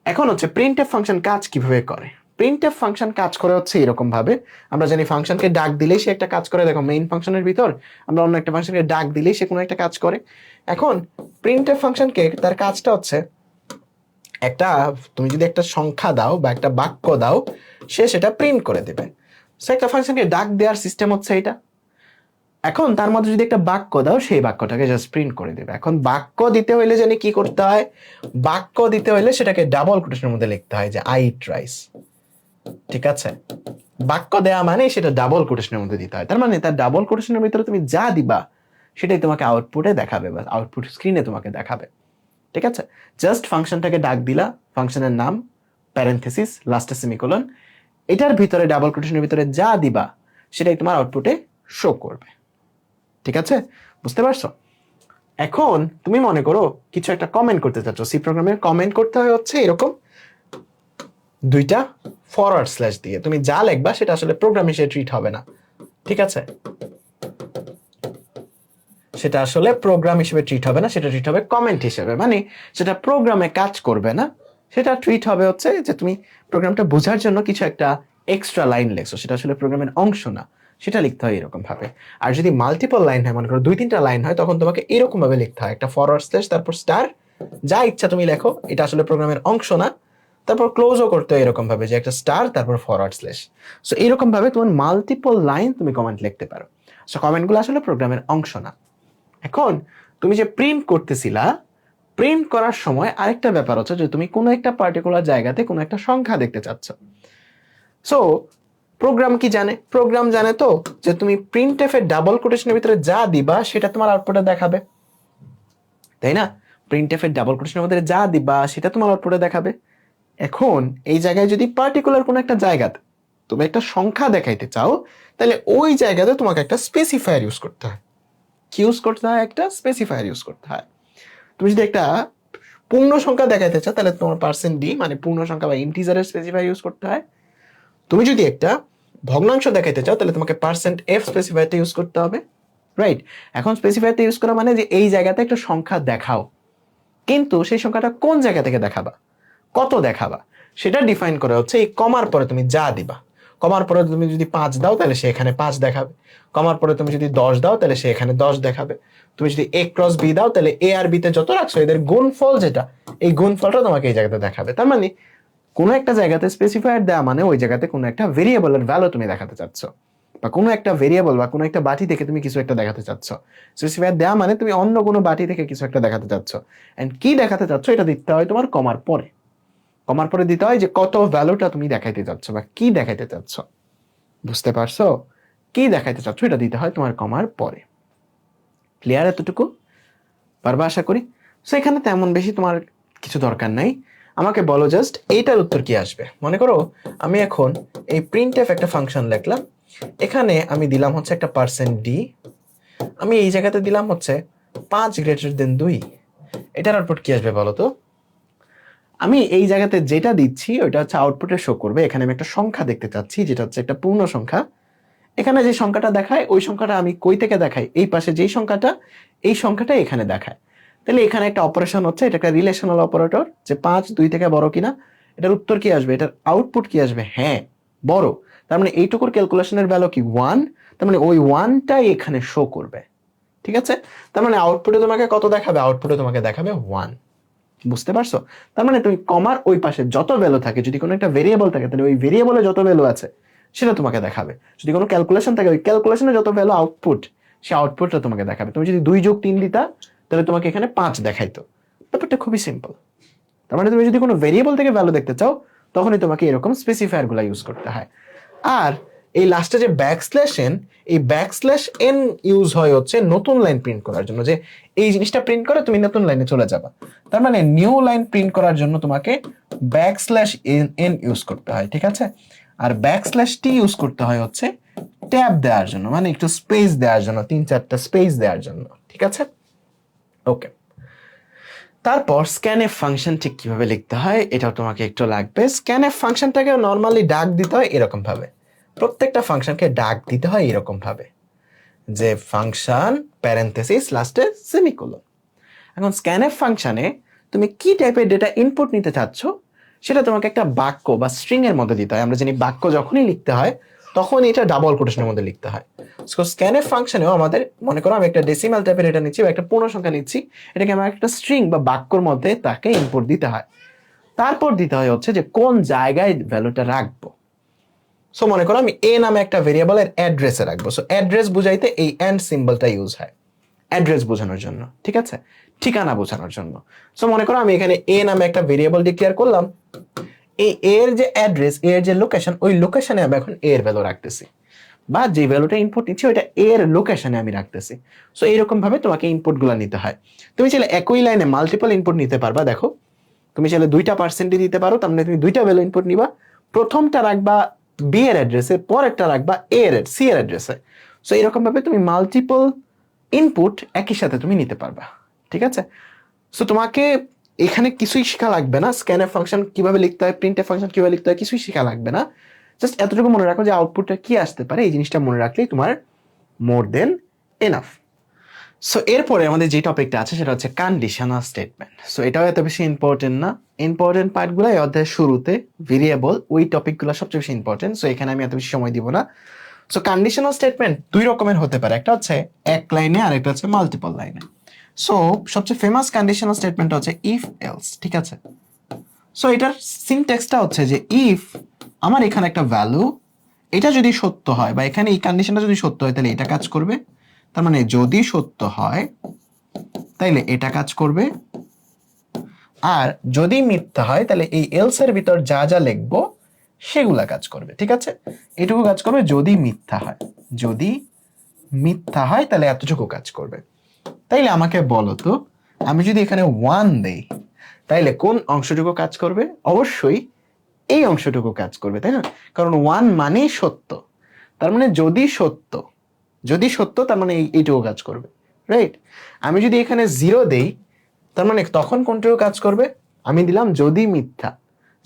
Speaker 1: এখন হচ্ছে প্রিন্টএফ ফাংশন কাজ কিভাবে করে। প্রিন্টএফ ফাংশন কাজ করে হচ্ছে এরকম ভাবে, আমরা জানি ফাংশনকে ডাক দিলেই সে একটা কাজ করে। দেখো মেইন ফাংশনের ভিতর আমরা অন্য একটা ফাংশনকে ডাক দিলেই সে কোনো একটা কাজ করে। এখন প্রিন্টএফ ফাংশনকে তার কাজটা হচ্ছে, একটা তুমি যদি একটা সংখ্যা দাও বা একটা বাক্য দাও, সে সেটা প্রিন্ট করে দেবে। সো একটা ফাংশনকে ডাক দেওয়ার সিস্টেম হচ্ছে এটা। এখন তার মধ্যে যদি একটা বাক্য দাও, সেই বাক্যটাকে জাস্ট প্রিন্ট করে দেবে। এখন বাক্য দিতে হইলে জানি কি করতে হয়, বাক্য দিতে হইলে সেটাকে ডাবল কোটেশনের মধ্যে লিখতে হয়, যে আই ইট রাইস। ঠিক আছে, বাক্য দেয়া মানে সেটা ডাবল কোটেশনের মধ্যে দিতে হয়। তার মানে তার ডাবল কোটেশনের ভিতরে তুমি যা দিবা সেটাই তোমাকে আউটপুটে দেখাবে বা আউটপুট স্ক্রিনে তোমাকে দেখাবে। ঠিক আছে, জাস্ট ফাংশনটাকে ডাক দিলা, ফাংশনের নাম, প্যারেনথেসিস, লাস্টে সেমিকোলন, এটার ভিতরে ডাবল কোটেশনের ভিতরে যা দিবা সেটাই তোমার আউটপুটে শো করবে। ঠিক আছে, বুঝতে পারছো? এখন তুমি মনে করো কিছু একটা কমেন্ট করতে চাচ্ছ। সি প্রোগ্রামের কমেন্ট করতে হয় হচ্ছে এরকম, দুইটা ফরওয়ার্ড স্ল্যাশ দিয়ে। তুমি যা লিখবা সেটা আসলে প্রোগ্রাম হিসেবে ট্রিট হবে না। ঠিক আছে, সেটা আসলে প্রোগ্রাম হিসেবে ট্রিট হবে না, সেটা ট্রিট হবে কমেন্ট হিসেবে। মানে সেটা প্রোগ্রামে কাজ করবে না, সেটা ট্রিট হবে হচ্ছে যে তুমি প্রোগ্রামটা বোঝার জন্য কিছু একটা এক্সট্রা লাইন লেখছো, সেটা আসলে প্রোগ্রামের অংশ না, সেটা লিখতে হয় এরকম ভাবে। আর যদি মাল্টিপল লাইন হয়, মনে করো 2-3টা লাইন হয়, তখন তোমাকে এরকম ভাবে লিখতে হয়, একটা ফরওয়ার্ড স্ল্যাশ তারপর স্টার, যা ইচ্ছা তুমি লেখো, এটা আসলে প্রোগ্রামের অংশ না। তারপর ক্লোজও করতে হয় এরকম ভাবে, যে একটা স্টার তারপর ফরওয়ার্ড স্ল্যাশ। সো এরকম ভাবে তোমার মাল্টিপল লাইন তুমি কমেন্ট লিখতে পারো। সো কমেন্টগুলো আসলে প্রোগ্রামের অংশ না। এখন তুমি যে প্রিন্ট করতেছিলা, প্রিন্ট করার সময় আরেকটা ব্যাপার হচ্ছে যে তুমি কোনো একটা পার্টিকুলার জায়গাতে কোনো একটা সংখ্যা দেখতে চাচ্ছ। সো প্রোগ্রাম কি জানে? প্রোগ্রাম জানে তো যে তুমি প্রিন্টএফ এর ডাবল কোটেশনের ভিতরে যা দিবা সেটা তোমার আউটপুটে দেখাবে, তাই না? প্রিন্টএফ এর ডাবল কোটেশনের মধ্যে যা দিবা সেটা তোমার আউটপুটে দেখাবে। এখন এই জায়গায় যদি পার্টিকুলার কোনো একটা জায়গাতে তুমি একটা সংখ্যা দেখাইতে চাও, তাহলে ওই জায়গাতে তোমাকে একটা স্পেসিফায়ার ইউজ করতে হয়। কি ইউজ করতে হয়? একটা স্পেসিফায়ার ইউজ করতে হয়। তুমি যদি একটা পূর্ণ সংখ্যা দেখাইতে চাও তাহলে তোমার %d মানে পূর্ণ সংখ্যা বা ইন্টিজারের স্পেসিফায়ার ইউজ করতে হয়। তুমি যদি একটা ভগ্নাংশ দেখাইতে চাও তাহলে তোমাকে %f স্পেসিফায়ারটা ইউজ করতে হবে, রাইট? এখন স্পেসিফায়ারটা ইউজ করা মানে যে এই জায়গাতে একটা সংখ্যা দেখাও, কিন্তু সেই সংখ্যাটা কোন জায়গা থেকে দেখাবা, কত দেখাবা, সেটা ডিফাইন করে হচ্ছে এই কমার পরে তুমি যা দিবা। কমার পরে তুমি যদি 5 দাও তাহলে সে এখানে 5 দেখাবে। কমার পরে তুমি যদি 10 দাও তাহলে সে এখানে 10 দেখাবে। তুমি যদি a ক্রস b দাও তাহলে a আর b তে যত রাখছো এদের গুণফল যেটা, এই গুণফলটা তোমাকে এই জায়গাতে দেখাবে। তার মানে কোনো একটা জায়গাতে স্পেসিফায়ার দেওয়া মানে ওই জায়গাতে কোনো একটা ভেরিয়েবলের ভ্যালু তুমি দেখাতে চাচ্ছ, বা কোনো একটা ভেরিয়েবল বা কোনো একটা বাটি থেকে তুমি কিছু একটা দেখাতে চাচ্ছ। স্পেসিফায়ার দেওয়া মানে তুমি অন্য কোনো বাটি থেকে কিছু একটা দেখাতে চাচ্ছ। এন্ড কি দেখাতে চাচ্ছ এটা দিতে হয় তোমার কমার পরে। কমার পরে দিতে হয় যে কত ভ্যালুটা তুমি দেখাইতে চাচ্ছ বা কি দেখাইতে চাচ্ছ। বুঝতে পারছো? কি দেখাইতে চাচ্ছ এটা দিতে হয় তোমার কমার পরে। ক্লিয়ার এতটুকু? পারবা আশা করি। সো এখানে তেমন বেশি তোমার কিছু দরকার নাই। আমাকে বলো জাস্ট এইটার উত্তর কি আসবে। মনে করো আমি এখন এই প্রিন্টএফ একটা ফাংশন লিখলাম, এখানে আমি দিলাম হচ্ছে একটা %d, আমি এই জায়গাতে দিলাম হচ্ছে 5 > 2। এটার আউটপুট কি আসবে বলো তো? আমি এই জায়গাতে যেটা দিচ্ছি ওইটা হচ্ছে আউটপুটে শো করবে। এখানে আমি একটা সংখ্যা দেখতে চাচ্ছি যেটা হচ্ছে একটা পূর্ণ সংখ্যা। এখানে যে সংখ্যাটা দেখায় ওই সংখ্যাটা আমি কই থেকে দেখাই, এই পাশে যেই সংখ্যাটা, এই সংখ্যাটা এখানে দেখায়। তাহলে এখানে একটা অপারেশন হচ্ছে, এটা একটা রিলেশনাল অপারেটর, যে 5 2 থেকে বড় কিনা। এটার উত্তর কি আসবে, এটার আউটপুট কি আসবে? হ্যাঁ, বড়। তার মানে এইটুকুর ক্যালকুলেশনের ভ্যালু কি 1, তার মানে ওই 1টাই এখানে শো করবে। ঠিক আছে, তার মানে আউটপুটে তোমাকে কত দেখাবে? আউটপুটে তোমাকে দেখাবে 1। বুঝতে পারছো? তার মানে তুমি কমার ওই পাশে যত ভ্যালু থাকে, যদি কোনো একটা ভেরিয়েবল থাকে তাহলে ওই ভেরিয়েবলে যত ভ্যালু আছে সেটা তোমাকে দেখাবে। যদি কোনো ক্যালকুলেশন থাকে ওই ক্যালকুলেশনে যত ভ্যালু আউটপুট, সেই আউটপুটটা তোমাকে দেখাবে। তুমি যদি 2 + 3 দিতা তাহলে তোমাকে এখানে 5 দেখাইতো। ব্যাপারটা খুবই সিম্পল। তার মানে তুমি যদি কোনো ভেরিয়েবল থেকে ভ্যালু দেখতে চাও তখনই তোমাকে এরকম স্পেসিফায়ার গুলা ইউজ করতে হয়। আর এই লাস্টে যে ব্যাকস্ল্যাশ n, এই ব্যাকস্ল্যাশ n ইউজ হয় হচ্ছে নতুন লাইন প্রিন্ট করার জন্য, যে এই জিনিসটা প্রিন্ট করে তুমি নতুন লাইনে চলে যাবা। তার মানে নিউ লাইন প্রিন্ট করার জন্য তোমাকে ব্যাকস্ল্যাশ n ইউজ করতে হয়, ঠিক আছে। আর ব্যাকস্ল্যাশ t ইউজ করতে হয় হচ্ছে ট্যাব দেওয়ার জন্য, মানে একটু স্পেস দেওয়ার জন্য, 3-4টা স্পেস দেওয়ার জন্য, ঠিক আছে। ওকে, তারপর স্ক্যানএফ ফাংশন ঠিক কিভাবে লিখতে হয় এটাও তোমাকে একটু লাগবে। স্ক্যানএফ ফাংশনটাকে নর্মালি ডাক দিতে হয় এরকম ভাবে, প্রত্যেকটা ফাংশনকে ডাক দিতে হয় এরকম ভাবে যে ফাংশন প্যারেন্থেসিস লাস্টে সেমিকোলন। এখন স্ক্যানএফ ফাংশনে তুমি কি টাইপের ডেটা ইনপুট নিতে চাচ্ছ সেটা তোমাকে একটা বাক্য বা স্ট্রিং এর মধ্যে দিতে হয়। আমরা জানি বাক্য যখনই লিখতে হয় তখন এটা ডাবল কোটেশনের মধ্যে লিখতে হয়। সো স্ক্যানএফ ফাংশনেও আমাদের, মনে করো আমি একটা ডেসিমাল টাইপের এটা নিচ্ছি বা একটা পূর্ণ সংখ্যা নিচ্ছি, এটাকে আমার একটা স্ট্রিং বা বাক্যর মধ্যে তাকে ইনপুট দিতে হয়। তারপর দিতে হয় হচ্ছে যে কোন জায়গায় ভ্যালুটা রাখবো। সো মনে করো আমি এ নামে একটা ভেরিয়েবলের অ্যাড্রেসে রাখবো। সো অ্যাড্রেস বুঝাইতে এই এন্ড সিম্বলটা ইউজ হয় অ্যাড্রেস বোঝানোর জন্য, ঠিক আছে, ঠিকানা বোঝানোর জন্য। সো মনে করো আমি এখানে এ নামে একটা ভেরিয়েবল ডিক্লেয়ার করলাম, এই এর যে অ্যাড্রেস, এর যে লোকেশন, ওই লোকেশনে আমি এখন এর ভ্যালু রাখতেছি, বা যে ভ্যালুটা ইনপুট নিচ্ছি ওইটা এর লোকেশনে আমি রাখতেছি। সো এইরকম ভাবে তোমাকে ইনপুটগুলো নিতে হয়। তুমি চাইলে একই লাইনে মাল্টিপল ইনপুট নিতে পারবা। দেখো, তুমি চাইলে 2টা পার্সেন্টই দিতে পারো, তার মানে তুমি 2টা ভ্যালু ইনপুট নিবা, প্রথমটা রাখবা বি এর অ্যাড্রেসে, পরেরটা রাখবা সি এর অ্যাড্রেসে। সো এরকম ভাবে তুমি মাল্টিপল ইনপুট একই সাথে তুমি নিতে পারবা, ঠিক আছে। সো তোমাকে এখানে কিছুই শেখা লাগবে না, স্ক্যানএফ ফাংশন কিভাবে লিখতে হয়, প্রিন্টএফ ফাংশন কিভাবে লিখতে হয়, কিছুই শেখা লাগবে না। জাস্ট এতটুকু মনে রাখো যে আউটপুটটা কি আসতে পারে, এই জিনিসটা মনে রাখলেই তোমার মোর দেন এনাফ। সো এরপরে আমাদের যে টপিকটা আছে সেটা হচ্ছে কন্ডিশনাল স্টেটমেন্ট। সো এটাও এত বেশি ইম্পর্টেন্ট না, ইম্পর্টেন্ট পার্টগুলো এই অধ্যায়ের শুরুতে, ভেরিয়েবল ওই টপিকগুলো সবচেয়ে বেশি ইম্পর্টেন্ট। সো এখানে আমি এত বেশি সময় দিব না। সো কন্ডিশনাল স্টেটমেন্ট দুই রকমের হতে পারে, একটা হচ্ছে এক লাইনে আর একটা হচ্ছে মাল্টিপল লাইনে। সো সবচেয়ে ফেমাস কন্ডিশনাল স্টেটমেন্টটা হচ্ছে ইফ এলস, ঠিক আছে। সো এটার সিনট্যাক্সটা হচ্ছে যে ইফ আমার এখানে একটা ভ্যালু, এটা যদি সত্য হয় বা এখানে এই কন্ডিশনটা যদি সত্য হয় তাহলে এটা কাজ করবে। তার মানে যদি সত্য হয় তাহলে এটা কাজ করবে, আর যদি মিথ্যা হয় তাহলে এই এলস এর ভিতর যা যা লিখবো সেগুলা কাজ করবে, ঠিক আছে। এটুকু কাজ করবে যদি মিথ্যা হয়, যদি মিথ্যা হয় তাহলে এতটুকু কাজ করবে। তাইলে আমাকে বলো তো, আমি যদি এখানে 1 দেই তাইলে কোন অংশটুকু কাজ করবে? অবশ্যই এই অংশটুকু কাজ করবে, তাই না? কারণ 1 মানেই সত্য। তার মানে যদি সত্য, যদি সত্য তার মানে এইটুকু কাজ করবে, রাইট। আমি যদি এখানে 0 দেই তার মানে তখন কোনটুকু কাজ করবে? আমি দিলাম যদি মিথ্যা,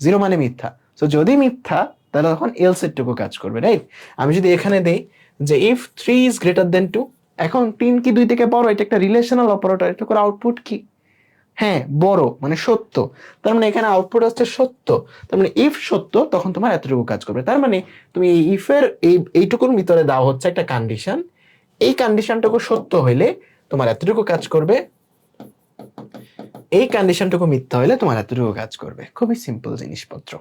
Speaker 1: 0 মানে মিথ্যা। সো যদি মিথ্যা তাহলে তখন এলস এরটুকু কাজ করবে, রাইট। আমি যদি এখানে দেই যে ইফ 3 ইজ গ্রেটার দেন 2, এখন 3 কি 2 থেকে বড়, এটা একটা রিলেশনাল অপারেটর, এটা করে আউটপুট কি? হ্যাঁ, বড় মানে সত্য। তার মানে এখানে আউটপুট আসছে সত্য। তার মানে ইফ সত্য তখন তোমার এতটুকু কাজ করবে। তার মানে তুমি এই ইফের এইটুকুর ভিতরে দেওয়া হচ্ছে একটা কন্ডিশন, এই কন্ডিশনটুকু সত্য হইলে তোমার এতটুকু কাজ করবে, এই কন্ডিশনটুকু মিথ্যা হইলে তোমার এতটুকু কাজ করবে। খুবই সিম্পল জিনিসপত্র।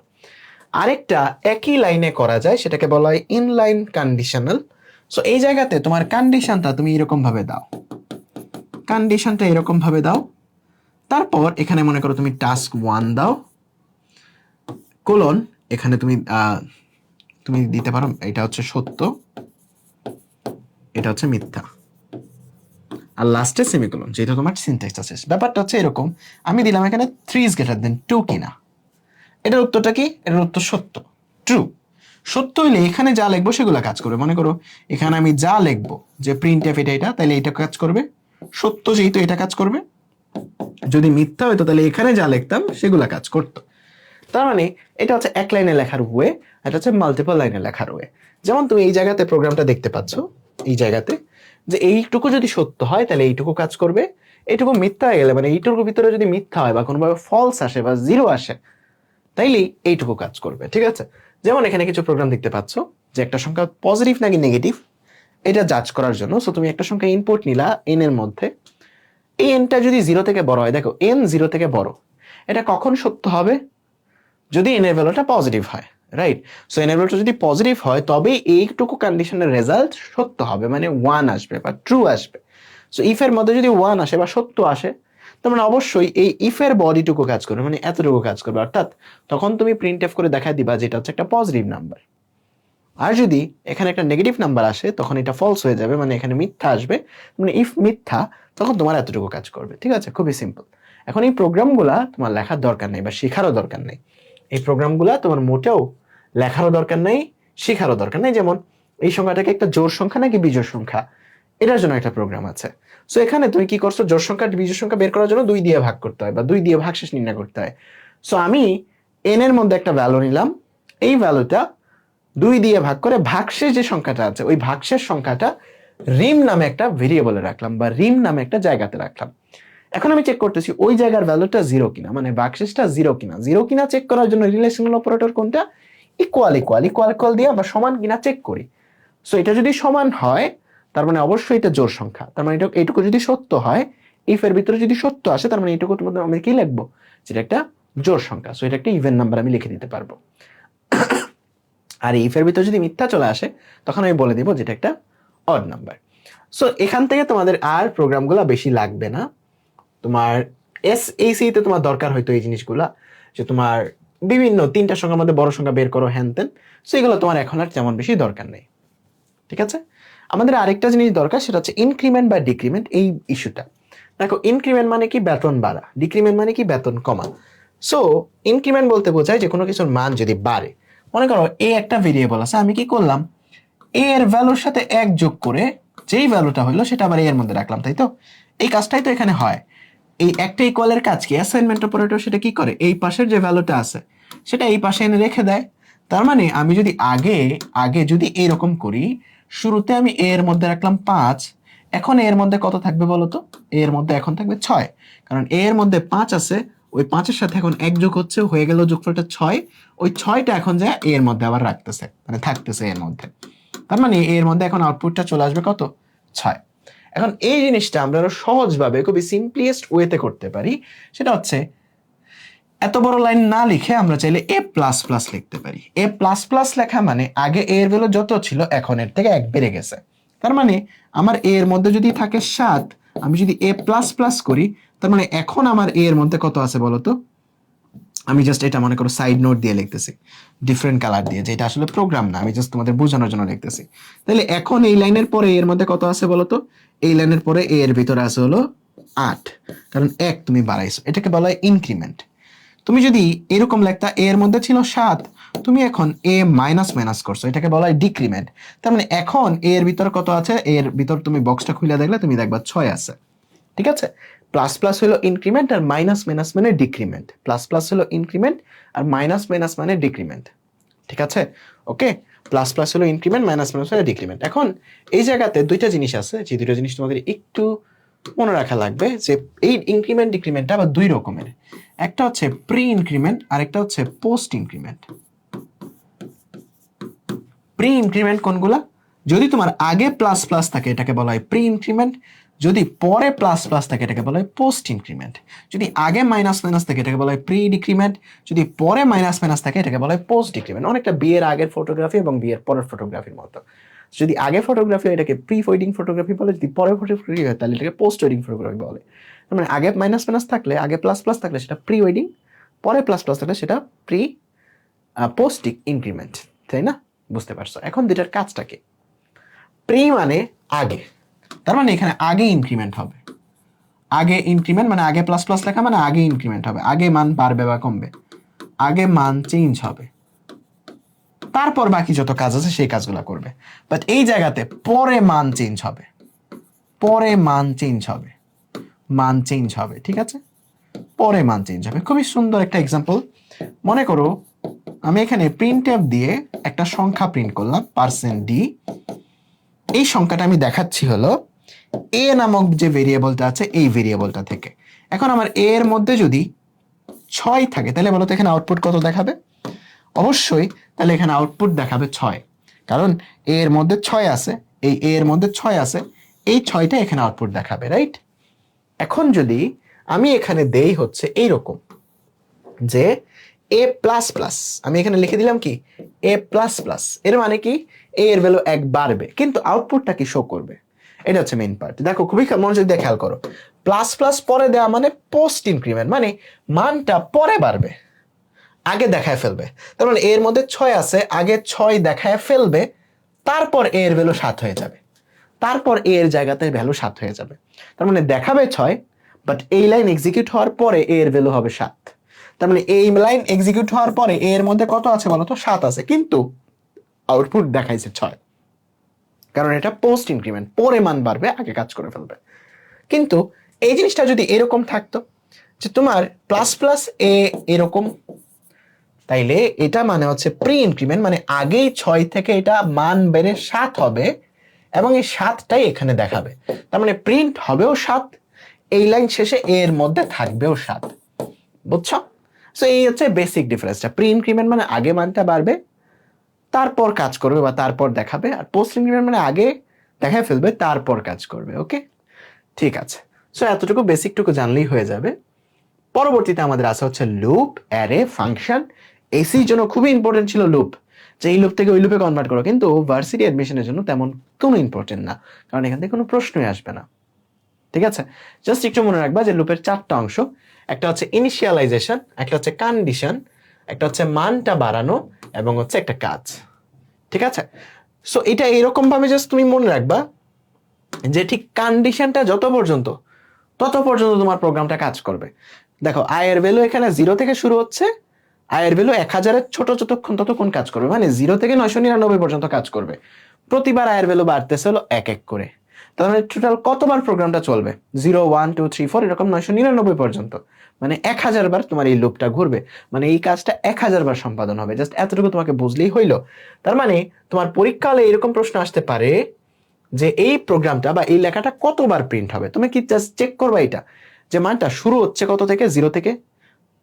Speaker 1: আরেকটা একই লাইনে করা যায়, সেটাকে বলা হয় ইনলাইন কন্ডিশনাল। সো এই জায়গাতে তোমার কন্ডিশনটা তুমি এরকম ভাবে দাও, কন্ডিশনটা এরকম ভাবে দাও। তারপর এখানে মনে করো তুমি টাস্ক 1 দাও, কোলন, এখানে তুমি তুমি দিতে পারো এটা হচ্ছে সত্য, এটা হচ্ছে মিথ্যা, আর লাস্টে সেমিকোলন, যেটা তোমার সিনট্যাক্স আছে। ব্যাপারটা হচ্ছে এরকম, আমি দিলাম এখানে 3 ইজ গ্রেটার দেন 2 কিনা। এটার উত্তরটা কি? এটার উত্তর সত্য, ট্রু। সত্য হইলে এখানে যা লিখবো সেগুলো কাজ করবে। মনে করো এখানে আমি যা লিখবো যে প্রিন্ট এফ এটা, তাহলে এটা কাজ করবে, সত্য যেহেতু এটা কাজ করবে। যদি মিথ্যা হইতো তাহলে এখানে যা লিখতাম সেগুলা কাজ করতো। তার মানে এটা হচ্ছে এক লাইনে লেখার ওয়ে, এটা হচ্ছে মাল্টিপল লাইনে লেখার ওয়ে। যেমন তুমি এই জায়গাতে প্রোগ্রামটা দেখতে পাচ্ছ, এই জায়গাতে যে এইটুকু যদি সত্য হয় তাহলে এইটুকু কাজ করবে, এইটুকু মিথ্যা হয়ে গেলে মানে এইটুকুর ভিতরে যদি মিথ্যা হয় বা কোনোভাবে ফলস আসে বা 0 আসে তাইলেই এইটুকু কাজ করবে, ঠিক আছে। যেমন এখানে কিছু প্রোগ্রাম দেখতে পাচ্ছ যে একটা সংখ্যা পজিটিভ নাকি নেগেটিভ এটা জাজ করার জন্য। সো তুমি একটা সংখ্যা ইনপুট নিলা এন এর মধ্যে, এই এনটা যদি 0 থেকে বড় হয়, দেখো এন 0 থেকে বড়, এটা কখন সত্য হবে? যদি এন এর ভ্যালুটা পজিটিভ হয়, রাইট। সো এন এর ভ্যালুটা যদি পজিটিভ হয় তবেই এইটুকু কন্ডিশনের রেজাল্ট সত্য হবে, মানে 1 আসবে বা ট্রু আসবে। সো ইফ এর মধ্যে যদি 1 আসে বা সত্য আসে
Speaker 2: তার মানে অবশ্যই এই ইফের বডিটুকু কাজ করবে, মানে এতটুকু কাজ করবে, অর্থাৎ তখন তুমি প্রিন্ট এফ করে দেখাই দিবা যেটা হচ্ছে একটা পজিটিভ নাম্বার। আর যদি এখানে একটা নেগেটিভ নাম্বার আসে তখন এটা ফলস হয়ে যাবে, মানে এখানে মিথ্যা আসবে, মানে ইফ মিথ্যা তখন তোমার এতটুকু কাজ করবে। ঠিক আছে, খুবই সিম্পল। এখন এই প্রোগ্রামগুলা তোমার লেখার দরকার নেই বা শেখারও দরকার নেই। এই প্রোগ্রামগুলা তোমার মোটেও লেখারও দরকার নেই, শেখারও দরকার নেই। যেমন এই সংখ্যাটাকে একটা জোড় সংখ্যা নাকি বিজোড় সংখ্যা, এটার জন্য একটা প্রোগ্রাম আছে। সো এখানে তুমি কি করছো, জোড় সংখ্যা বিজোড় সংখ্যা বের করার জন্য 2 দিয়ে ভাগ করতে হয় বা 2 দিয়ে ভাগশেষ নির্ণয় করতে হয়। সো আমি এন এর মধ্যে একটা ভ্যালু নিলাম, এই ভ্যালুটা 2 দিয়ে ভাগ করে ভাগশেষ যে সংখ্যাটা আছে ওই ভাগশেষ সংখ্যাটা রিম নামে একটা ভেরিয়েবলে রাখলাম বা রিম নামে একটা জায়গাতে রাখলাম। এখন আমি চেক করতেছি ওই জায়গার ভ্যালুটা 0 কিনা, মানে ভাগশেষটা 0 কিনা। 0 কিনা চেক করার জন্য রিলেশনাল অপারেটর কোনটা, ইকুয়াল ইকুয়াল ইকুয়াল ইকুয়াল দিয়ে আমরা সমান কিনা চেক করি। সো এটা যদি সমান হয় তার মানে অবশ্যই এটা জোড় সংখ্যা, তার মানে এইটুকু যদি সত্য হয়, ইফ এর ভিতরে যদি সত্য আসে তার মানে এইটুকু আমি কি লিখবো, যেটা একটা জোড় সংখ্যা। সো এটা একটা ইভেন নাম্বার আমি লিখে দিতে পারবো। আর ইফ এর ভিতরে যদি মিথ্যা চলে আসে তখন আমি বলে দিব যেটা একটা অড নাম্বার। সো এখান থেকে তোমাদের আর প্রোগ্রামগুলো বেশি লাগবে না। তোমার এসএসসি তে তোমার দরকার হয়তো এই জিনিসগুলা, যে তোমার বিভিন্ন 3টা সংখ্যার মধ্যে বড় সংখ্যা বের করো হ্যান তেন, সো এগুলো তোমার এখন আর তেমন বেশি দরকার নেই। ঠিক আছে, আমাদের আরেকটা জিনিস দরকার, সেটা হচ্ছে ইনক্রিমেন্ট বা ডিক্রিমেন্ট এই ইস্যুটা। দেখো ইনক্রিমেন্ট মানে কি বেতন বাড়া, ডিক্রিমেন্ট মানে কি বেতন কমা। সো ইনক্রিমেন্ট বলতে বোঝায় যে কোনো কিছুর মান যদি বাড়ে, মনে করো এ একটা ভেরিয়েবল আছে, আমি কি করলাম, এ এর ভ্যালুর সাথে 1 যোগ করে যেই ভ্যালুটা হলো সেটা আবার এর মধ্যে রাখলাম, তাই তো? এই কাজটাই তো এখানে হয়। এই একটা ইকুয়ালের কাজ কি, অ্যাসাইনমেন্ট অপারেটর সেটা কি করে, এই পাশের যে ভ্যালুটা আছে সেটা এই পাশে এনে রেখে দেয়। তার মানে আমি যদি আগে আগে যদি এইরকম করি, শুরুতে আমি এ এর মধ্যে রাখলাম 5, এখন এর মধ্যে কত থাকবে বলতো, এর মধ্যে এখন থাকবে 6, কারণ এর মধ্যে 5 আছে, ওই 5-এর সাথে এখন 1 যোগ হচ্ছে, হয়ে গেল যোগফলটা 6, ওই 6টা এখন যায় এর মধ্যে আবার রাখতেছে, মানে থাকতেছে এর মধ্যে। তার মানে এর মধ্যে এখন আউটপুটটা চলে আসবে কত, 6। এখন এই জিনিসটা আমরা আরো সহজভাবে খুবই সিম্পলিয়েস্ট ওয়েতে করতে পারি, সেটা হচ্ছে এত বড় লাইন না লিখে আমরা চাইলে এ প্লাস প্লাস লিখতে পারি। এ প্লাস প্লাস লেখা মানে আগে এর ভ্যালু যত ছিল এখন এর থেকে 1 বেড়ে গেছে। তার মানে আমার এর মধ্যে যদি থাকে 7, আমি যদি এ প্লাস প্লাস করি তার মানে এখন আমার এর মধ্যে কত আছে বলতো, আমি জাস্ট এটা মনে করো সাইড নোট দিয়ে লিখতেছি ডিফারেন্ট কালার দিয়ে, যেটা আসলে প্রোগ্রাম না, আমি জাস্ট তোমাদের বোঝানোর জন্য লিখতেছি। তাহলে এখন এই লাইনের পরে এর মধ্যে কত আছে বলতো, এই লাইনের পরে এর ভিতরে আছে হলো 8, কারণ 1 তুমি বাড়াইছো, এটাকে বলা হয় ইনক্রিমেন্ট। তুমি যদি এরকম লেখতা এর মধ্যে ছিল 7, তুমি এখন এ মাইনাস মাইনাস করছো, এটাকে বলা হয় ডিক্রিমেন্ট। তার মানে এখন এর ভিতর কত আছে, এর ভিতর তুমি বক্সটা খুলে দেখলে তুমি দেখবা 6 আছে। ঠিক আছে, প্লাস প্লাস হলো ইনক্রিমেন্ট আর মাইনাস মাইনাস মানে ডিক্রিমেন্ট, প্লাস প্লাস হলো ইনক্রিমেন্ট আর মাইনাস মাইনাস মানে ডিক্রিমেন্ট। ঠিক আছে, ওকে, প্লাস প্লাস হলো ইনক্রিমেন্ট, মাইনাস মাইনাস হলো ডিক্রিমেন্ট। এখন এই জায়গাতে দুইটা জিনিস আছে, যে দুইটা জিনিস তোমাদের একটু মনে রাখা লাগবে, যে এই ইনক্রিমেন্ট ডিক্রিমেন্টটা আবার 2 রকমের, একটা হচ্ছে প্রি ইনক্রিমেন্ট আর একটা হচ্ছে পোস্ট ইনক্রিমেন্ট। প্রি ইনক্রিমেন্ট কোনগুলা, যদি তোমার আগে প্লাস প্লাস থাকে এটাকে বলা হয় প্রি ইনক্রিমেন্ট, যদি পরে প্লাস প্লাস থাকে এটাকে বলা হয় পোস্ট ইনক্রিমেন্ট, যদি আগে মাইনাস মাইনাস থাকে এটাকে বলা হয় প্রি ডিক্রিমেন্ট, যদি পরে মাইনাস মাইনাস থাকে এটাকে বলা হয় পোস্ট ডিক্রিমেন্ট। অনেকটা বিয়ের আগের ফটোগ্রাফি এবং বিয়ের পরের ফটোগ্রাফির মতো। যদি আগে ফটোগ্রাফি হয় এটাকে প্রি ওয়েডিং ফটোগ্রাফি বলে, যদি পরে ফটোগ্রাফি হয় তাহলে এটাকে পোস্ট ওয়েডিং ফটোগ্রাফি বলে। মানে আগে মাইনাস মাইনাস থাকলে, আগে প্লাস প্লাস থাকলে সেটা প্রি ওয়েডিং, পরে প্লাস প্লাস থাকলে সেটা প্রি পোস্ট ইনক্রিমেন্ট, তাই না? বুঝতে পারছো? এখন দুটার কাজটা কি, প্রি মানে আগে, তার মানে এখানে আগে ইনক্রিমেন্ট হবে, আগে ইনক্রিমেন্ট মানে আগে প্লাস প্লাস লেখা মানে আগে ইনক্রিমেন্ট হবে, আগে মান বাড়বে বা কমবে, আগে মান চেঞ্জ হবে, তারপর বাকি যত কাজ আছে সেই কাজগুলো করবে। বাট এই জায়গাতে পরে মান চেঞ্জ হবে, পরে মান চেঞ্জ হবে, মান চেঞ্জ হবে। ঠিক আছে, পরে মান চেঞ্জ হবে। খুবই সুন্দর একটা এক্সাম্পল, মনে করো আমি এখানে প্রিন্টএফ দিয়ে একটা সংখ্যা প্রিন্ট করলাম %d, এই সংখ্যাটা আমি দেখাচ্ছি হলো এ নামক যে ভেরিয়েবলটা আছে এই ভেরিয়েবলটা থেকে। এখন আমার এ এর মধ্যে যদি 6 থাকে তাহলে বলো তো এখানে আউটপুট কত দেখাবে, অবশ্যই তাহলে এখানে আউটপুট দেখাবে 6, কারণ এ এর মধ্যে 6 আছে, এই এ এর মধ্যে 6 আছে, এই 6টা এখানে আউটপুট দেখাবে, রাইট? এখন যদি আমি এখানে দেই হচ্ছে এইরকম যে এ প্লাস প্লাস, আমি এখানে লিখে দিলাম কি এ প্লাস প্লাস, এর মানে কি এ এর ভ্যালু 1 বাড়বে কিন্তু আউটপুটটা কি শো করবে। এটা হচ্ছে মেইন পার্ট। দেখো খুবই মনোযোগ দিয়ে খেয়াল করো, প্লাস প্লাস পরে দেওয়া মানে পোস্ট ইনক্রিমেন্ট, মানে মানটা পরে বাড়বে, আগে দেখায় ফেলবে। তার মানে এর মধ্যে 6 আছে, আগে 6 দেখায় ফেলবে, তারপর এর ভ্যালু 7 হয়ে যাবে, তারপর এর জায়গাতে ভ্যালু 7 হয়ে যাবে। তার মানে দেখাবে 6, বাট এই লাইন এক্সিকিউট হওয়ার পরে এর ভ্যালু হবে 7। তার মানে এই লাইন এক্সিকিউট হওয়ার পরে এর মধ্যে কত আছে বলতো, 7 আছে, কিন্তু আউটপুট দেখাইছে 6, কারণ এটা পোস্ট ইনক্রিমেন্ট, পরে মান বাড়বে, আগে কাজ করে ফেলবে। কিন্তু এই জিনিসটা যদি এরকম থাকতো যে তোমার প্লাস প্লাস এ এরকম, তাইলে এটা মানে হচ্ছে প্রি ইনক্রিমেন্ট, মানে আগেই 6 থেকে এটা মান বেড়ে 7 হবে এবং এই 7টাই এখানে দেখাবে। তার মানে প্রিন্ট হবেও 7, এই লাইন শেষে এর মধ্যে থাকবেও 7। বুঝছো? সো এই হচ্ছে বেসিক ডিফারেন্সটা। প্রি ইনক্রিমেন্ট মানে আগে মানটা বাড়বে, তারপর কাজ করবে বা তারপর দেখাবে, আর পোস্ট ইনক্রিমেন্ট মানে আগে দেখায় ফেলবে, তারপর কাজ করবে। ওকে, ঠিক আছে। সো এতটুকু বেসিকটুকু জানলেই হয়ে যাবে। পরবর্তীতে আমাদের আছে হচ্ছে লুপ, অ্যারে, ফাংশন। এসির জন্য খুবই ইম্পর্টেন্ট ছিল লুপ, যে এই লুপ থেকে ওই লুপে কনভার্ট করো, কিন্তু ভার্সিটি অ্যাডমিশনের জন্য তেমন কোনো ইম্পর্টেন্ট না, কারণ এখান থেকে কোনো প্রশ্নই আসবে না। ঠিক আছে, জাস্ট একটু মনে রাখবা যে লুপের 4টা অংশ, একটা হচ্ছে ইনিশিয়ালাইজেশন, একটা হচ্ছে কন্ডিশন, একটা হচ্ছে মানটা বাড়ানো, এবং হচ্ছে একটা কাজ। ঠিক আছে, সো এটা এরকম ভাবে জাস্ট তুমি মনে রাখবা যে ঠিক কন্ডিশনটা যত পর্যন্ত, তত পর্যন্ত তোমার প্রোগ্রামটা কাজ করবে। দেখো আয়ের ভ্যালু এখানে 0 থেকে শুরু হচ্ছে, আয়ের ভ্যালু 1000-এর ছোট ততক্ষণ কাজ করবে, মানে 0 থেকে 999 পর্যন্ত কাজ করবে। প্রতিবার আয়ের ভ্যালু বাড়তেছে হলো 1 করে। তাহলে টোটাল কতবার প্রোগ্রামটা চলবে? 0 1 2 3 4 এরকম 999 পর্যন্ত, মানে 1000 বার তোমার এই লুপটা ঘুরবে, মানে এই কাজটা 1000 বার সম্পাদন হবে। জাস্ট এতটুকু তোমাকে বুঝলেই হইলো। তার মানে তোমার পরীক্ষা হলে এরকম প্রশ্ন আসতে পারে যে এই প্রোগ্রামটা বা এই লেখাটা কতবার প্রিন্ট হবে। তুমি কি জাস্ট চেক করবা এটা, যে মানটা শুরু হচ্ছে কত থেকে, 0 থেকে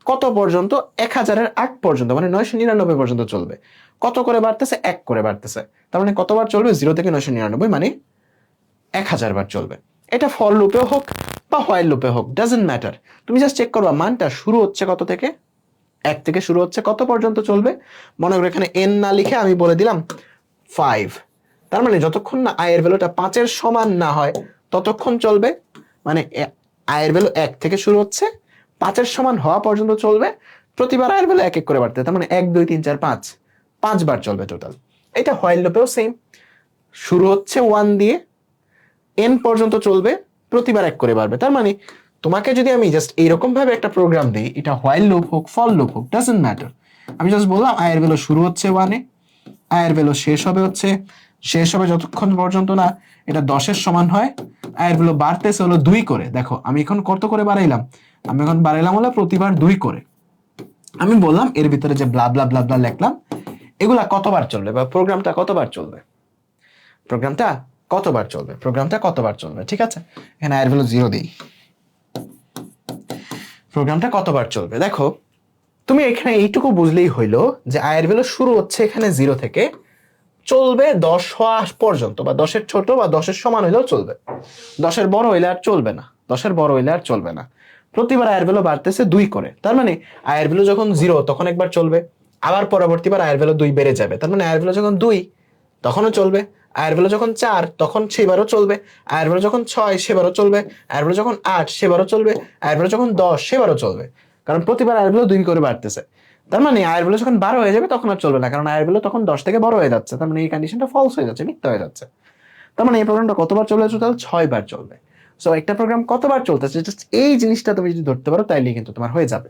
Speaker 2: কত পর্যন্ত, 1000-এর আগ পর্যন্ত, মানে 999 পর্যন্ত চলবে। কত করে বাড়তেছে? 1 করে বাড়তেছে। তার মানে কতবার চলবে? 0 থেকে 999, মানে 1000 বার চলবে। এটা ফর লুপে হোক বা হোয়াইল লুপে হোক, ডাজন্ট ম্যাটার। তুমি জাস্ট চেক করবা মানটা শুরু হচ্ছে কত থেকে, 1 থেকে শুরু হচ্ছে, কত পর্যন্ত চলবে। মনে করো এখানে n না লিখে আমি বলে দিলাম 5। তার মানে যতক্ষণ না আয়ের ভ্যালুটা 5-এর সমান না হয় ততক্ষণ চলবে, মানে আয়ের ভ্যালু 1 থেকে শুরু হচ্ছে, 5-এর সমান হওয়া পর্যন্ত চলবে। প্রতিবার আয়ের ভ্যালু 1 1 করে বাড়তে, তার মানে 1 2 3 4 5, 5 বার চলবে টোটাল। এটা হোয়াইল লুপেও সেম, শুরু হচ্ছে 1 দিয়ে, n পর্যন্ত চলবে, প্রতিবার 1 করে বাড়বে। তার মানে তোমাকে যদি আমি জাস্ট এইরকম ভাবে একটা প্রোগ্রাম দিই, এটা হোয়াইল লুপ হোক ফর লুপ হোক, ডাজন্ট ম্যাটার। আমি জাস্ট বললাম আয়ের ভ্যালু শুরু হচ্ছে 1-এ, আয়ের ভ্যালু শেষ হবে যতক্ষণ পর্যন্ত না এটা 10-এর সমান হয়। আয়ের ভ্যালু বাড়তেছে হলো 2 করে। দেখো আমি এখন কত করে বাড়াইলাম, আমি এখন বাড়াইলাম হলো প্রতিবার 2 করে। আমি বললাম এর ভিতরে যে ব্লা ব্লা ব্লা ব্লা লিখলাম, এগুলা কতবার চলবে বা প্রোগ্রামটা কতবার চলবে, ঠিক আছে। এখানে আয়ের ভ্যালু 0 দিই, প্রোগ্রামটা কতবার চলবে। দেখো তুমি এখানে এইটুকু বুঝলেই হইলো যে আয়ের ভ্যালু শুরু হচ্ছে এখানে 0 থেকে, চলবে 10 হওয়া পর্যন্ত, বা 10-এর ছোট বা 10-এর সমান হইলেও চলবে, 10-এর বড় হইলে আর চলবে না। প্রতিবার আয়ের ভ্যালু বাড়তেছে 2 করে। তার মানে আয়ের ভ্যালু যখন 0 তখন একবার চলবে, আবার পরবর্তীবার আয়ের ভ্যালু 2 বেড়ে যাবে। তার মানে আয়ের ভ্যালু যখন 2 তখনও চলবে, আয়ের ভ্যালু যখন 4 তখন সেবারও চলবে, আয়ের ভ্যালু যখন 6 সেবারও চলবে, আয়ের ভ্যালু যখন 8 সেবারও চলবে, আয়ের ভ্যালু যখন 10 সেবারও চলবে, কারণ প্রতিবার আয়ের ভ্যালু 2 করে বাড়তেছে। তার মানে আয়ের ভ্যালু যখন 12 হয়ে যাবে তখন আর চলবে না, কারণ আয়ের ভ্যালু তখন 10 থেকে বড় হয়ে যাচ্ছে। তার মানে এই কন্ডিশনটা ফলস হয়ে যাচ্ছে, মিথ্যা হয়ে যাচ্ছে। তার মানে এই প্রোগ্রামটা কতবার চলবে? টোটাল 6 বার চলবে। সো একটা প্রোগ্রাম কতবার চলতেছে, জাস্ট এই জিনিসটা তুমি যদি ধরতে পারো তাইলে কিন্তু তোমার হয়ে যাবে,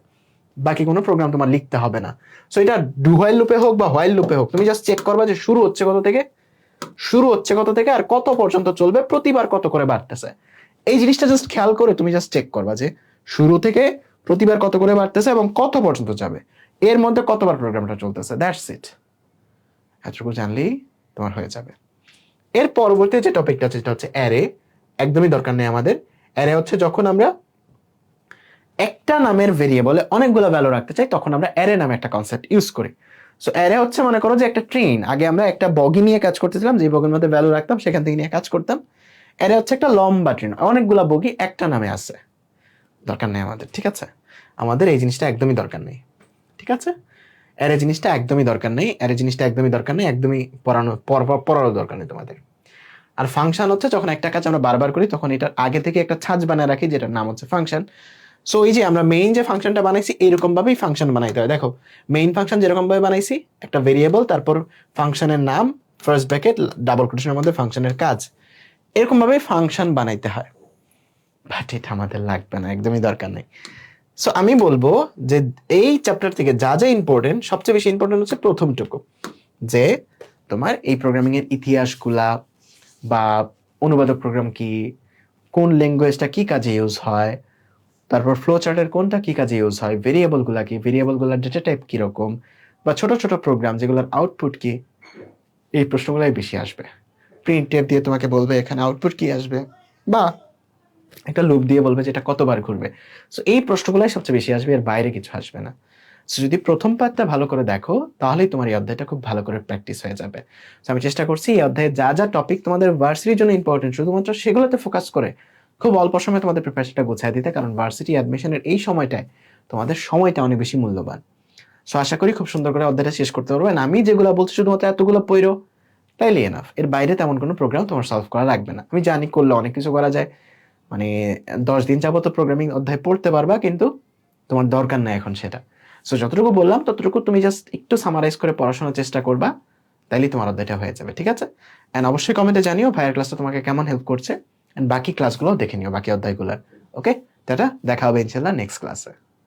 Speaker 2: বাকি কোনো প্রোগ্রাম তোমার লিখতে হবে না। সো এটা ডু হোয়াইল লুপে হোক বা হোয়াইল লুপে হোক, তুমি জাস্ট চেক করবা যে শুরু হচ্ছে কত থেকে আর কত পর্যন্ত চলবে, প্রতিবার কত করে বাড়তেছে। এই জিনিসটা জাস্ট খেয়াল করে তুমি জাস্ট চেক করবা যে শুরু থেকে প্রতিবার কত করে বাড়তেছে এবং কত পর্যন্ত যাবে, এর মধ্যে কতবার প্রোগ্রামটা চলতেছে। দ্যাটস ইট, এতটুকু জানলেই তোমার হয়ে যাবে। এর পরবর্তী যে টপিকটা আছে সেটা হচ্ছে অ্যারে। একদমই দরকার নেই আমাদের। অ্যারে হচ্ছে যখন আমরা একটা নামের ভেরিয়েবলে অনেকগুলো ভ্যালু রাখতে চাই, তখন আমরা অ্যারে নামে একটা কনসেপ্ট ইউজ করি। সো অ্যারে হচ্ছে মনে করো যে একটা ট্রেন, আগে আমরা একটা বগি নিয়ে কাজ করতেছিলাম, যে বগির মধ্যে ভ্যালু রাখতাম সেখান থেকে নিয়ে কাজ করতাম। অ্যারে হচ্ছে একটা লম্বা ট্রেন, অনেকগুলা বগি একটা নামে আছে, দরকার নেই আমাদের। ঠিক আছে, আমাদের এই জিনিসটা একদমই দরকার নেই। ঠিক আছে, অ্যারে জিনিসটা একদমই দরকার নেই, একদমই পড়ানো দরকার নেই তোমাদের।
Speaker 1: আর ফাংশন হচ্ছে যখন একটা কাজ আমরা বারবার করি তখন এটার আগে থেকে একটা ছাঁচ বানায় রাখি যেটার নাম হচ্ছে ফাংশন। সো এই যে আমরা মেইন যে ফাংশনটা বানাইছি এরকম ভাবেই ফাংশন বানাইতে হয়। দেখো মেইন ফাংশন যেরকম ভাবে বানাইছি, একটা ভেরিয়েবল, তারপর ফাংশনের নাম, ফার্স্ট ব্র্যাকেট, ডাবল কোটেশনের মধ্যে ফাংশনের কাজ, এরকম ভাবে ফাংশন বানাইতে হয়। বাট এটা আমাদের লাগবে না, একদমই দরকার নেই। সো আমি বলবো যে এই চ্যাপ্টার থেকে যা যা ইম্পর্টেন্ট, সবচেয়ে বেশি ইম্পর্টেন্ট হচ্ছে প্রথমটুকু, যে তোমার এই প্রোগ্রামিং এর ইতিহাসগুলা বা অনুবাদক প্রোগ্রাম কি, কোন ল্যাঙ্গুয়েজটা কি কাজে ইউজ হয়, তারপর ফ্লো চার্টের কোনটা কি কাজে ইউজ হয়, ভেরিয়েবলগুলা কি, ভেরিয়েবলগুলোর ডেটা টাইপ কিরকম, বা ছোট ছোট প্রোগ্রাম যেগুলোর আউটপুট কি, এই প্রশ্নগুলাই বেশি আসবে। প্রিন্ট টেপ দিয়ে তোমাকে বলবে এখানে আউটপুট কি আসবে, বা একটা লুপ দিয়ে বলবে যে এটা কতবার ঘুরবে। সো এই প্রশ্নগুলাই সবচেয়ে বেশি আসবে, এর বাইরে কিছু আসবে না। সো যদি প্রথম পার্টটা ভালো করে দেখো তাহলেই তোমার এই অধ্যায়টা খুব ভালো করে প্র্যাকটিস হয়ে যাবে। সো আমি চেষ্টা করছি এই অধ্যায়ে যা যা টপিক তোমাদের ভার্সিটির জন্য ইম্পর্টেন্ট শুধুমাত্র সেগুলোতে ফোকাস করে খুব অল্প সময়ে তোমাদের প্রিপারেশনটা গুছিয়ে দিতে, কারণ ভার্সিটি অ্যাডমিশনের এই সময়টায় তোমাদের সময়টা অনেক বেশি মূল্যবান। সো আশা করি খুব সুন্দর করে অধ্যায়টা শেষ করতে পারবে। আমি যেগুলো বলছি শুধুমাত্র এতগুলো পড়ো তাইলে এনাফ, এর বাইরে তেমন কোনো প্রোগ্রাম তোমার সলভ করা লাগবে না। আমি জানি করলে অনেক কিছু করা যায়, মানে 10 দিন যাবত প্রোগ্রামিং অধ্যায় পড়তে পারবা, কিন্তু তোমার দরকার নাই এখন সেটা। সো যতটুকু বললাম ততটুকু তুমি জাস্ট একটু সামারাইজ করে পড়াশোনার চেষ্টা করবা, তাইলেই তোমার অধ্যায়টা হয়ে যাবে, ঠিক আছে? এন্ড অবশ্যই কমেন্টে জানিও ভাইয়ের ক্লাসটা তোমাকে কেমন হেল্প করছে, এন্ড বাকি ক্লাসগুলো দেখে নিও, বাকি অধ্যায়গুলোর। ওকে, টাটা, দেখা হবে ইনশাল্লাহ নেক্সট ক্লাসে।